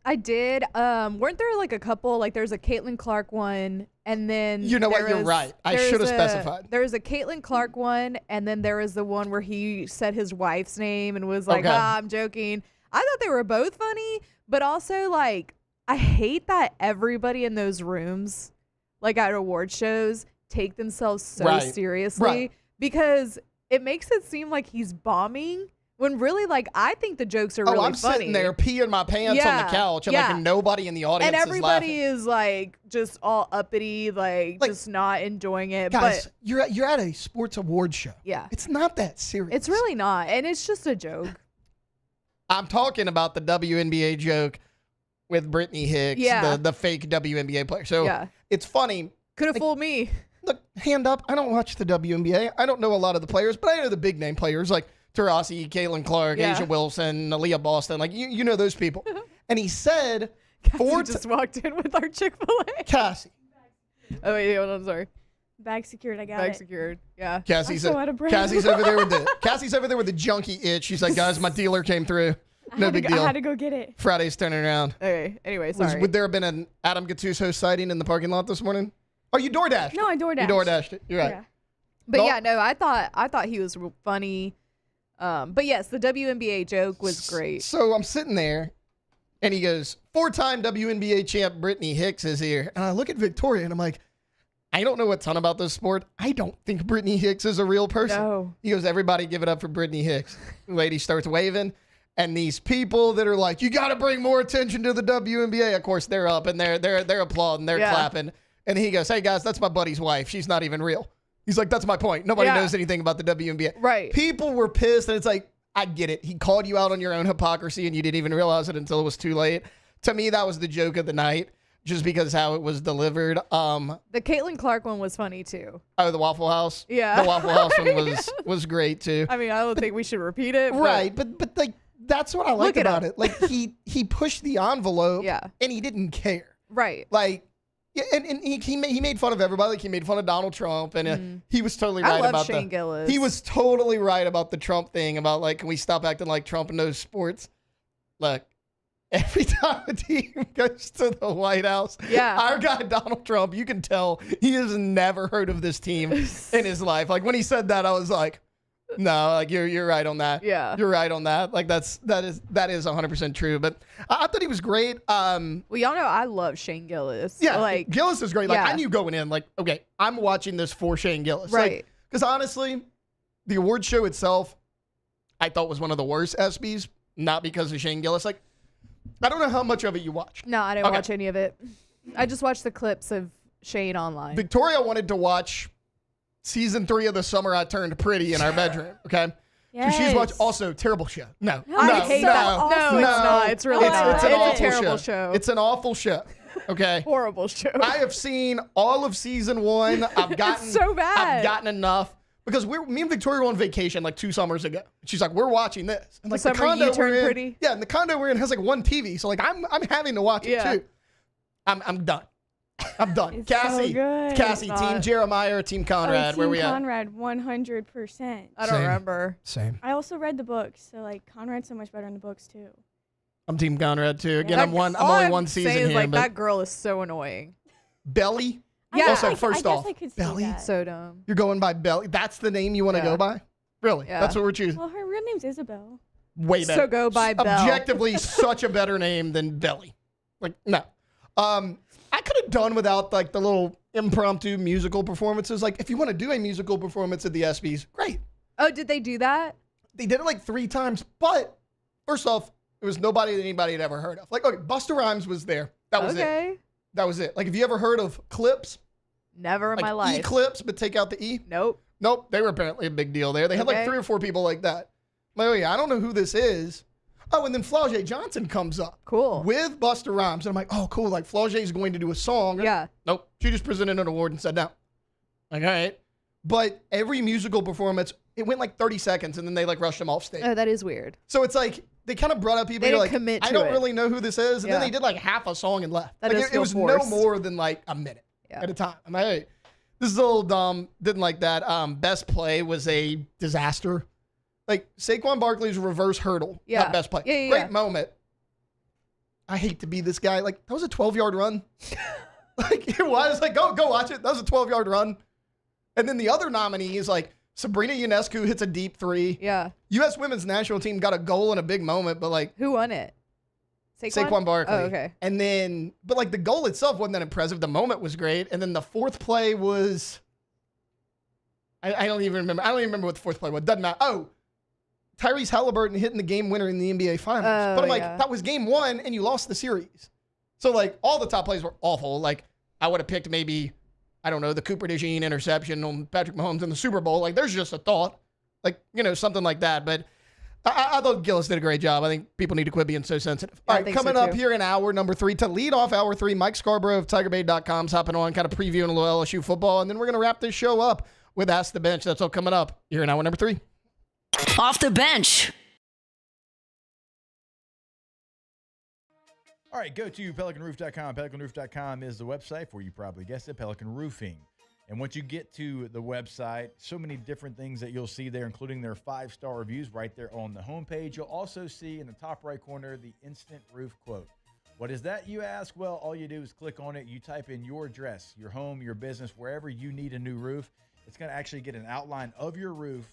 I did. Weren't there a couple, there's a Caitlin Clark one And then You know what? You're right. I should have specified. There was a Caitlin Clark one, and then there was the one where he said his wife's name and was like, Okay. I'm joking. I thought they were both funny, but also, like, I hate that everybody in those rooms, like at award shows, take themselves so seriously because it makes it seem like he's bombing when really, like, I think the jokes are really I'm funny. sitting there peeing my pants on the couch, and like nobody in the audience and everybody is laughing. is like just all uppity, like just not enjoying it. Guys, but you're at a sports award show. Yeah. It's not that serious. It's really not, and it's just a joke. I'm talking about the WNBA joke with Brittany Hicks, the fake WNBA player. So it's funny. Could have fooled me. Look, hand up. I don't watch the WNBA. I don't know a lot of the players, but I know the big name players like Taurasi, Caitlin Clark, Asia Wilson, Aaliyah Boston. Like, you know those people. And he said, Cassie just walked in with our Chick-fil-A. Cassie. Oh, wait, hold on, sorry. Bag secured, I got Bag it. secured, yeah. Cassie's I'm so out of breath. Cassie's over there with the junkie itch. She's like, guys, my dealer came through. No big deal. I had to go get it. Friday's turning around. Okay, anyway, sorry. Would there have been an Adam Gattuso sighting in the parking lot this morning? Oh, you DoorDashed? No, I DoorDashed. You DoorDashed it. You're right. Yeah. But yeah, no, I thought he was funny. But yes, the WNBA joke was great. So I'm sitting there, and he goes, 4-time WNBA champ Brittany Hicks is here. And I look at Victoria, and I'm like, I don't know a ton about this sport. I don't think Brittany Hicks is a real person. No. He goes, everybody give it up for Brittany Hicks. The lady starts waving, and these people that are like, you got to bring more attention to the WNBA. Of course, they're up, and they're applauding, they're clapping. And he goes, hey, guys, that's my buddy's wife. She's not even real. He's like, that's my point. Nobody knows anything about the WNBA. Right. People were pissed, and it's like, I get it. He called you out on your own hypocrisy, and you didn't even realize it until it was too late. To me, that was the joke of the night, just because how it was delivered. The Caitlin Clark one was funny, too. Oh, the Waffle House? Yeah. The Waffle House one was great, too. I mean, I don't think we should repeat it. Right, but like, that's what I like about it. Like, he pushed the envelope, Yeah. and he didn't care. Right. Like, yeah, and he made fun of everybody. Like, he made fun of Donald Trump, and he was totally right I love about Shane Gillis. He was totally right about the Trump thing, about like, can we stop acting like Trump in those sports? Look, every time a team goes to the White House, our guy Donald Trump, you can tell he has never heard of this team in his life. Like, when he said that, I was like, no, like you're right on that. Yeah. You're right on that. Like, that is 100% true. But I thought he was great. Well, y'all know I love Shane Gillis. Yeah, like Gillis is great. Like, yeah. I knew going in, like, okay, I'm watching this for Shane Gillis. Right. Because honestly, the award show itself, I thought was one of the worst ESPYs, not because of Shane Gillis. Like, I don't know how much of it you watched. No, I didn't watch any of it. I just watched the clips of Shane online. Victoria wanted to watch season 3 of The Summer I Turned Pretty in our bedroom, okay? Yes. So she's watched, also, terrible show. No, I hate that. No, it's not. It's really not. It's an It's a awful terrible show. It's an awful show, okay? Horrible show. I have seen all of season 1. I've gotten so bad. I've gotten enough because me and Victoria were on vacation like 2 summers ago. She's like, we're watching this. And like The Summer You Turned we're Pretty? in, yeah, and the condo we're in has like 1 TV, so like I'm having to watch it too. I'm done. I'm done. It's Cassie, so good. Cassie, Team Jeremiah or Team Conrad? Where Team we at? Conrad, 100%. I don't remember. Same. I also read the books, so like Conrad's so much better in the books too. I'm Team Conrad too. Again, That- I'm only all one I'm season saying is, here, like, but that girl is so annoying. Belly. Yeah. Also, first off, I could see Belly. that. So dumb. You're going by Belly. That's the name you want to Yeah. go by? Really? Yeah. That's what we're choosing. Well, her real name's Isabel. Way better. So go by Belle. Objectively, such a better name than Belly. Like, no. I could have done without like the little impromptu musical performances. Like, if you want to do a musical performance at the ESPYs, great. Oh, did they do that? They did it like 3 times, but first off, it was nobody that anybody had ever heard of. Like, okay, Busta Rhymes was there. That was it. That was it. Like, have you ever heard of Clips? Never in Like my life. E-Clips, but take out the E? Nope. Nope. They were apparently a big deal there. They had like Okay. 3 or 4 people like that. Like, oh yeah, I don't know who this is. Oh, and then Flau'jae Johnson comes up. Cool. With Busta Rhymes. And I'm like, oh, cool. Like, Flau'jae is going to do a song. Yeah. Nope. She just presented an award and sat down. Like, all right. But every musical performance, it went like 30 seconds, and then they like rushed them off stage. Oh, that is weird. So it's like, they kind of brought up people. They You're didn't like, commit I to don't it. really know who this is. And then Yeah. they did like half a song and left. That Like, does it feel was forced. no more than like a minute at a time. I'm like, hey, this is a little dumb. Didn't like that. Best play was a disaster. Like Saquon Barkley's reverse hurdle. Yeah. Not best play. Yeah, Great yeah. moment. I hate to be this guy. Like, that was a 12-yard run. Like, it was like, go watch it. That was a 12-yard run. And then the other nominee is like Sabrina Ionescu hits a deep three. Yeah. U.S. women's national team got a goal in a big moment, but like. Who won it? Saquon Barkley. Oh, okay. And then, but like the goal itself wasn't that impressive. The moment was great. And then the fourth play was, I don't even remember. I don't even remember what the fourth play was. Doesn't matter. Oh, Tyrese Halliburton hitting the game winner in the NBA Finals. Oh, but I'm like, yeah. that was game one and you lost the series. So like all the top plays were awful. Like I would have picked maybe, I don't know, the Cooper DeJean interception on Patrick Mahomes in the Super Bowl. Like there's just a thought, like, something like that. But I thought Gillis did a great job. I think people need to quit being so sensitive. All right, coming up here in hour number 3 to lead off hour 3, Mike Scarborough of TigerBait.com's hopping on, kind of previewing a little LSU football, and then we're going to wrap this show up with Ask the Bench. That's all coming up here in hour number 3. Off the bench. All right, go to pelicanroof.com. Pelicanroof.com is the website for, you probably guessed it, Pelican Roofing. And once you get to the website, so many different things that you'll see there, including their 5-star reviews right there on the homepage. You'll also see in the top right corner the instant roof quote. What is that, you ask? Well, all you do is click on it. You type in your address, your home, your business, wherever you need a new roof. It's going to actually get an outline of your roof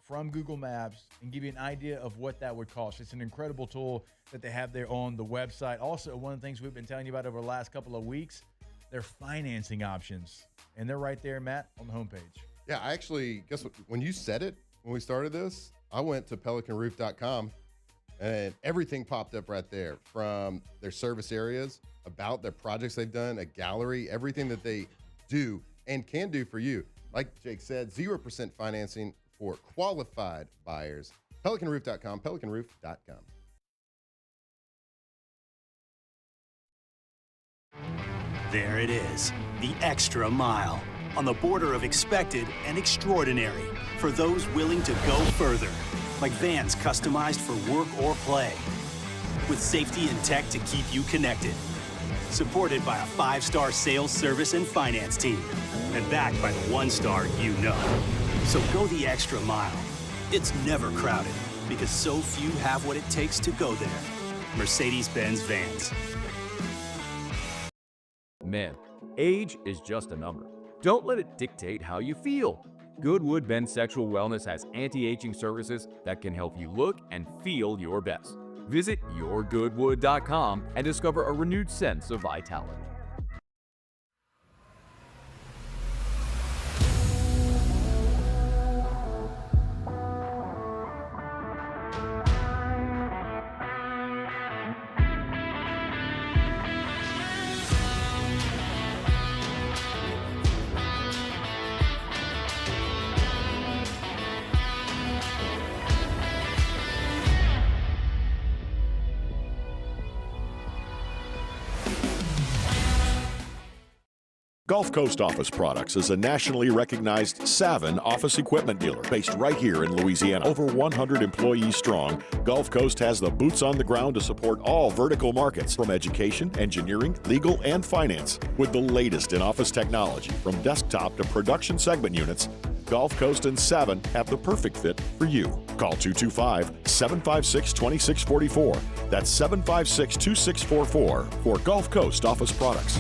from Google Maps and give you an idea of what that would cost. It's an incredible tool that they have there on the website. Also, one of the things we've been telling you about over the last couple of weeks, their financing options. And they're right there, Matt, on the homepage. Yeah, I actually, guess what? When you said it, when we started this, I went to pelicanroof.com and everything popped up right there, from their service areas, about their projects they've done, a gallery, everything that they do and can do for you. Like Jake said, 0% financing for qualified buyers. Pelicanroof.com, pelicanroof.com. There it is, the extra mile, on the border of expected and extraordinary, for those willing to go further, like vans customized for work or play, with safety and tech to keep you connected, supported by a 5-star sales, service, and finance team, and backed by the 1-star you know. So go the extra mile. It's never crowded, because so few have what it takes to go there. Mercedes-Benz Vans. Man, age is just a number. Don't let it dictate how you feel. Goodwood Ben Sexual Wellness has anti-aging services that can help you look and feel your best. Visit yourgoodwood.com and discover a renewed sense of vitality. Gulf Coast Office Products is a nationally recognized Savin office equipment dealer based right here in Louisiana. Over 100 employees strong, Gulf Coast has the boots on the ground to support all vertical markets, from education, engineering, legal, and finance. With the latest in office technology, from desktop to production segment units, Gulf Coast and Savin have the perfect fit for you. Call 225-756-2644. That's 756-2644 for Gulf Coast Office Products.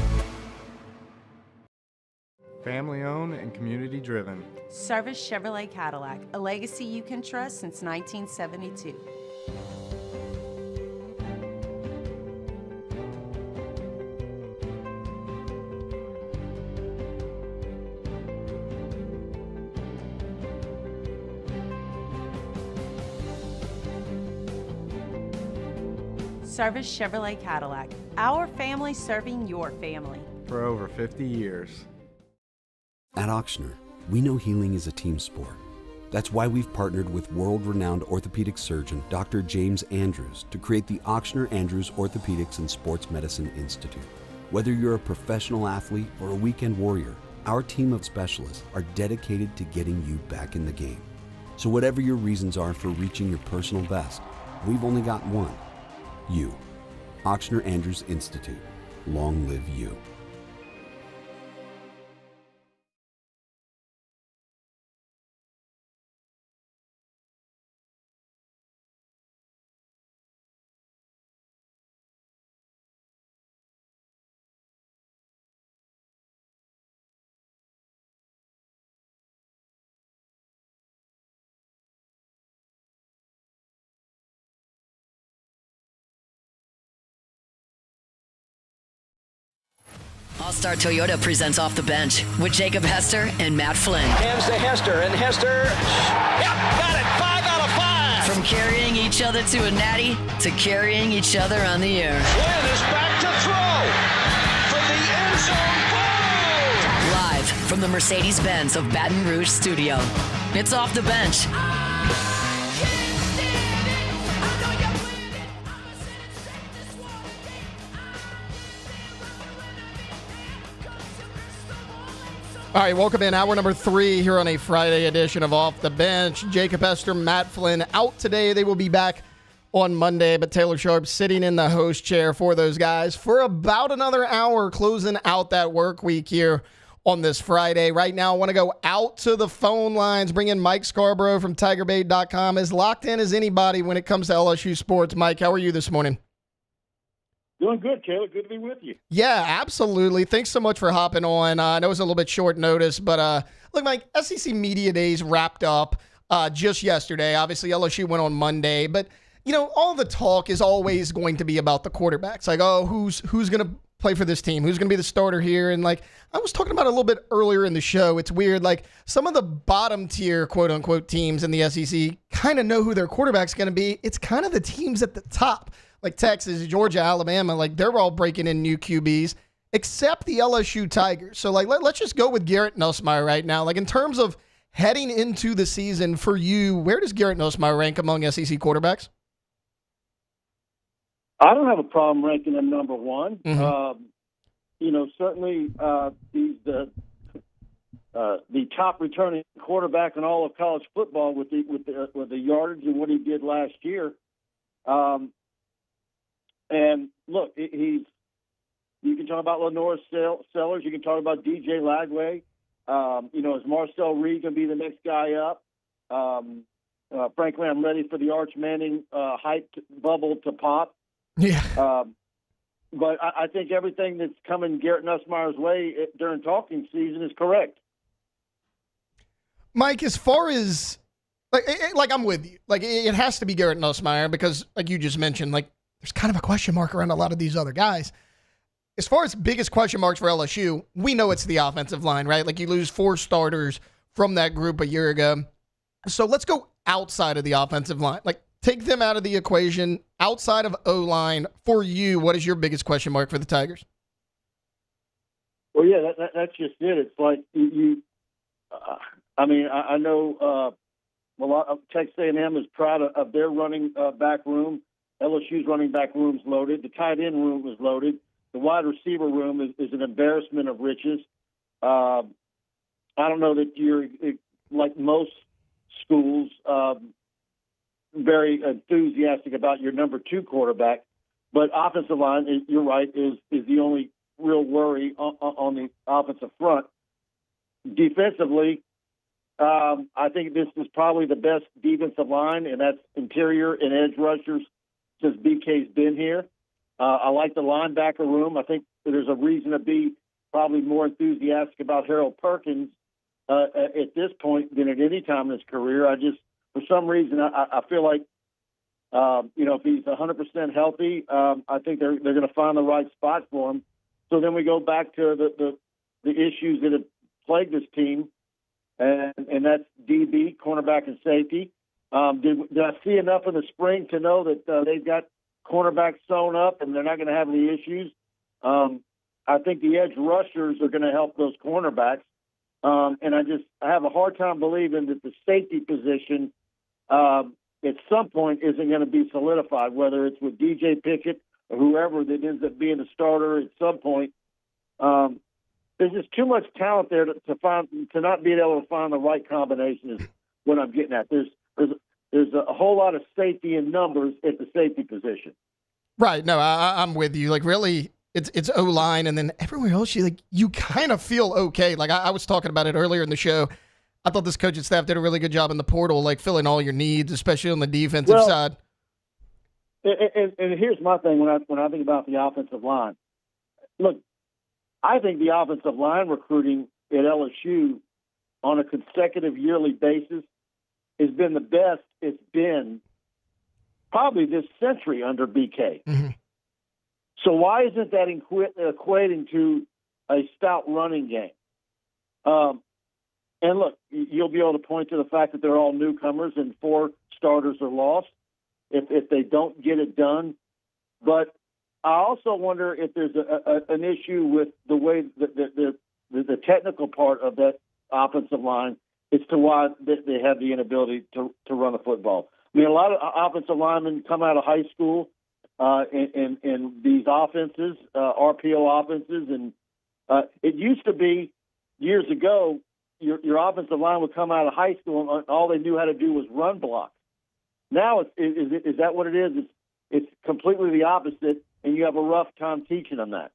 Family owned and community driven. Service Chevrolet Cadillac, a legacy you can trust since 1972. Service Chevrolet Cadillac, our family serving your family. For over 50 years. At Auctioner, we know healing is a team sport. That's why we've partnered with world-renowned orthopedic surgeon Dr. James Andrews to create the Auctioner Andrews Orthopedics and Sports Medicine Institute. Whether you're a professional athlete or a weekend warrior, our team of specialists are dedicated to getting you back in the game. So whatever your reasons are for reaching your personal best, we've only got one: you. Auctioner Andrews Institute. Long live you. All-Star Toyota presents Off the Bench with Jacob Hester and Matt Flynn. Hands to Hester, and Hester, yep, got it, 5 out of 5. From carrying each other to a natty to carrying each other on the air. Flynn is back to throw from the end zone. Boom! Live from the Mercedes-Benz of Baton Rouge studio. It's Off the Bench. All right, welcome in hour number 3 here on a Friday edition of Off the Bench. Jacob Hester, Matt Flynn out today. They will be back on Monday, but Taylor Sharp sitting in the host chair for those guys for about another hour, closing out that work week here on this Friday. Right now, I want to go out to the phone lines, bring in Mike Scarborough from TigerBait.com, as locked in as anybody when it comes to LSU sports. Mike, how are you this morning? Doing good, Taylor. Good to be with you. Yeah, absolutely. Thanks so much for hopping on. I know it's a little bit short notice, but look, Mike, SEC Media Days wrapped up just yesterday. Obviously, LSU went on Monday, but, you know, all the talk is always going to be about the quarterbacks. Like, oh, who's going to play for this team? Who's going to be the starter here? And, like, I was talking about it a little bit earlier in the show. It's weird. Like, some of the bottom tier, quote-unquote, teams in the SEC kind of know who their quarterback's going to be. It's kind of the teams at the top. Like Texas, Georgia, Alabama, like they're all breaking in new QBs, except the LSU Tigers. So like let's just go with Garrett Nussmeier right now. Like in terms of heading into the season for you, where does Garrett Nussmeier rank among SEC quarterbacks? I don't have a problem ranking him number one. Mm-hmm. You know, certainly he's the top returning quarterback in all of college football with the yardage and what he did last year. And look, you can talk about Lenore Sellers. You can talk about DJ Lagway. You know, is Marcel Reed going to be the next guy up? Frankly, I'm ready for the Arch Manning hype bubble to pop. Yeah. But I think everything that's coming Garrett Nussmeier's way during talking season is correct. Mike, as far as like I'm with you. Like it has to be Garrett Nussmeier because, like you just mentioned, like. There's kind of a question mark around a lot of these other guys. As far as biggest question marks for LSU, we know it's the offensive line, right? Like you lose 4 starters from that group a year ago. So let's go outside of the offensive line. Like take them out of the equation. Outside of O-line, for you, what is your biggest question mark for the Tigers? Well, yeah, that's just it. It's like I mean, I know a lot of Texas A&M is proud of their running back room. LSU's running back room's loaded. The tight end room is loaded. The wide receiver room is an embarrassment of riches. I don't know that you're, like most schools, very enthusiastic about your number 2 quarterback. But offensive line, you're right, is the only real worry on the offensive front. Defensively, I think this is probably the best defensive line, and that's interior and edge rushers since BK's been here. I like the linebacker room. I think there's a reason to be probably more enthusiastic about Harold Perkins at this point than at any time in his career. For some reason, I feel like, you know, if he's 100% healthy, I think they're going to find the right spot for him. So then we go back to the issues that have plagued this team, and that's DB, cornerback, and safety. Did I see enough in the spring to know that they've got cornerbacks sewn up and they're not going to have any issues? I think the edge rushers are going to help those cornerbacks. And I have a hard time believing that the safety position at some point isn't going to be solidified, whether it's with DJ Pickett or whoever that ends up being the starter at some point. There's just too much talent there to not be able to find the right combination is what I'm getting at. There's a whole lot of safety in numbers at the safety position. Right. No, I'm with you. Like, really, it's O-line, and then everywhere else, you kind of feel okay. Like, I was talking about it earlier in the show. I thought this coaching staff did a really good job in the portal, like, filling all your needs, especially on the defensive side. And here's my thing when I think about the offensive line. Look, I think the offensive line recruiting at LSU on a consecutive yearly basis has been the best it's been probably this century under BK. Mm-hmm. So why isn't that equating to a stout running game. And look, you'll be able to point to the fact that they're all newcomers and 4 starters are lost if they don't get it done. But I also wonder if there's an issue with the way the technical part of that offensive line as to why they have the inability to run the football. I mean, a lot of offensive linemen come out of high school in these offenses, RPO offenses, and it used to be years ago, your offensive line would come out of high school and all they knew how to do was run block. Now, is that what it is? It's completely the opposite, and you have a rough time teaching them that.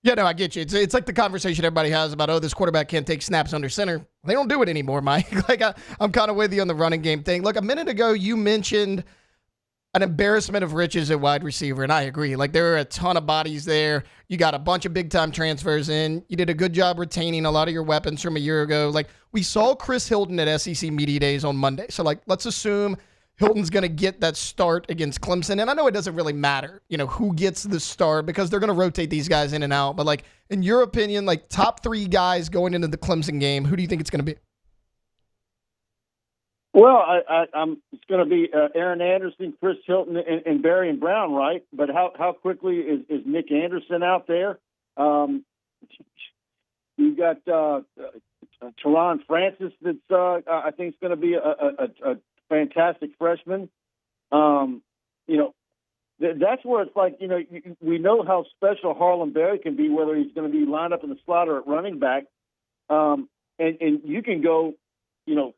Yeah, no, I get you. It's like the conversation everybody has about, this quarterback can't take snaps under center. They don't do it anymore, Mike. Like, I'm kind of with you on the running game thing. Look, a minute ago, you mentioned an embarrassment of riches at wide receiver, and I agree. Like, there are a ton of bodies there. You got a bunch of big-time transfers in. You did a good job retaining a lot of your weapons from a year ago. Like, we saw Chris Hilton at SEC Media Days on Monday. So, like, let's assume Hilton's going to get that start against Clemson. And I know it doesn't really matter, who gets the start because they're going to rotate these guys in and out. But, like, in your opinion, like, top 3 guys going into the Clemson game, who do you think it's going to be? Well, it's going to be Aaron Anderson, Chris Hilton, and Barry and Brown, right? But how quickly is Nick Anderson out there? You've got Teron Francis that's I think is going to be a fantastic freshman. That's where it's like, we know how special Harlan Berry can be, whether he's going to be lined up in the slot or at running back. And you can go,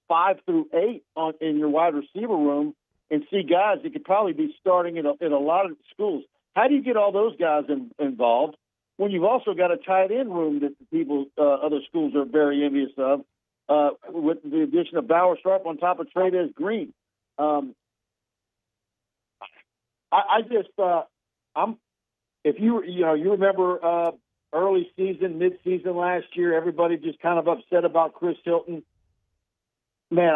5 through 8 in your wide receiver room and see guys that could probably be starting in a lot of schools. How do you get all those guys involved when you've also got a tight end room that other schools are very envious of, with the addition of Bauer Sharp on top of Trey'Dez Green? If you remember early season, mid-season last year, everybody just kind of upset about Chris Hilton. Man,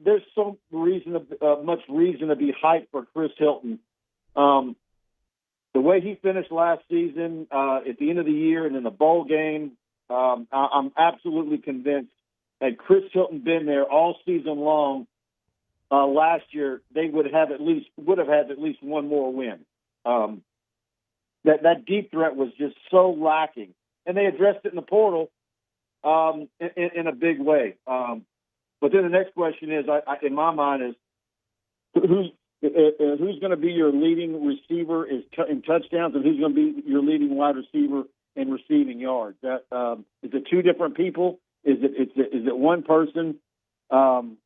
there's so much reason to be hyped for Chris Hilton. The way he finished last season, at the end of the year and in the bowl game, I'm absolutely convinced had Chris Hilton been there all season long last year, they would have had at least one more win. That deep threat was just so lacking, and they addressed it in the portal in a big way. But then the next question is, in my mind, is who's going to be your leading receiver in touchdowns, and who's going to be your leading wide receiver in receiving yards? Is it 2 different people? Is it one person? And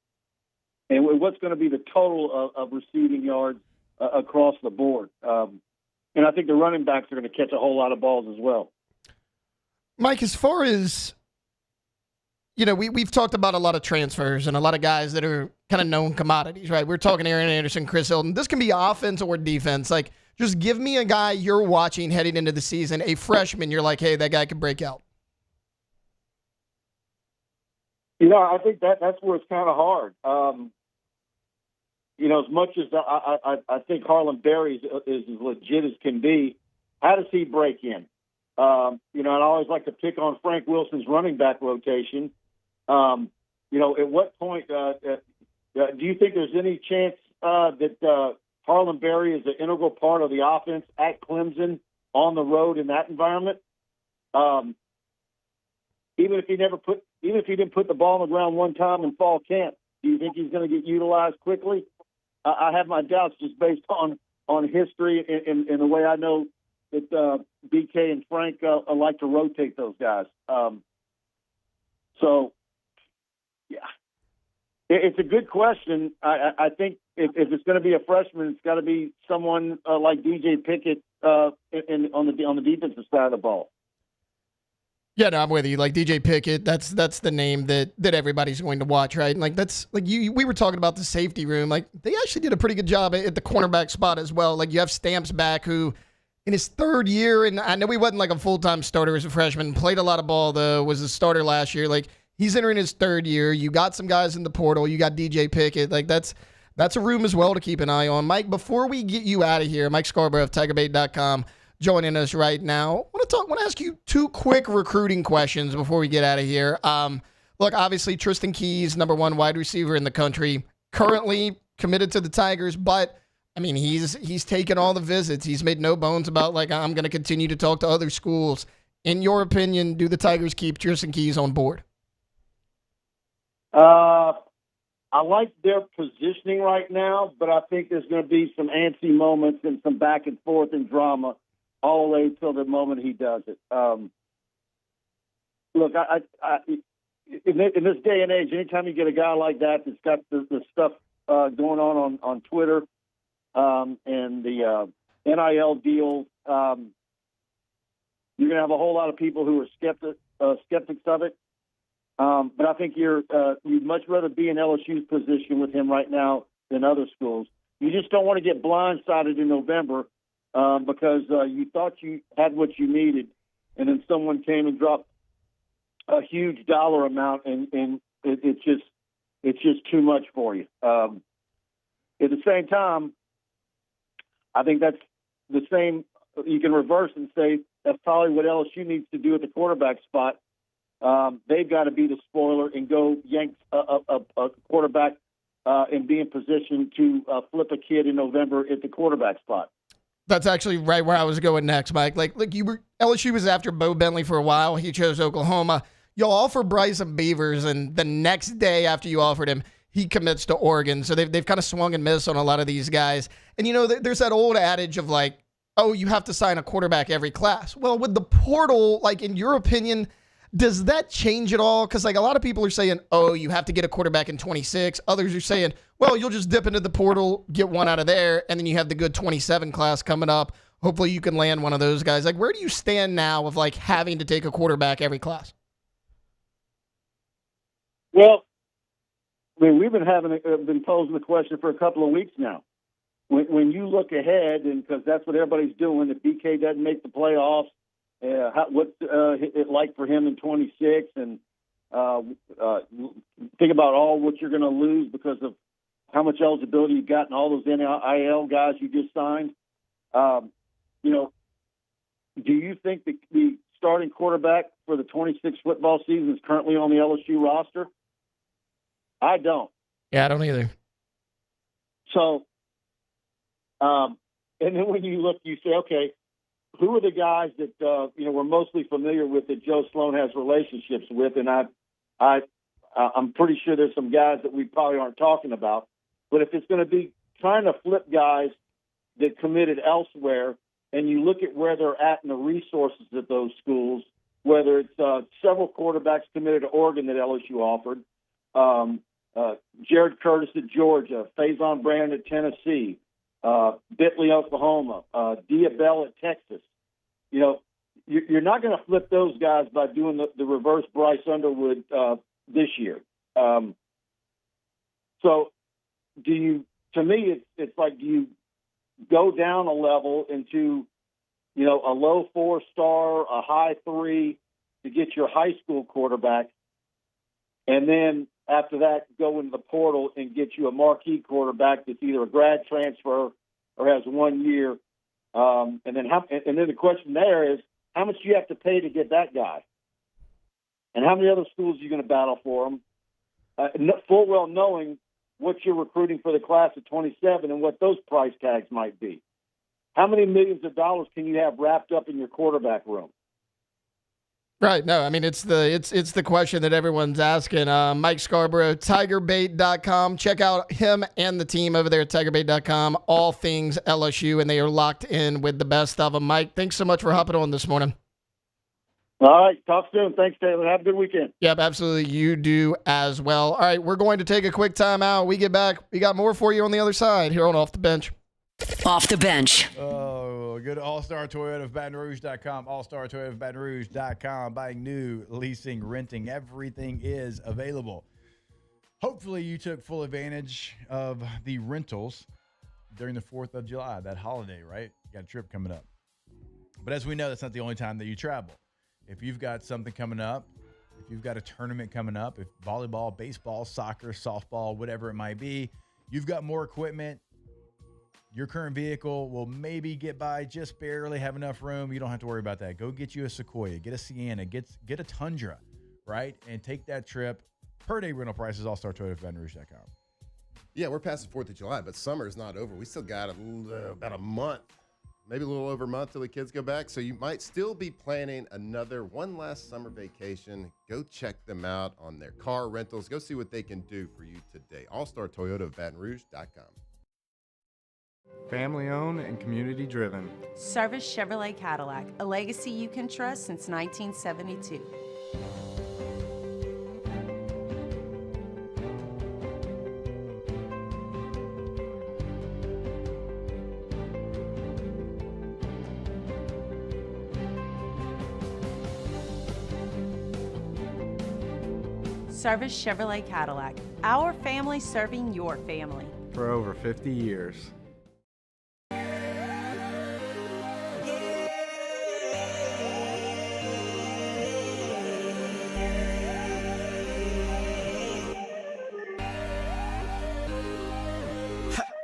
what's going to be the total of receiving yards across the board? And I think the running backs are going to catch a whole lot of balls as well. Mike, as far as, we've talked about a lot of transfers and a lot of guys that are kind of known commodities, right? We're talking Aaron Anderson, Chris Hilton. This can be offense or defense. Like, just give me a guy you're watching heading into the season, a freshman, you're like, hey, that guy could break out. I think that's where it's kind of hard. As much as I think Harlan Berry is as legit as can be, how does he break in? And I always like to pick on Frank Wilson's running back rotation. At what point do you think there's any chance that Harlan Berry is an integral part of the offense at Clemson on the road in that environment? Even if he didn't put the ball on the ground one time in fall camp, do you think he's going to get utilized quickly? I have my doubts just based on history and the way I know that BK and Frank like to rotate those guys. It's a good question. I think if it's going to be a freshman, it's got to be someone like DJ Pickett on the defensive side of the ball. Yeah, no, I'm with you. Like DJ Pickett, that's the name that everybody's going to watch, right? And like that's like we were talking about the safety room. Like they actually did a pretty good job at the cornerback spot as well. Like you have Stamps back who in his 3rd year, and I know he wasn't like a full-time starter as a freshman, played a lot of ball though, was a starter last year. Like he's entering his 3rd year. You got some guys in the portal. You got DJ Pickett. Like that's a room as well to keep an eye on. Mike, before we get you out of here, Mike Scarborough of TigerBait.com. joining us right now. I want to ask you two quick recruiting questions before we get out of here. Look, obviously Tristan Keys, number 1 wide receiver in the country, currently committed to the Tigers, but I mean, he's taken all the visits. He's made no bones about, like, I'm going to continue to talk to other schools. In your opinion, do the Tigers keep Tristan Keys on board? I like their positioning right now, but I think there's going to be some antsy moments and some back and forth and drama all the way till the moment he does it. Look, in this day and age, anytime you get a guy like that that's got the stuff going on Twitter and the NIL deals, you're going to have a whole lot of people who are skeptics of it. But I think you'd much rather be in LSU's position with him right now than other schools. You just don't want to get blindsided in November because you thought you had what you needed, and then someone came and dropped a huge dollar amount, and it's just too much for you. At the same time, I think that's the same. You can reverse and say that's probably what LSU needs to do at the quarterback spot. They've got to be the spoiler and go yank a quarterback and be in position to flip a kid in November at the quarterback spot. That's actually right where I was going next, Mike. Like, look, LSU was after Bo Bentley for a while. He chose Oklahoma. You'll offer Bryson Beavers, and the next day after you offered him, he commits to Oregon. So they've kind of swung and missed on a lot of these guys. And, you know, there's that old adage of, like, oh, you have to sign a quarterback every class. Well, with the portal, like, in your opinion, does that change at all? Because, like, a lot of people are saying, oh, you have to get a quarterback in 26. Others are saying, well, you'll just dip into the portal, get one out of there, and then you have the good 27 class coming up. Hopefully you can land one of those guys. Like, where do you stand now of, like, having to take a quarterback every class? Well, I mean, we've been posing the question for a couple of weeks now. When you look ahead, and because that's what everybody's doing, if BK doesn't make the playoffs, what's it like for him in 26? And think about all what you're going to lose because of how much eligibility you got and all those NIL guys you just signed. You know, do you think the starting quarterback for the 26 football season is currently on the LSU roster? I don't. Yeah, I don't either. So, and then when you look, you say, okay, who are the guys that we're mostly familiar with that Joe Sloan has relationships with? And I'm pretty sure there's some guys that we probably aren't talking about. But if it's going to be trying to flip guys that committed elsewhere, and you look at where they're at in the resources at those schools, whether it's several quarterbacks committed to Oregon that LSU offered, Jared Curtis at Georgia, Faison Brand at Tennessee, Bentley, Oklahoma, Diabell at Texas. You know, you're not going to flip those guys by doing the reverse Bryce Underwood this year. So to me, it's like, do you go down a level into, a low 4-star, a high 3 to get your high school quarterback, and then after that, go into the portal and get you a marquee quarterback that's either a grad transfer or has 1 year. And then the question there is, how much do you have to pay to get that guy? And how many other schools are you going to battle for him? Full well knowing what you're recruiting for the class of 27 and what those price tags might be. How many millions of dollars can you have wrapped up in your quarterback room? Right. No, I mean, it's the question that everyone's asking. Mike Scarborough, TigerBait.com. Check out him and the team over there at TigerBait.com. All things LSU, and they are locked in with the best of them. Mike, thanks so much for hopping on this morning. All right. Talk soon. Thanks, Taylor. Have a good weekend. Yep, absolutely. You do as well. All right, we're going to take a quick time out. We get back. We got more for you on the other side here on Off the Bench. Off the Bench. Oh, go to All-Star Toyota of Baton Rouge.com, All-Star Toyota of Baton Rouge.com. Buying new, leasing, renting, everything is available. Hopefully you took full advantage of the rentals during the 4th of July, that holiday, right? You got a trip coming up. But as we know, that's not the only time that you travel. If you've got something coming up, if you've got a tournament coming up, if volleyball, baseball, soccer, softball, whatever it might be, you've got more equipment, your current vehicle will maybe get by just barely, have enough room. You don't have to worry about that. Go get you a Sequoia, get a Sienna, get a Tundra, right? And take that trip. Per day rental prices, allstartoyotabatonrouge.com. Yeah, we're past the 4th of July, but summer is not over. We still got about a month, maybe a little over a month till the kids go back. So you might still be planning one last summer vacation. Go check them out on their car rentals. Go see what they can do for you today. allstartoyotabatonrouge.com. Family owned and community driven. Service Chevrolet Cadillac, a legacy you can trust since 1972. Service Chevrolet Cadillac, our family serving your family. For over 50 years.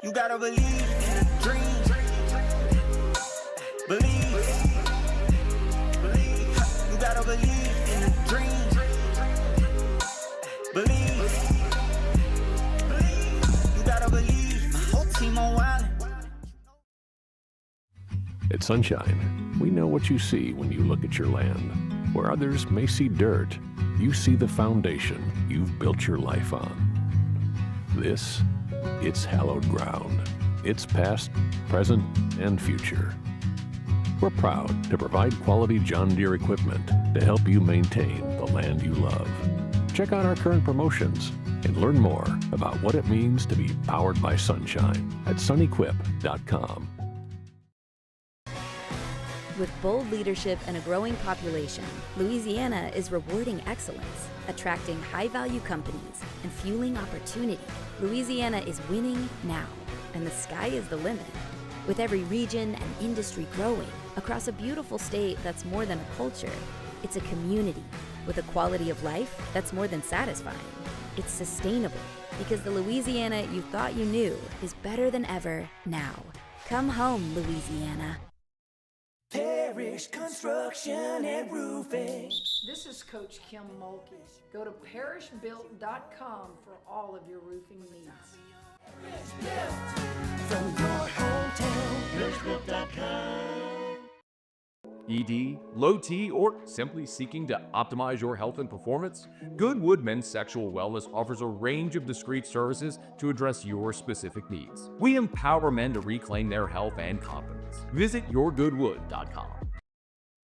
You gotta believe in a dream. Believe. You gotta believe in a dream. Believe. You gotta believe. My whole team on wild. At Sunshine, we know what you see when you look at your land. Where others may see dirt, you see the foundation you've built your life on. This, it's hallowed ground. It's past, present, and future. We're proud to provide quality John Deere equipment to help you maintain the land you love. Check out our current promotions and learn more about what it means to be powered by sunshine at sunequip.com. With bold leadership and a growing population, Louisiana is rewarding excellence, attracting high-value companies, and fueling opportunity. Louisiana is winning now, and the sky is the limit. With every region and industry growing across a beautiful state that's more than a culture, it's a community with a quality of life that's more than satisfying. It's sustainable because the Louisiana you thought you knew is better than ever now. Come home, Louisiana. Parish Construction and Roofing. This is Coach Kim Mulkey. Go to parishbuilt.com for all of your roofing needs. From your hometown, parishbuilt.com. ED, low T, or simply seeking to optimize your health and performance? Goodwood Men's Sexual Wellness offers a range of discreet services to address your specific needs. We empower men to reclaim their health and confidence. Visit yourgoodwood.com.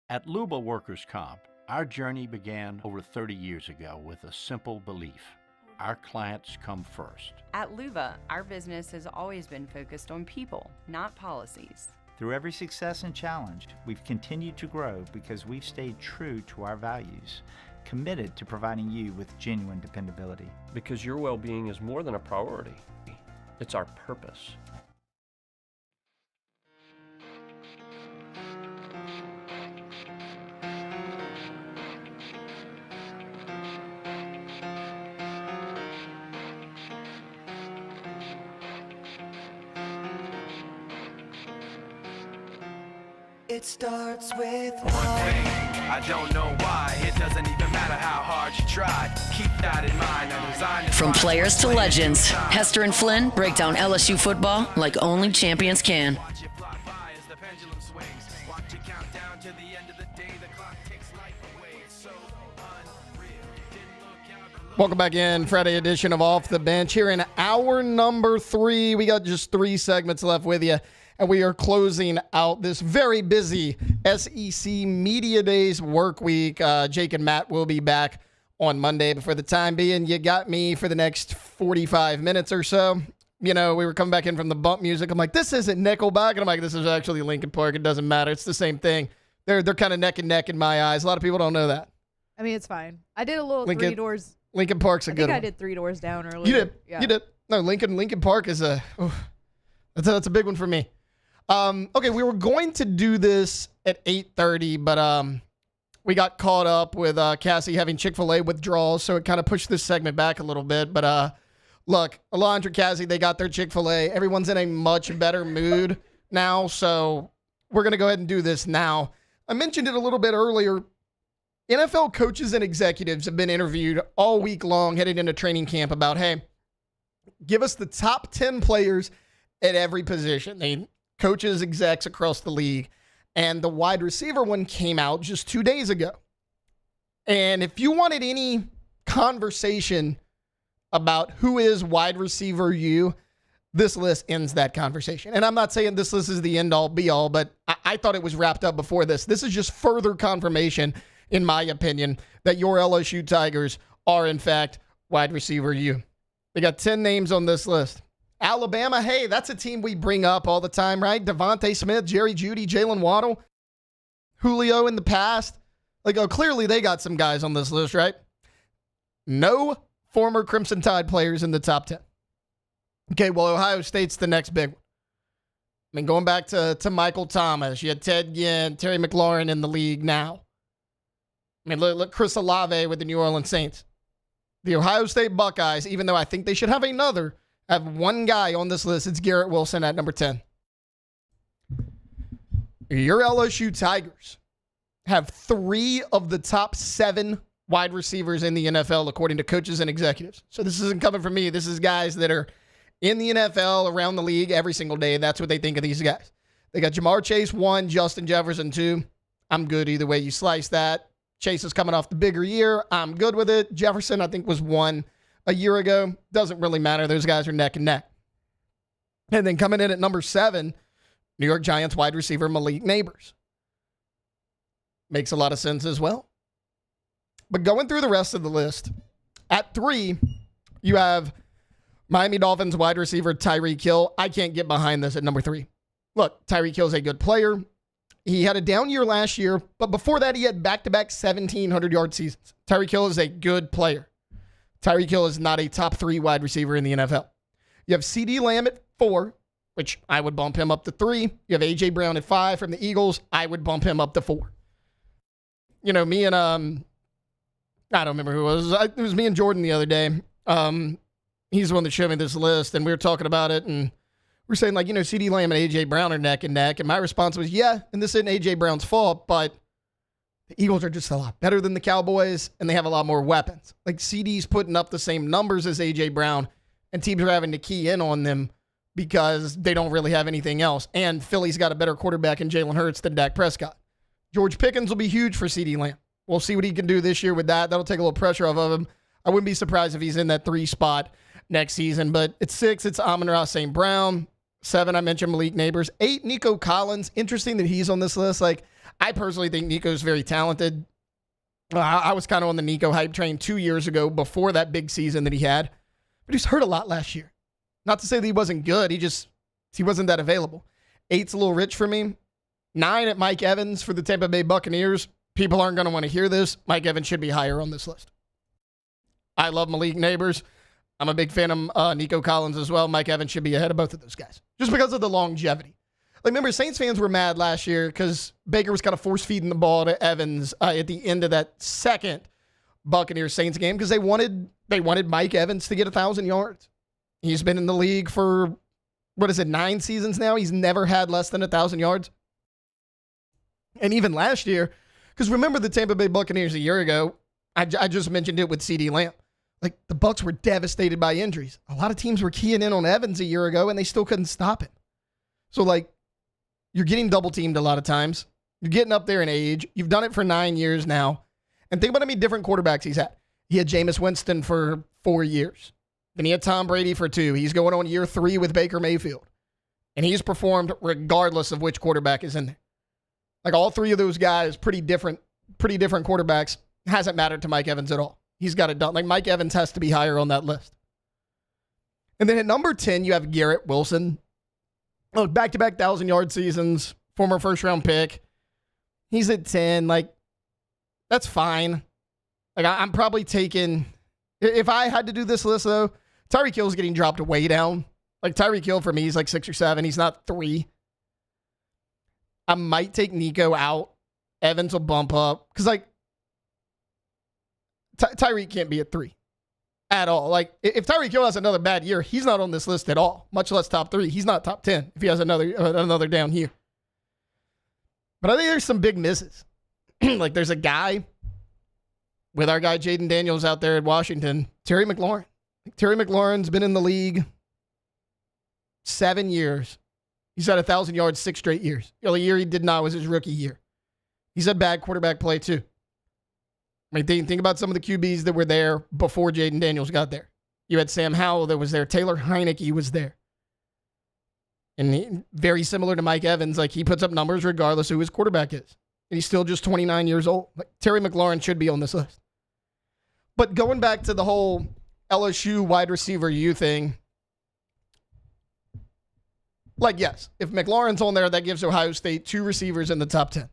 At Luba Workers' Comp, our journey began over 30 years ago with a simple belief. Our clients come first. At Luba, our business has always been focused on people, not policies. Through every success and challenge, we've continued to grow because we've stayed true to our values, committed to providing you with genuine dependability. Because your well-being is more than a priority. It's our purpose. It starts with one thing. I don't know why. It doesn't even matter how hard you try. Keep that in mind. I designed From players to legends, Hester and Flynn break down LSU football like only champions can. Welcome back in, Friday edition of Off the Bench. Here in hour number 3, we got just 3 segments left with you, and we are closing out this very busy SEC Media Days work week. Jake and Matt will be back on Monday, but for the time being, you got me for the next 45 minutes or so. You know, we were coming back in from the bump music. I'm like, this isn't Nickelback, and I'm like, this is actually Linkin Park. It doesn't matter. It's the same thing. They're kind of neck and neck in my eyes. A lot of people don't know that. I mean, it's fine. I did a little Linkin- Three Doors. Linkin Park's a good one. I think I did 3 Doors Down earlier. You did. Yeah. You did. No, Linkin Park is that's a big one for me. Okay, we were going to do this at 8:30, but we got caught up with Cassie having Chick-fil-A withdrawals, so it kind of pushed this segment back a little bit. But Look, Alondra Cassie, they got their Chick-fil-A. Everyone's in a much better mood now, so we're going to go ahead and do this now. I mentioned it a little bit earlier. NFL coaches and executives have been interviewed all week long heading into training camp about, hey, give us the top 10 players at every position. They coaches, execs across the league. And the wide receiver one came out just 2 days ago. And if you wanted any conversation about who is wide receiver you, this list ends that conversation. And I'm not saying this list is the end-all, be-all, but I thought it was wrapped up before this. This is just further confirmation, in my opinion, that your LSU Tigers are, in fact, wide receiver you. They got 10 names on this list. Alabama, hey, that's a team we bring up all the time, right? Devontae Smith, Jerry Jeudy, Jalen Waddle, Julio in the past. Like, oh, clearly they got some guys on this list, right? No former Crimson Tide players in the top 10. Okay, well, Ohio State's the next big one. I mean, going back to Michael Thomas, you had Ted Ginn, Terry McLaurin in the league now. I mean, look Chris Olave with the New Orleans Saints. The Ohio State Buckeyes, even though I think they should have another, have one guy on this list. It's Garrett Wilson at number 10. Your LSU Tigers have 3 of the top 7 wide receivers in the NFL, according to coaches and executives. So this isn't coming from me. This is guys that are in the NFL, around the league every single day. That's what they think of these guys. They got Jamar Chase 1, Justin Jefferson 2. I'm good either way you slice that. Chase is coming off the bigger year. I'm good with it. Jefferson, I think, was 1 a year ago. Doesn't really matter. Those guys are neck and neck. And then coming in at number 7, New York Giants wide receiver Malik Neighbors. Makes a lot of sense as well. But going through the rest of the list, at 3, you have Miami Dolphins wide receiver Tyreek Hill. I can't get behind this at number 3. Look, Tyreek Hill is a good player. He had a down year last year, but before that, he had back-to-back 1,700-yard seasons. Tyreek Hill is a good player. Tyreek Hill is not a top 3 wide receiver in the NFL. You have CeeDee Lamb at 4, which I would bump him up to 3. You have A.J. Brown at 5 from the Eagles. I would bump him up to 4. You know, me and, I don't remember who it was. It was me and Jordan the other day. He's the one that showed me this list, and we were talking about it, and we're saying, like, you know, CeeDee Lamb and A.J. Brown are neck and neck. And my response was, yeah, and this isn't A.J. Brown's fault, but the Eagles are just a lot better than the Cowboys, and they have a lot more weapons. Like, CeeDee's putting up the same numbers as A.J. Brown, and teams are having to key in on them because they don't really have anything else. And Philly's got a better quarterback in Jalen Hurts than Dak Prescott. George Pickens will be huge for CeeDee Lamb. We'll see what he can do this year with that. That'll take a little pressure off of him. I wouldn't be surprised if he's in that 3 spot next season. But at 6, it's Amon-Ra St. Brown. 7, I mentioned Malik Neighbors. 8, Nico Collins. Interesting that he's on this list. Like, I personally think Nico's very talented. I was kind of on the Nico hype train 2 years ago before that big season that he had. But he's hurt a lot last year. Not to say that he wasn't good. He wasn't that available. 8's a little rich for me. 9 at Mike Evans for the Tampa Bay Buccaneers. People aren't going to want to hear this. Mike Evans should be higher on this list. I love Malik Neighbors. I'm a big fan of Nico Collins as well. Mike Evans should be ahead of both of those guys just because of the longevity. Like, remember, Saints fans were mad last year because Baker was kind of force-feeding the ball to Evans at the end of that second Buccaneers-Saints game because they wanted Mike Evans to get 1,000 yards. He's been in the league for, 9 seasons now? He's never had less than 1,000 yards. And even last year, because remember the Tampa Bay Buccaneers a year ago, I just mentioned it with CeeDee Lamb. Like, the Bucs were devastated by injuries. A lot of teams were keying in on Evans a year ago, and they still couldn't stop him. So, like, you're getting double-teamed a lot of times. You're getting up there in age. You've done it for 9 years now. And think about how many different quarterbacks he's had. He had Jameis Winston for 4 years. Then he had Tom Brady for 2. He's going on year 3 with Baker Mayfield. And he's performed regardless of which quarterback is in there. Like, all 3 of those guys, pretty different quarterbacks. Hasn't mattered to Mike Evans at all. He's got it done. Like, Mike Evans has to be higher on that list. And then at number 10, you have Garrett Wilson. Look, back-to-back 1,000-yard seasons, former first-round pick. He's at 10. Like, that's fine. Like, I'm probably taking... If I had to do this list, though, Tyreek Hill's getting dropped way down. Like, Tyreek Hill, for me, he's like 6 or 7. He's not 3. I might take Nico out. Evans will bump up. Because, like, Tyreek can't be at 3. at all. Like, if Tyreek Hill has another bad year, he's not on this list at all, much less top 3. He's not top 10 if he has another down year. But I think there's some big misses. Like, there's a guy with our guy Jaden Daniels out there at Washington, Terry McLaurin. Terry McLaurin's been in the league 7 years. He's had 1,000 yards 6 straight years. The only year he did not was his rookie year. He's had bad quarterback play, too. I mean, think about some of the QBs that were there before Jaden Daniels got there. You had Sam Howell that was there. Taylor Heineke was there. And very similar to Mike Evans, like, he puts up numbers regardless of who his quarterback is. And he's still just 29 years old. Like, Terry McLaurin should be on this list. But going back to the whole LSU wide receiver U thing, like, yes, if McLaurin's on there, that gives Ohio State 2 receivers in the top 10.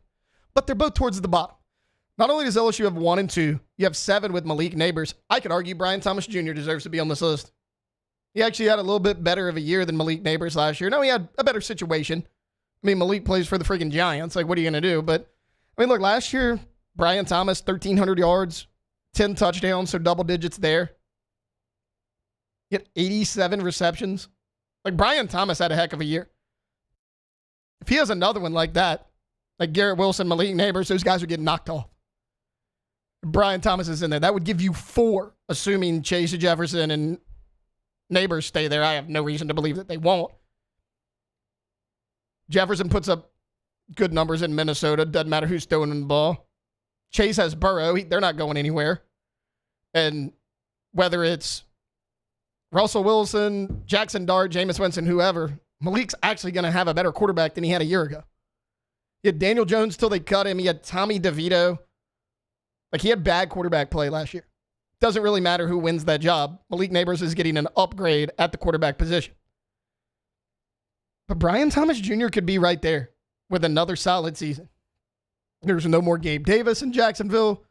But they're both towards the bottom. Not only does LSU have 1 and 2, you have 7 with Malik Neighbors. I could argue Brian Thomas Jr. deserves to be on this list. He actually had a little bit better of a year than Malik Neighbors last year. No, he had a better situation. I mean, Malik plays for the freaking Giants. Like, what are you going to do? But, I mean, look, last year, Brian Thomas, 1,300 yards, 10 touchdowns, so double digits there. He had 87 receptions. Like, Brian Thomas had a heck of a year. If he has another one like that, like Garrett Wilson, Malik Neighbors, those guys are getting knocked off. Brian Thomas is in there. That would give you 4, assuming Chase Jefferson and Neighbors stay there. I have no reason to believe that they won't. Jefferson puts up good numbers in Minnesota. Doesn't matter who's throwing him the ball. Chase has Burrow. They're not going anywhere. And whether it's Russell Wilson, Jackson Dart, Jameis Winston, whoever, Malik's actually going to have a better quarterback than he had a year ago. He had Daniel Jones till they cut him. He had Tommy DeVito. Like, he had bad quarterback play last year. Doesn't really matter who wins that job. Malik Neighbors is getting an upgrade at the quarterback position. But Brian Thomas Jr. could be right there with another solid season. There's no more Gabe Davis in Jacksonville.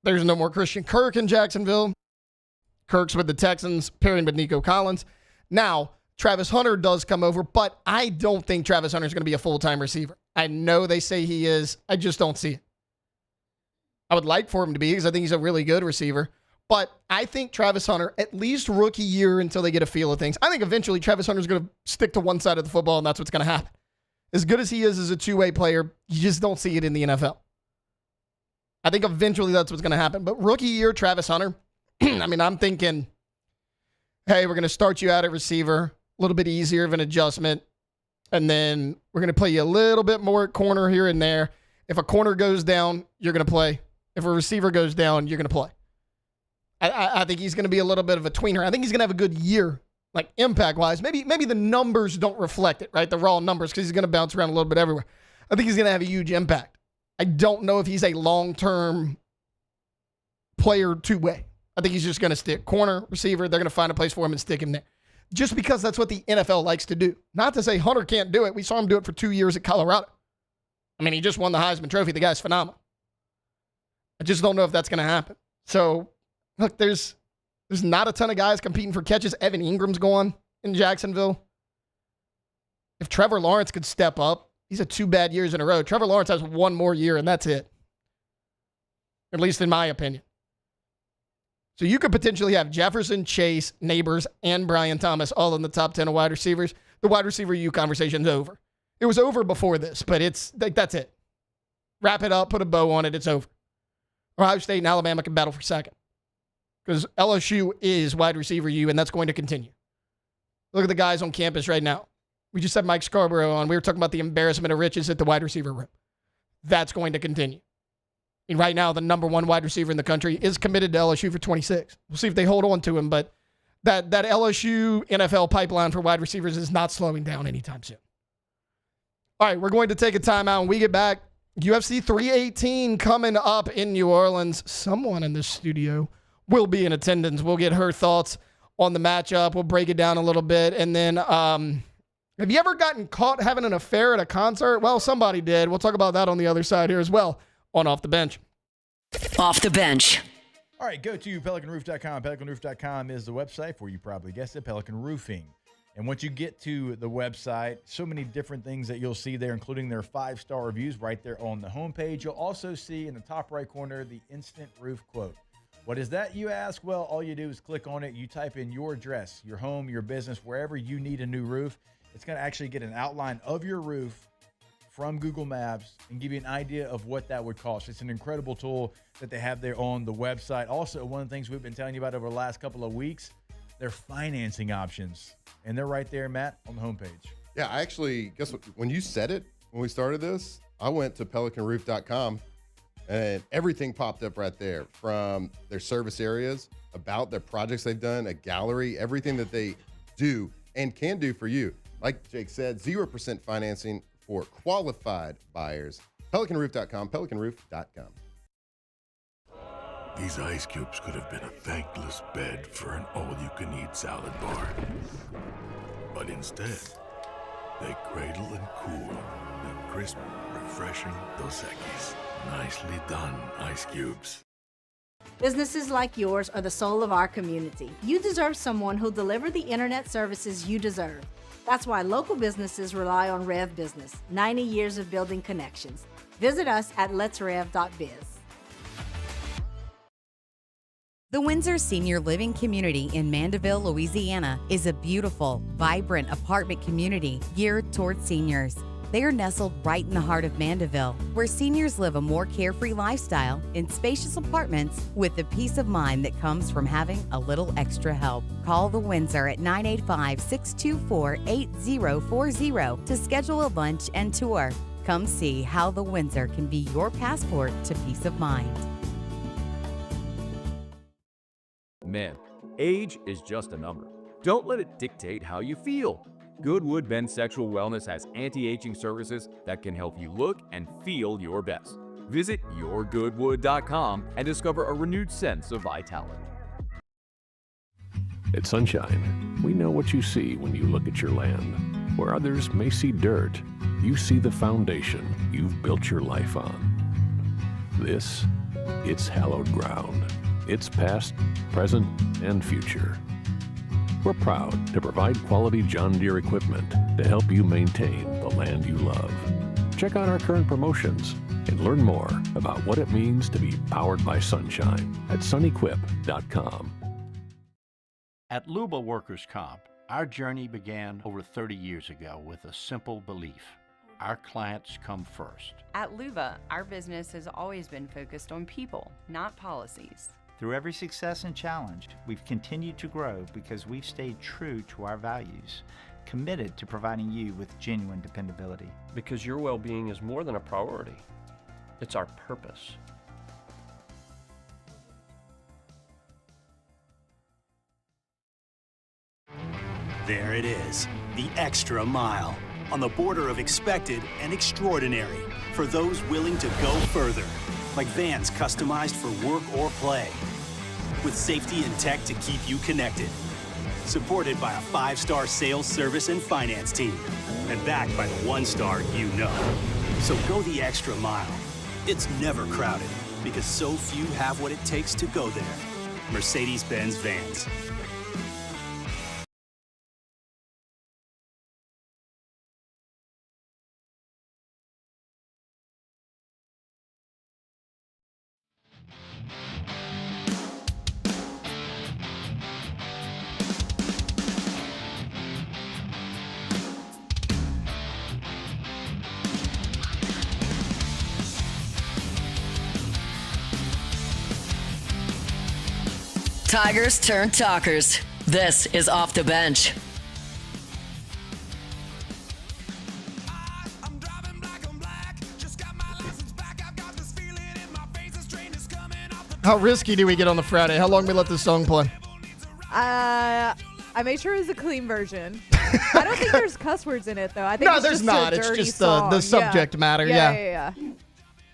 There's no more Christian Kirk in Jacksonville. Kirk's with the Texans, pairing with Nico Collins. Now, Travis Hunter does come over, but I don't think Travis Hunter is going to be a full-time receiver. I know they say he is. I just don't see it. I would like for him to be because I think he's a really good receiver. But I think Travis Hunter, at least rookie year until they get a feel of things, I think eventually Travis Hunter is going to stick to one side of the football, and that's what's going to happen. As good as he is as a two-way player, you just don't see it in the NFL. I think eventually that's what's going to happen. But rookie year, Travis Hunter, I mean, I'm thinking, hey, we're going to start you out at receiver, a little bit easier of an adjustment, and then we're going to play you a little bit more at corner here and there. If a corner goes down, you're going to play. If a receiver goes down, you're going to play. I think he's going to be a little bit of a tweener. I think he's going to have a good year, like impact-wise. Maybe the numbers don't reflect it, right? The raw numbers, because he's going to bounce around a little bit everywhere. I think he's going to have a huge impact. I don't know if he's a long-term player two-way. I think he's just going to stick corner, receiver. They're going to find a place for him and stick him there. Just because that's what the NFL likes to do. Not to say Hunter can't do it. We saw him do it for 2 years at Colorado. I mean, he just won the Heisman Trophy. The guy's phenomenal. I just don't know if that's going to happen. So, look, there's not a ton of guys competing for catches. Evan Ingram's gone in Jacksonville. If Trevor Lawrence could step up, he's had 2 bad years in a row. Trevor Lawrence has 1 more year, and that's it. At least in my opinion. So you could potentially have Jefferson, Chase, Neighbors, and Brian Thomas all in the top 10 of wide receivers. The wide receiver U conversation's over. It was over before this, but it's like that's it. Wrap it up, put a bow on it, it's over. Ohio State and Alabama can battle for second. Because LSU is wide receiver U, and that's going to continue. Look at the guys on campus right now. We just had Mike Scarborough on. We were talking about the embarrassment of riches at the wide receiver room. That's going to continue. And right now, the number 1 wide receiver in the country is committed to LSU for 26. We'll see if they hold on to him, but that LSU NFL pipeline for wide receivers is not slowing down anytime soon. All right, we're going to take a timeout. When we get back, UFC 318 coming up in New Orleans. Someone in this studio will be in attendance. We'll get her thoughts on the matchup. We'll break it down a little bit. And then, have you ever gotten caught having an affair at a concert? Well, somebody did. We'll talk about that on the other side here as well on Off the Bench. Off the Bench. All right, go to pelicanroof.com. Pelicanroof.com is the website for, you probably guessed it, Pelican Roofing. And once you get to the website, so many different things that you'll see there, including their 5-star reviews right there on the homepage. You'll also see in the top right corner the instant roof quote. What is that, you ask? Well, all you do is click on it. You type in your address, your home, your business, wherever you need a new roof. It's going to actually get an outline of your roof from Google Maps and give you an idea of what that would cost. It's an incredible tool that they have there on the website. Also, one of the things we've been telling you about over the last couple of weeks, their financing options. And they're right there, Matt, on the homepage. Yeah, I actually, guess what? When you said it, when we started this, I went to pelicanroof.com and everything popped up right there, from their service areas, about their projects they've done, a gallery, everything that they do and can do for you. Like Jake said, 0% financing for qualified buyers. Pelicanroof.com, pelicanroof.com. These ice cubes could have been a thankless bed for an all-you-can-eat salad bar. But instead, they cradle and cool the crisp, refreshing Dos Equis. Nicely done, ice cubes. Businesses like yours are the soul of our community. You deserve someone who'll deliver the internet services you deserve. That's why local businesses rely on Rev Business, 90 years of building connections. Visit us at letsrev.biz. The Windsor Senior Living Community in Mandeville, Louisiana is a beautiful, vibrant apartment community geared toward seniors. They are nestled right in the heart of Mandeville, where seniors live a more carefree lifestyle in spacious apartments with the peace of mind that comes from having a little extra help. Call the Windsor at 985-624-8040 to schedule a lunch and tour. Come see how the Windsor can be your passport to peace of mind. Men, age is just a number. Don't let it dictate how you feel. Goodwood Men's Sexual Wellness has anti-aging services that can help you look and feel your best. Visit yourgoodwood.com and discover a renewed sense of vitality. At Sunshine, we know what you see when you look at your land. Where others may see dirt, you see the foundation you've built your life on. This, it's hallowed ground. It's past, present, and future. We're proud to provide quality John Deere equipment to help you maintain the land you love. Check out our current promotions and learn more about what it means to be powered by sunshine at sunequip.com. At Luba Workers' Comp, our journey began over 30 years ago with a simple belief: our clients come first. At Luba, our business has always been focused on people, not policies. Through every success and challenge, we've continued to grow because we've stayed true to our values, committed to providing you with genuine dependability. Because your well-being is more than a priority. It's our purpose. There it is, the extra mile, on the border of expected and extraordinary, for those willing to go further. Like vans customized for work or play, with safety and tech to keep you connected. Supported by a 5-star sales, service, and finance team, and backed by the 1-star you know. So go the extra mile. It's never crowded, because so few have what it takes to go there. Mercedes-Benz Vans. Tigers turn talkers. This is Off the Bench. How risky do we get on the Friday? How long do we let this song play? I made sure it was a clean version. I don't think there's cuss words in it, though. I think No, it's there's just not. A It's dirty just song. the subject matter, yeah. Yeah.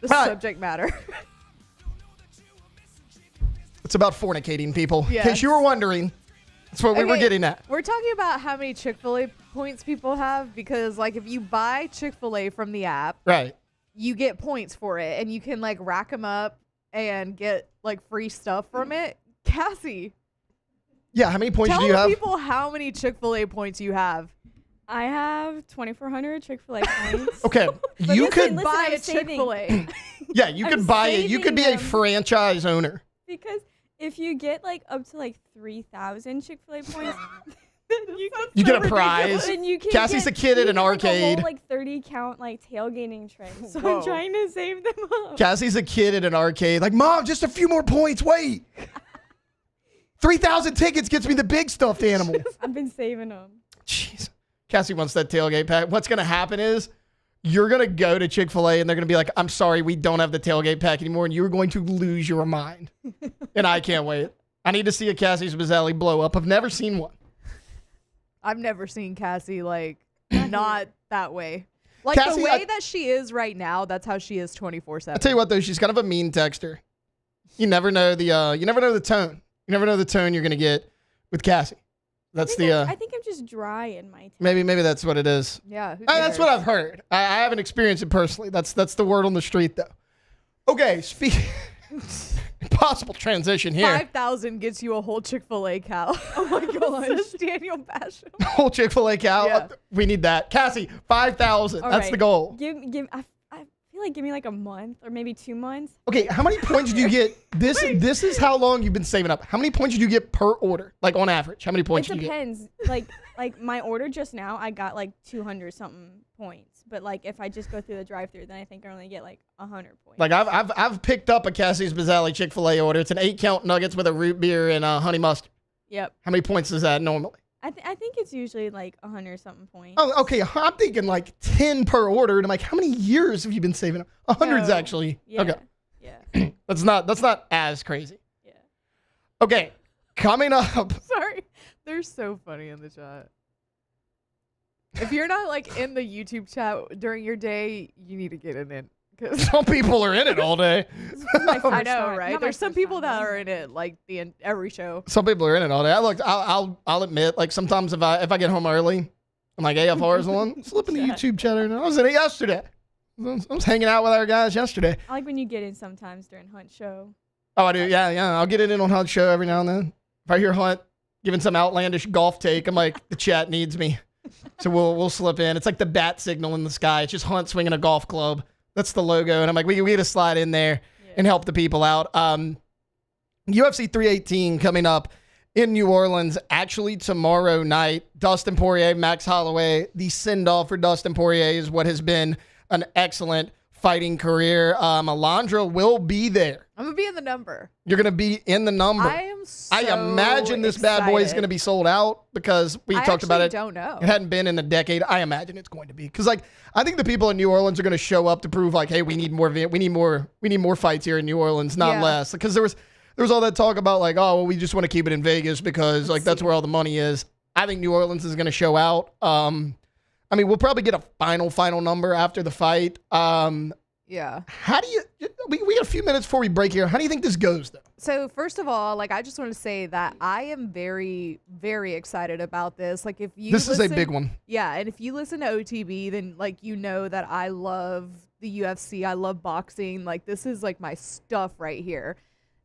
The Right. subject matter. It's about fornicating, people. In Yes. case you were wondering, that's what we were Okay, getting at. We're talking about how many Chick-fil-A points people have, because like if you buy Chick-fil-A from the app, Right. you get points for it, and you can like rack them up and get like free stuff from it. Cassie, Yeah, how many points tell do you the have? people how many Chick-fil-A points you have. I have 2,400 Chick-fil-A points. Okay, you could listen, buy I'm a saving. Chick-fil-A. Yeah, you could I'm buy it. You could be a saving them. franchise owner. Because if you get like up to like 3,000 Chick-fil-A points, You get a prize. Then you can Cassie's a kid at an arcade. A whole, like 30 count like tailgating trip. So Whoa. I'm trying to save them up. Cassie's a kid at an arcade. Like, Mom, just a few more points. Wait. 3,000 tickets gets me the big stuffed animal. I've been saving them. Jeez. Cassie wants that tailgate pack. What's going to happen is you're going to go to Chick-fil-A and they're going to be like, I'm sorry, we don't have the tailgate pack anymore. And you're going to lose your mind. And I can't wait. I need to see a Cassie's Mazzali blow up. I've never seen one. I've never seen Cassie like not that way. Like Cassie, the way that she is right now, that's how she is 24/7. I'll tell you what though, she's kind of a mean texter. You never know the tone. You never know the tone you're gonna get with Cassie. That's I think I'm just dry in my tone. maybe that's what it is. Yeah, That's what I've heard. I haven't experienced it personally. That's the word on the street though. Okay, possible transition here. 5,000 gets you a whole Chick-fil-A cow. Oh my gosh. Daniel Basham. Whole Chick-fil-A cow. Yeah. We need that. Cassie, 5,000. That's the goal. I feel like give me like a month or maybe 2 months. Okay, how many points do you get? This is how long you've been saving up. How many points do you get per order? Like on average, how many points do you get? It depends. Like my order just now, I got like 200 something points. But like if I just go through the drive-through, then I think I only get like 100 points. Like I've picked up a Cassie's Mazzali Chick-fil-A order. It's an 8-count nuggets with a root beer and honey mustard. Yep. How many points is that normally? I think it's usually like 100 something points. Oh, okay. I'm thinking like 10 per order, and I'm like, how many years have you been saving up? 100's No. actually. Yeah. Okay. Yeah. That's not as crazy. Yeah. Okay. Coming up. Sorry. They're so funny in the chat. If you're not like in the YouTube chat during your day, you need to get in it. Some people are in it all day. I know, right? There's some people that are in it like every show. Some people are in it all day. I'll admit, like sometimes if I get home early, I'm like AFR's on, slip in the YouTube chat. I was in it yesterday. I was hanging out with our guys yesterday. I like when you get in sometimes during Hunt show. Oh, I do. Yeah. I'll get it in on Hunt show every now and then. If I hear Hunt giving some outlandish golf take, I'm like, the chat needs me. So we'll slip in. It's like the bat signal in the sky. It's just Hunt swinging a golf club. That's the logo. And I'm like, we got to slide in there and help the people out. UFC 318 coming up in New Orleans, actually tomorrow night. Dustin Poirier, Max Holloway. The send-off for Dustin Poirier is what has been an excellent fighting career. Alondra will be there. I'm going to be in the number. You're going to be in the number. I imagine this bad boy is going to be sold out because we talked about it. I don't know. It hadn't been in a decade. I imagine it's going to be because, like, I think the people in New Orleans are going to show up to prove, like, hey, we need more fights here in New Orleans, not less. Because there was all that talk about, like, oh, well, we just want to keep it in Vegas because, that's where all the money is. I think New Orleans is going to show out. I mean, we'll probably get a final number after the fight. Yeah. How do you? We got a few minutes before we break here. How do you think this goes, though? So first of all, like I just want to say that I am very, very excited about this. Like if you this is a big one. Yeah, and if you listen to OTB, then like you know that I love the UFC. I love boxing. Like this is like my stuff right here.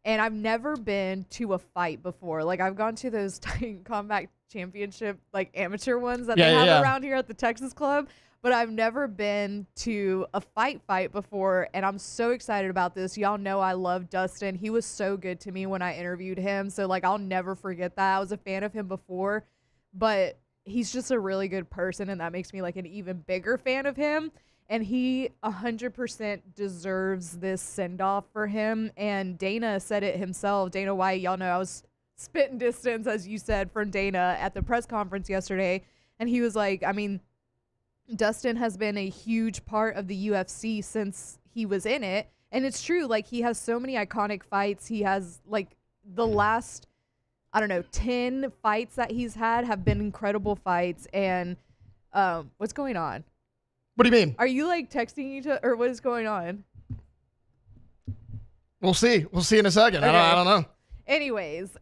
And I've never been to a fight before. Like I've gone to those Combat Championship like amateur ones that they have around here at the Texas Club. But I've never been to a fight before, and I'm so excited about this. Y'all know I love Dustin. He was so good to me when I interviewed him, so, like, I'll never forget that. I was a fan of him before, but he's just a really good person, and that makes me, like, an even bigger fan of him. And he 100% deserves this send-off for him, and Dana said it himself. Dana White, y'all know I was spitting distance, as you said, from Dana at the press conference yesterday, and he was like, I mean, Dustin has been a huge part of the UFC since he was in it. And it's true. Like, he has so many iconic fights. He has, like, the last, 10 fights that he's had have been incredible fights. And what's going on? What do you mean? Are you, like, texting each other? Or what is going on? We'll see. We'll see in a second. Okay. I don't know. Anyways,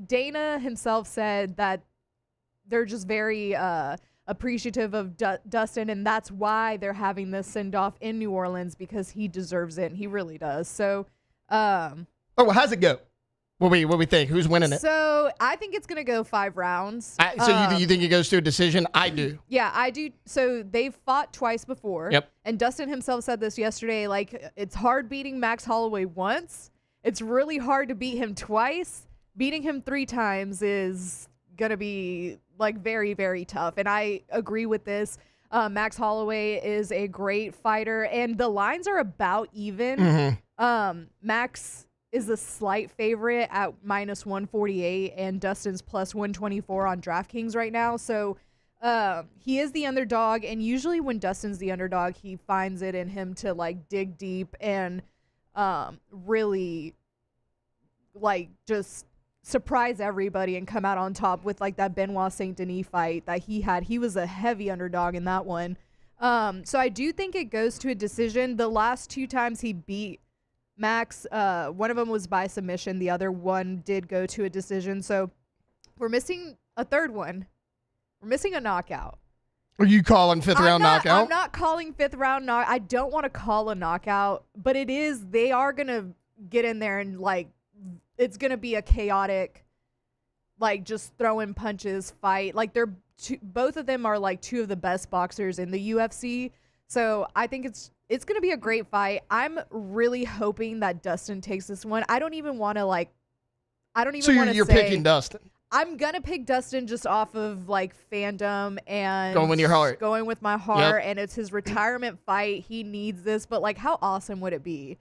Dana himself said that they're just very appreciative of Dustin, and that's why they're having this send-off in New Orleans because he deserves it, and he really does. So, well, how's it go? What we think? Who's winning it? So I think it's gonna go 5 rounds. You think it goes to a decision? I do. Yeah, I do. So they've fought twice before. Yep. And Dustin himself said this yesterday. Like, it's hard beating Max Holloway once, it's really hard to beat him twice. Beating him 3 times is going to be like very, very tough. And I agree with this. Max Holloway is a great fighter, and the lines are about even. Max is a slight favorite at -148, and Dustin's +124 on DraftKings right now. So he is the underdog, and usually when Dustin's the underdog, he finds it in him to like dig deep and really like just surprise everybody and come out on top with like that Benoit Saint Denis fight that he had. He was a heavy underdog in that one. So I do think it goes to a decision. The last 2 times he beat Max, one of them was by submission. The other one did go to a decision. So we're missing a third one. We're missing a knockout. Are you calling fifth round knockout? I'm not calling 5th round knockout. I don't want to call a knockout, but it is. They are going to get in there and like, it's going to be a chaotic, like just throwing punches fight. Like both of them are like 2 of the best boxers in the UFC. So I think it's going to be a great fight. I'm really hoping that Dustin takes this one. I don't even want to like, So you're picking Dustin. I'm going to pick Dustin just off of like fandom and going with your heart. Going with my heart. Yep. And it's his retirement fight. He needs this, but like how awesome would it be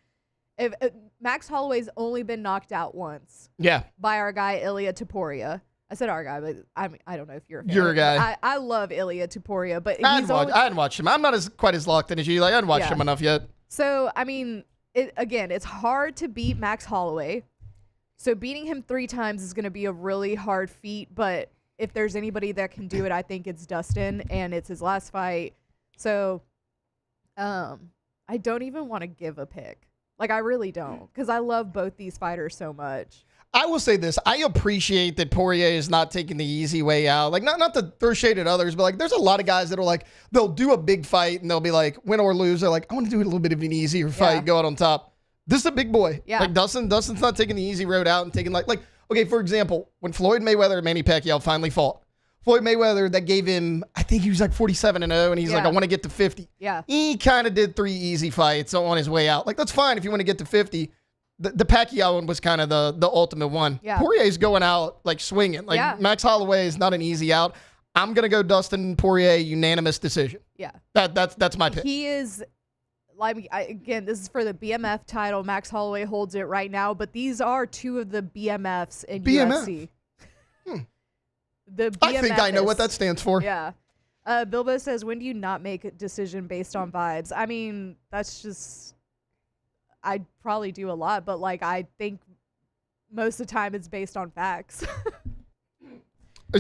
if Max Holloway's only been knocked out once? Yeah. By our guy Ilia Topuria. I said our guy, but I don't know if you're a fan. You're a guy. I love Ilia Topuria, but I hadn't watched him. I'm not quite as locked in as you. Like I hadn't watched him enough yet. So I mean, it's hard to beat Max Holloway. So beating him 3 times is going to be a really hard feat, but if there's anybody that can do it, I think it's Dustin, and it's his last fight. So I don't even want to give a pick. Like, I really don't, because I love both these fighters so much. I will say this. I appreciate that Poirier is not taking the easy way out. Like, not to throw shade at others, but, like, there's a lot of guys that are, like, they'll do a big fight, and they'll be like, win or lose. They're like, I want to do a little bit of an easier fight, go out on top. This is a big boy. Yeah. Like, Dustin's not taking the easy road out and taking, like, okay, for example, when Floyd Mayweather and Manny Pacquiao finally fought, Floyd Mayweather, that gave him, I think he was like 47-0, and he's like, I want to get to 50. Yeah. He kind of did 3 easy fights on his way out. Like, that's fine if you want to get to 50. The Pacquiao one was kind of the ultimate one. Yeah. Poirier's going out, like, swinging. Like, Max Holloway is not an easy out. I'm going to go Dustin Poirier, unanimous decision. Yeah. That's my pick. He is, like, again, this is for the BMF title. Max Holloway holds it right now, but these are 2 of the BMFs in UFC. The BMF I think I know what that stands for. Yeah. Bilbo says, when do you not make a decision based on vibes? I mean, that's just, I probably do a lot, but like, I think most of the time it's based on facts.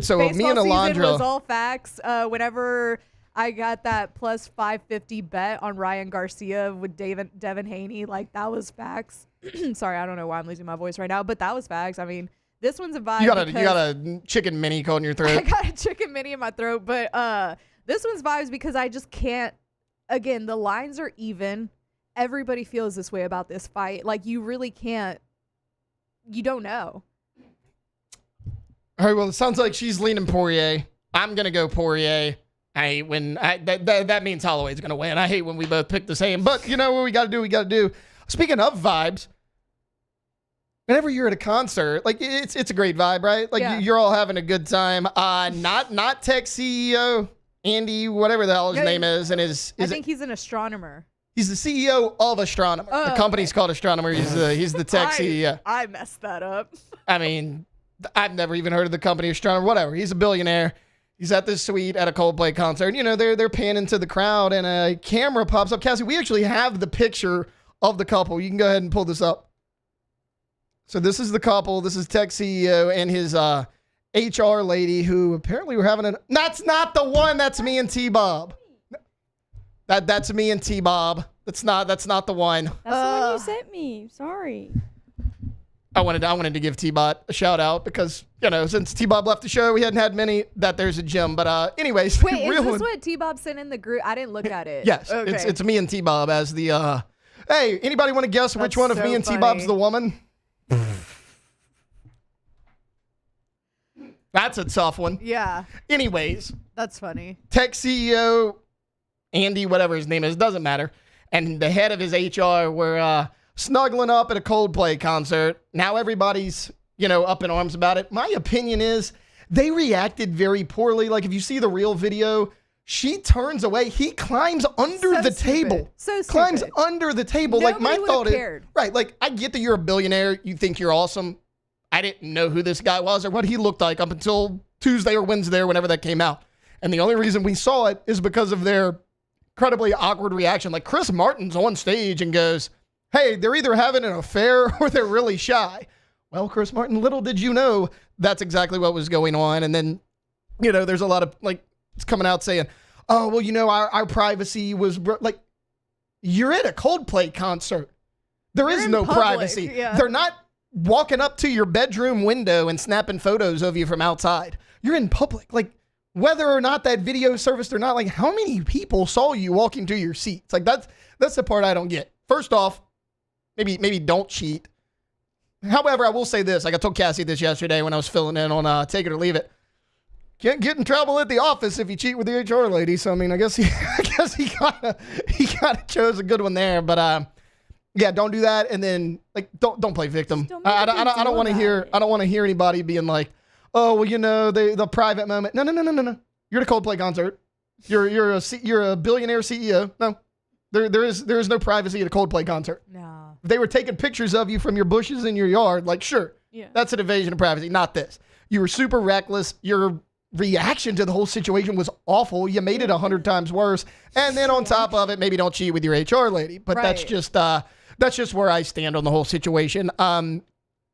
So Baseball me and Alondra season was all facts. Whenever I got that plus 550 bet on Ryan Garcia with Devin Haney, like that was facts. Sorry, I don't know why I'm losing my voice right now, but that was facts. I mean, this one's a vibe. You got a chicken mini coat in your throat. I got a chicken mini in my throat, but this one's vibes because I just can't. Again, the lines are even. Everybody feels this way about this fight. Like, you really can't. You don't know. All right, well, it sounds like she's leaning Poirier. I'm going to go Poirier. I hate when that means Holloway's going to win. I hate when we both pick the same. But you know what we got to do? Speaking of vibes, whenever you're at a concert, like it's a great vibe, right? Like you're all having a good time. Not tech CEO Andy, whatever the hell his name is, and I think he's an astronomer. He's the CEO of Astronomer. The company's called Astronomer. He's the tech CEO. I messed that up. I mean, I've never even heard of the company Astronomer. Whatever. He's a billionaire. He's at this suite at a Coldplay concert. You know, they're panning to the crowd, and a camera pops up. Cassie, we actually have the picture of the couple. You can go ahead and pull this up. So this is the couple. This is tech CEO and his HR lady, who apparently were having That's not the one. That's me and T-Bob. That's me and T-Bob. That's not the one. That's the one you sent me. Sorry. I wanted to give T-Bot a shout out because, you know, since T-Bob left the show, we hadn't had many that there's a gym. But anyways. Wait, is this what T-Bob sent in the group? I didn't look at it. Yes. Okay. It's me and T-Bob as the, hey, anybody want to guess which one of me and T-Bob's the woman? That's a tough one. Yeah. Anyways. That's funny. Tech CEO, Andy, whatever his name is, doesn't matter. And the head of his HR were snuggling up at a Coldplay concert. Now everybody's, up in arms about it. My opinion is they reacted very poorly. Like, if you see the real video, she turns away. He climbs under the table. So climbs stupid. under the table. Nobody like, my would've thought cared. is, right, like, I get that you're a billionaire. You think you're awesome. I didn't know who this guy was or what he looked like up until Tuesday or Wednesday or whenever that came out. And the only reason we saw it is because of their incredibly awkward reaction. Like, Chris Martin's on stage and goes, hey, they're either having an affair or they're really shy. Well, Chris Martin, little did you know that's exactly what was going on. And then, there's a lot of, like, it's coming out saying, oh, well, our privacy was, like, you're at a Coldplay concert. There is no privacy. Yeah. They're not walking up to your bedroom window and snapping photos of you from outside. You're in public. Like, whether or not that video surfaced or not, like, how many people saw you walking to your seats? Like, that's the part I don't get. First off, maybe don't cheat. However, I will say this. Like, I told Cassie this yesterday when I was filling in on Take It or Leave It. Can't get in trouble at the office if you cheat with the HR lady. So, I mean, I guess he kind of chose a good one there. But yeah, don't do that. And then, like, don't play victim. I don't want to hear. I don't want to hear anybody being like, oh, well, the private moment. No. You're at a Coldplay concert. You're a billionaire CEO. No, there is no privacy at a Coldplay concert. No. If they were taking pictures of you from your bushes in your yard, like, sure, that's an invasion of privacy. Not this. You were super reckless. Your reaction to the whole situation was awful. You made it 100 times worse. And then on top of it, maybe don't cheat with your HR lady. But that's just where I stand on the whole situation. All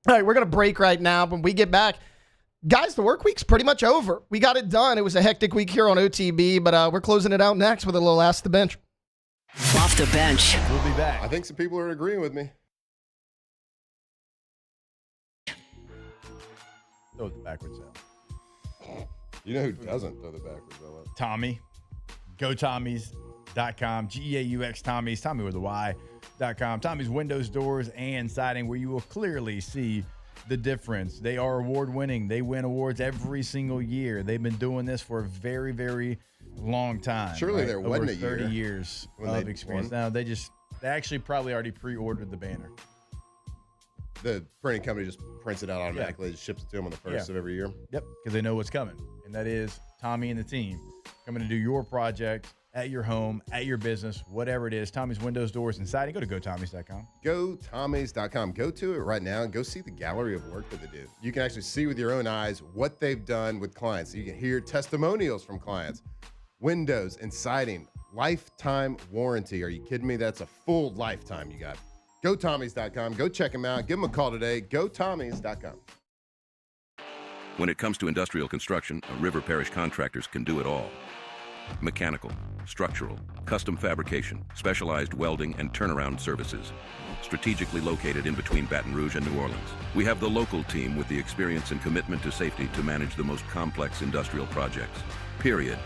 right, we're going to break right now. When we get back, guys, the work week's pretty much over. We got it done. It was a hectic week here on OTB, but we're closing it out next with a little Ask the Bench. Off the bench. We'll be back. I think some people are agreeing with me. Throw it backwards out. You know who doesn't throw the backwards out? Tommy. GoTommys.com. GEAUX Tommys. Tommy with a Y.com. Tommy's windows, doors, and siding, where you will clearly see the difference. They are award-winning. They win awards every single year. They've been doing this for a very, very long time. Surely there wasn't a year 30 years of experience. Now, they actually probably already pre-ordered the banner. The printing company just prints it out automatically. Just ships it to them on the first of every year. Yep, because they know what's coming. And that is Tommy and the team coming to do your project at your home, at your business, whatever it is. Tommy's windows, doors, and siding. Go to GoTommys.com. GoTommys.com. Go to it right now and go see the gallery of work that they do. You can actually see with your own eyes what they've done with clients. You can hear testimonials from clients. Windows and siding, lifetime warranty. Are you kidding me? That's a full lifetime you got. GoTommys.com. Go check them out. Give them a call today. GoTommys.com. When it comes to industrial construction, River Parish Contractors can do it all. Mechanical, structural, custom fabrication, specialized welding, and turnaround services. Strategically located in between Baton Rouge and New Orleans, we have the local team with the experience and commitment to safety to manage the most complex industrial projects. Period.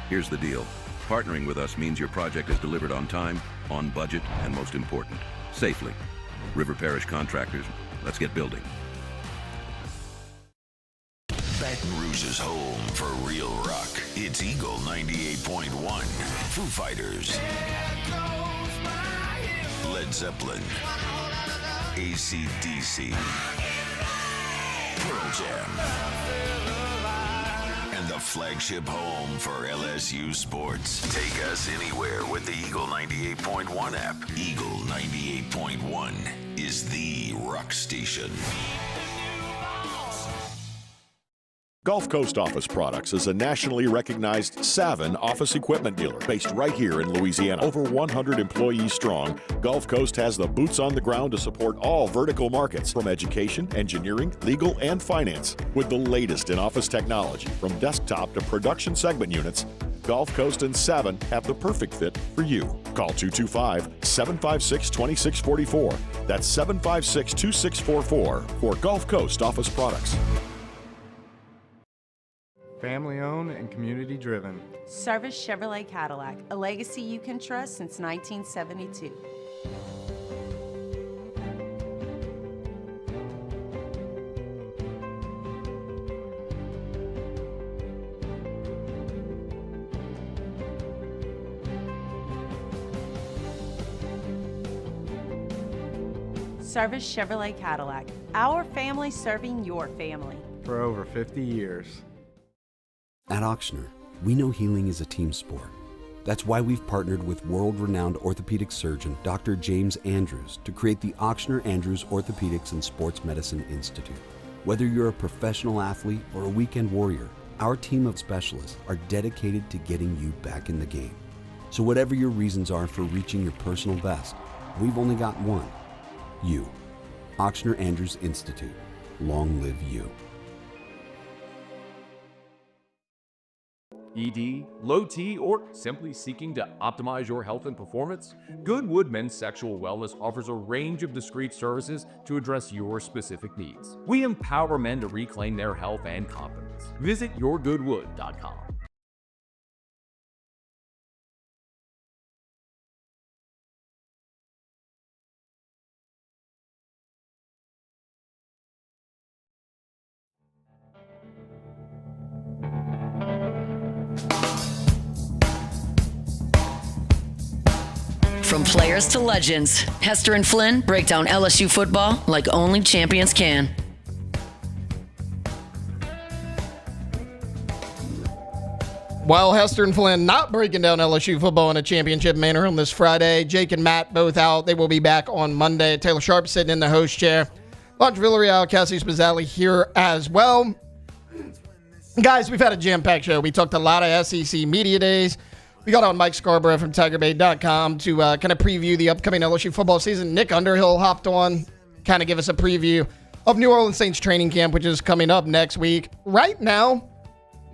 Here's the deal. Partnering with us means your project is delivered on time, on budget, and most important, safely. River Parish Contractors, let's get building. Baton Rouge's home for real rock. It's Eagle 98.1. Foo Fighters. Led Zeppelin. AC/DC. Pearl Jam. And the flagship home for LSU sports. Take us anywhere with the Eagle 98.1 app. Eagle 98.1 is the rock station. Gulf Coast Office Products is a nationally recognized Savin office equipment dealer based right here in Louisiana. Over 100 employees strong, Gulf Coast has the boots on the ground to support all vertical markets, from education, engineering, legal, and finance. With the latest in office technology, from desktop to production segment units, Gulf Coast and Savin have the perfect fit for you. Call 225-756-2644. That's 756-2644 for Gulf Coast Office Products. Family owned and community driven. Service Chevrolet Cadillac, a legacy you can trust since 1972. Service Chevrolet Cadillac. Our family serving your family. For over 50 years. At Auctioner, we know healing is a team sport. That's why we've partnered with world-renowned orthopedic surgeon Dr. James Andrews to create the Auctioner Andrews Orthopedics and Sports Medicine Institute. Whether you're a professional athlete or a weekend warrior, our team of specialists are dedicated to getting you back in the game. So whatever your reasons are for reaching your personal best, we've only got one. You. Auctioner Andrews Institute. Long live you. ED, low T, or simply seeking to optimize your health and performance? Goodwood Men's Sexual Wellness offers a range of discreet services to address your specific needs. We empower men to reclaim their health and confidence. Visit yourgoodwood.com. From players to legends, Hester and Flynn break down LSU football like only champions can. While Hester and Flynn not breaking down LSU football in a championship manner on this Friday, Jake and Matt both out. They will be back on Monday. Taylor Sharp sitting in the host chair. Lodge Villarreal, Cassie Spazzali here as well. Guys, we've had a jam-packed show. We talked a lot of SEC media days. We got on Mike Scarborough from TigerBait.com to kind of preview the upcoming LSU football season. Nick Underhill hopped on, kind of give us a preview of New Orleans Saints training camp, which is coming up next week. Right now,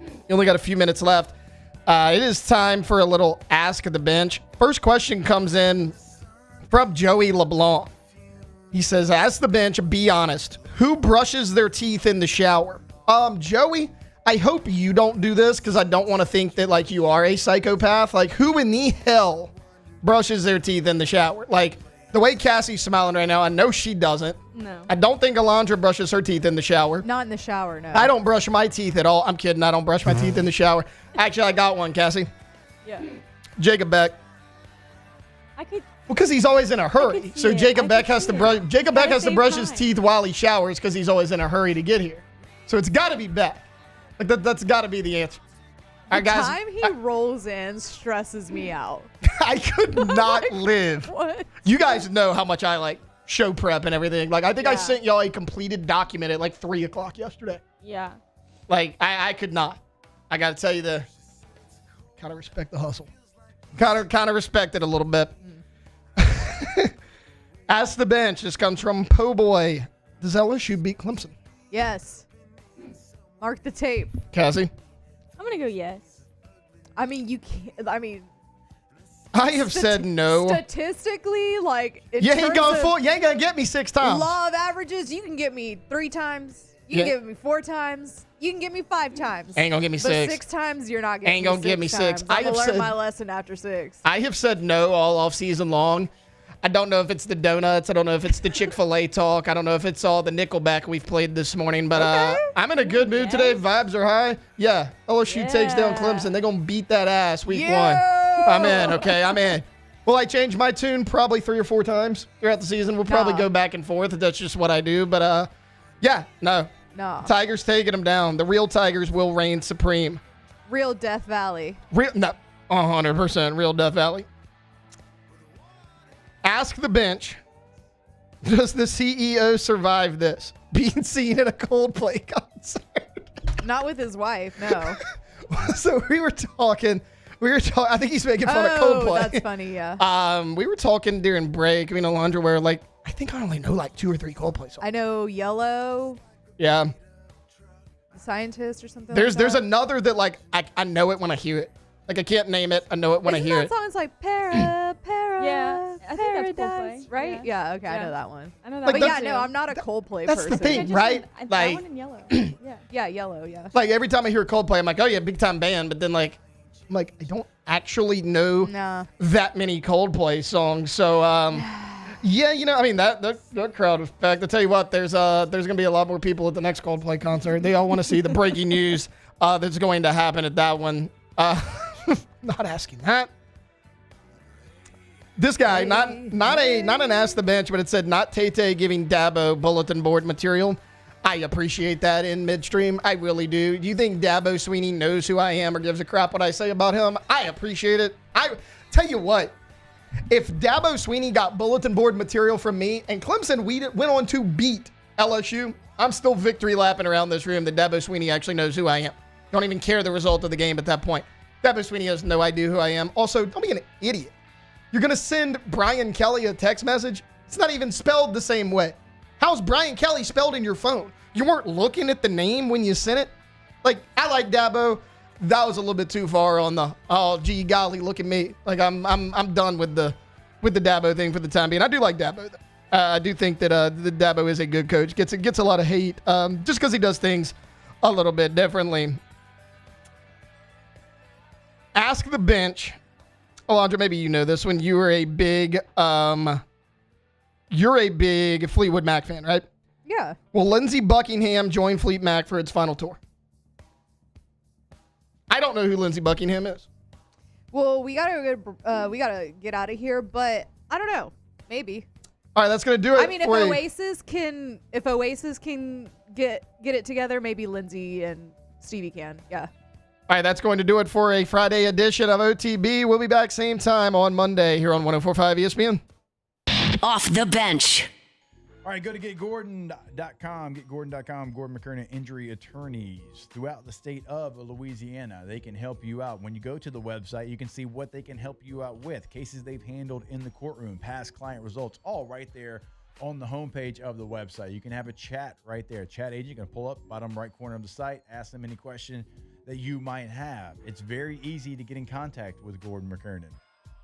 you only got a few minutes left. It is time for a little Ask the Bench. First question comes in from Joey LeBlanc. He says, ask the bench, be honest. Who brushes their teeth in the shower? Joey, I hope you don't do this because I don't want to think that, like, you are a psychopath. Like, who in the hell brushes their teeth in the shower? Like, the way Cassie's smiling right now, I know she doesn't. No. I don't think Alondra brushes her teeth in the shower. Not in the shower, no. I don't brush my teeth at all. I'm kidding. I don't brush my teeth in the shower. Actually, I got one, Cassie. Yeah. Jacob Beck. I could. Well, because he's always in a hurry. So Jacob Beck has to brush. Jacob Beck has to brush his teeth while he showers because he's always in a hurry to get here. So it's got to be Beck. Like that's got to be the answer. All right, guys. The time he rolls in stresses me out. I could not live. What? You guys know how much I like show prep and everything. Like, I think I sent y'all a completed document at like 3 o'clock yesterday. Yeah. Like, I could not. I got to tell you, kind of respect the hustle. Kind of respect it a little bit. Ask the bench. This comes from Po Boy. Does LSU beat Clemson? Yes. Mark the tape. Cassie? I'm going to go yes. I mean, you can't. I mean, I have said no. Statistically, like, You ain't gonna get me 6 times. Law of averages, you can get me 3 times. You can get me 4 times. You can get me 5 times. Ain't gonna get me 6. But 6 times, you're not getting Ain't gonna get me 6. I have learned my lesson after 6. I have said no all off season long. I don't know if it's the donuts. I don't know if it's the Chick-fil-A talk. I don't know if it's all the Nickelback we've played this morning. But I'm in a good mood today. Vibes are high. Yeah, LSU takes down Clemson. They're going to beat that ass week 1. I'm in, okay? I'm in. Will I change my tune probably 3 or 4 times throughout the season? We'll probably go back and forth. That's just what I do. But, yeah, no. No. Tigers taking them down. The real Tigers will reign supreme. Real Death Valley. No, 100% real Death Valley. Ask the bench, does the CEO survive this? Being seen at a Coldplay concert. Not with his wife, no. So we were talking, I think he's making fun of Coldplay. That's funny, yeah. We were talking during break, Alondra, where, like, I think I only know like 2 or 3 Coldplay songs. I know Yellow. Yeah. The Scientist or something There's like that. another that, like, I know it when I hear it. Like, I can't name it. I know it when I hear it. That song's like Para, Yeah, I think that's Paradise, Coldplay. right? Yeah, okay, I Yeah. know that one. I know that But one yeah, too. no, I'm not a Coldplay That's person. the thing, right? That Like, one in yellow. Yeah, Yellow, yeah. like every time I hear Coldplay, I'm like, oh yeah, big time band. But then like, I'm like, I don't actually know that many Coldplay songs. So yeah, I mean that crowd effect. I tell you what, there's gonna be a lot more people at the next Coldplay concert. They all want to see the breaking news that's going to happen at that one. Not asking that. This guy, not an ask the bench, but it said not Tay giving Dabo bulletin board material. I appreciate that in midstream. I really do. Do you think Dabo Sweeney knows who I am or gives a crap what I say about him? I appreciate it. I tell you what, if Dabo Sweeney got bulletin board material from me and Clemson went on to beat LSU, I'm still victory lapping around this room that Dabo Sweeney actually knows who I am. Don't even care the result of the game at that point. Dabo Sweeney has no idea who I am. Also, don't be an idiot. You're going to send Brian Kelly a text message? It's not even spelled the same way. How's Brian Kelly spelled in your phone? You weren't looking at the name when you sent it? Like, I like Dabo. That was a little bit too far on the, oh, gee, golly, look at me. Like, I'm done with the Dabo thing for the time being. I do like Dabo, though. I do think that the Dabo is a good coach. Gets a lot of hate just because he does things a little bit differently. Ask the bench. Alondra, maybe you know this one. You're a big Fleetwood Mac fan, right? Yeah. Will Lindsey Buckingham join Fleet Mac for its final tour? I don't know who Lindsey Buckingham is. Well, we gotta get out of here, but I don't know. Maybe. All right, that's gonna do it. I mean, if Oasis can get it together, maybe Lindsey and Stevie can. Yeah. All right, that's going to do it for a Friday edition of OTB. We'll be back same time on Monday here on 104.5 ESPN. Off the bench. All right, go to getgordon.com. Getgordon.com. Gordon McKernan Injury Attorneys throughout the state of Louisiana. They can help you out. When you go to the website, you can see what they can help you out with. Cases they've handled in the courtroom, past client results, all right there on the homepage of the website. You can have a chat right there. Chat agent can pull up bottom right corner of the site, ask them any question that you might have. It's very easy to get in contact with Gordon McKernan.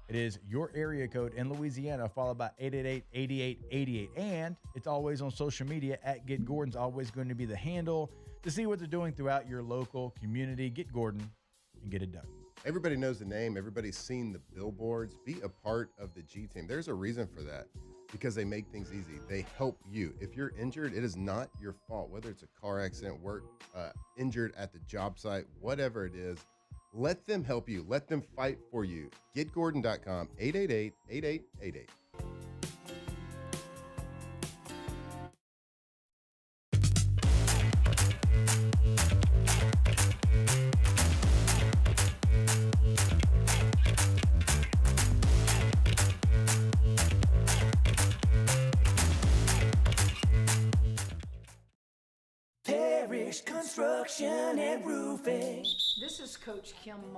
It is your area code in Louisiana, followed by 888-8888. And it's always on social media at Get Gordon's always going to be the handle to see what they're doing throughout your local community. Get Gordon and get it done. Everybody knows the name. Everybody's seen the billboards. Be a part of the G team. There's a reason for that, because they make things easy. They help you. If you're injured, it is not your fault. Whether it's a car accident, work, injured at the job site, whatever it is, let them help you. Let them fight for you. GetGordon.com, 888-8888. Parish Construction and Roofing. This is Coach Kim.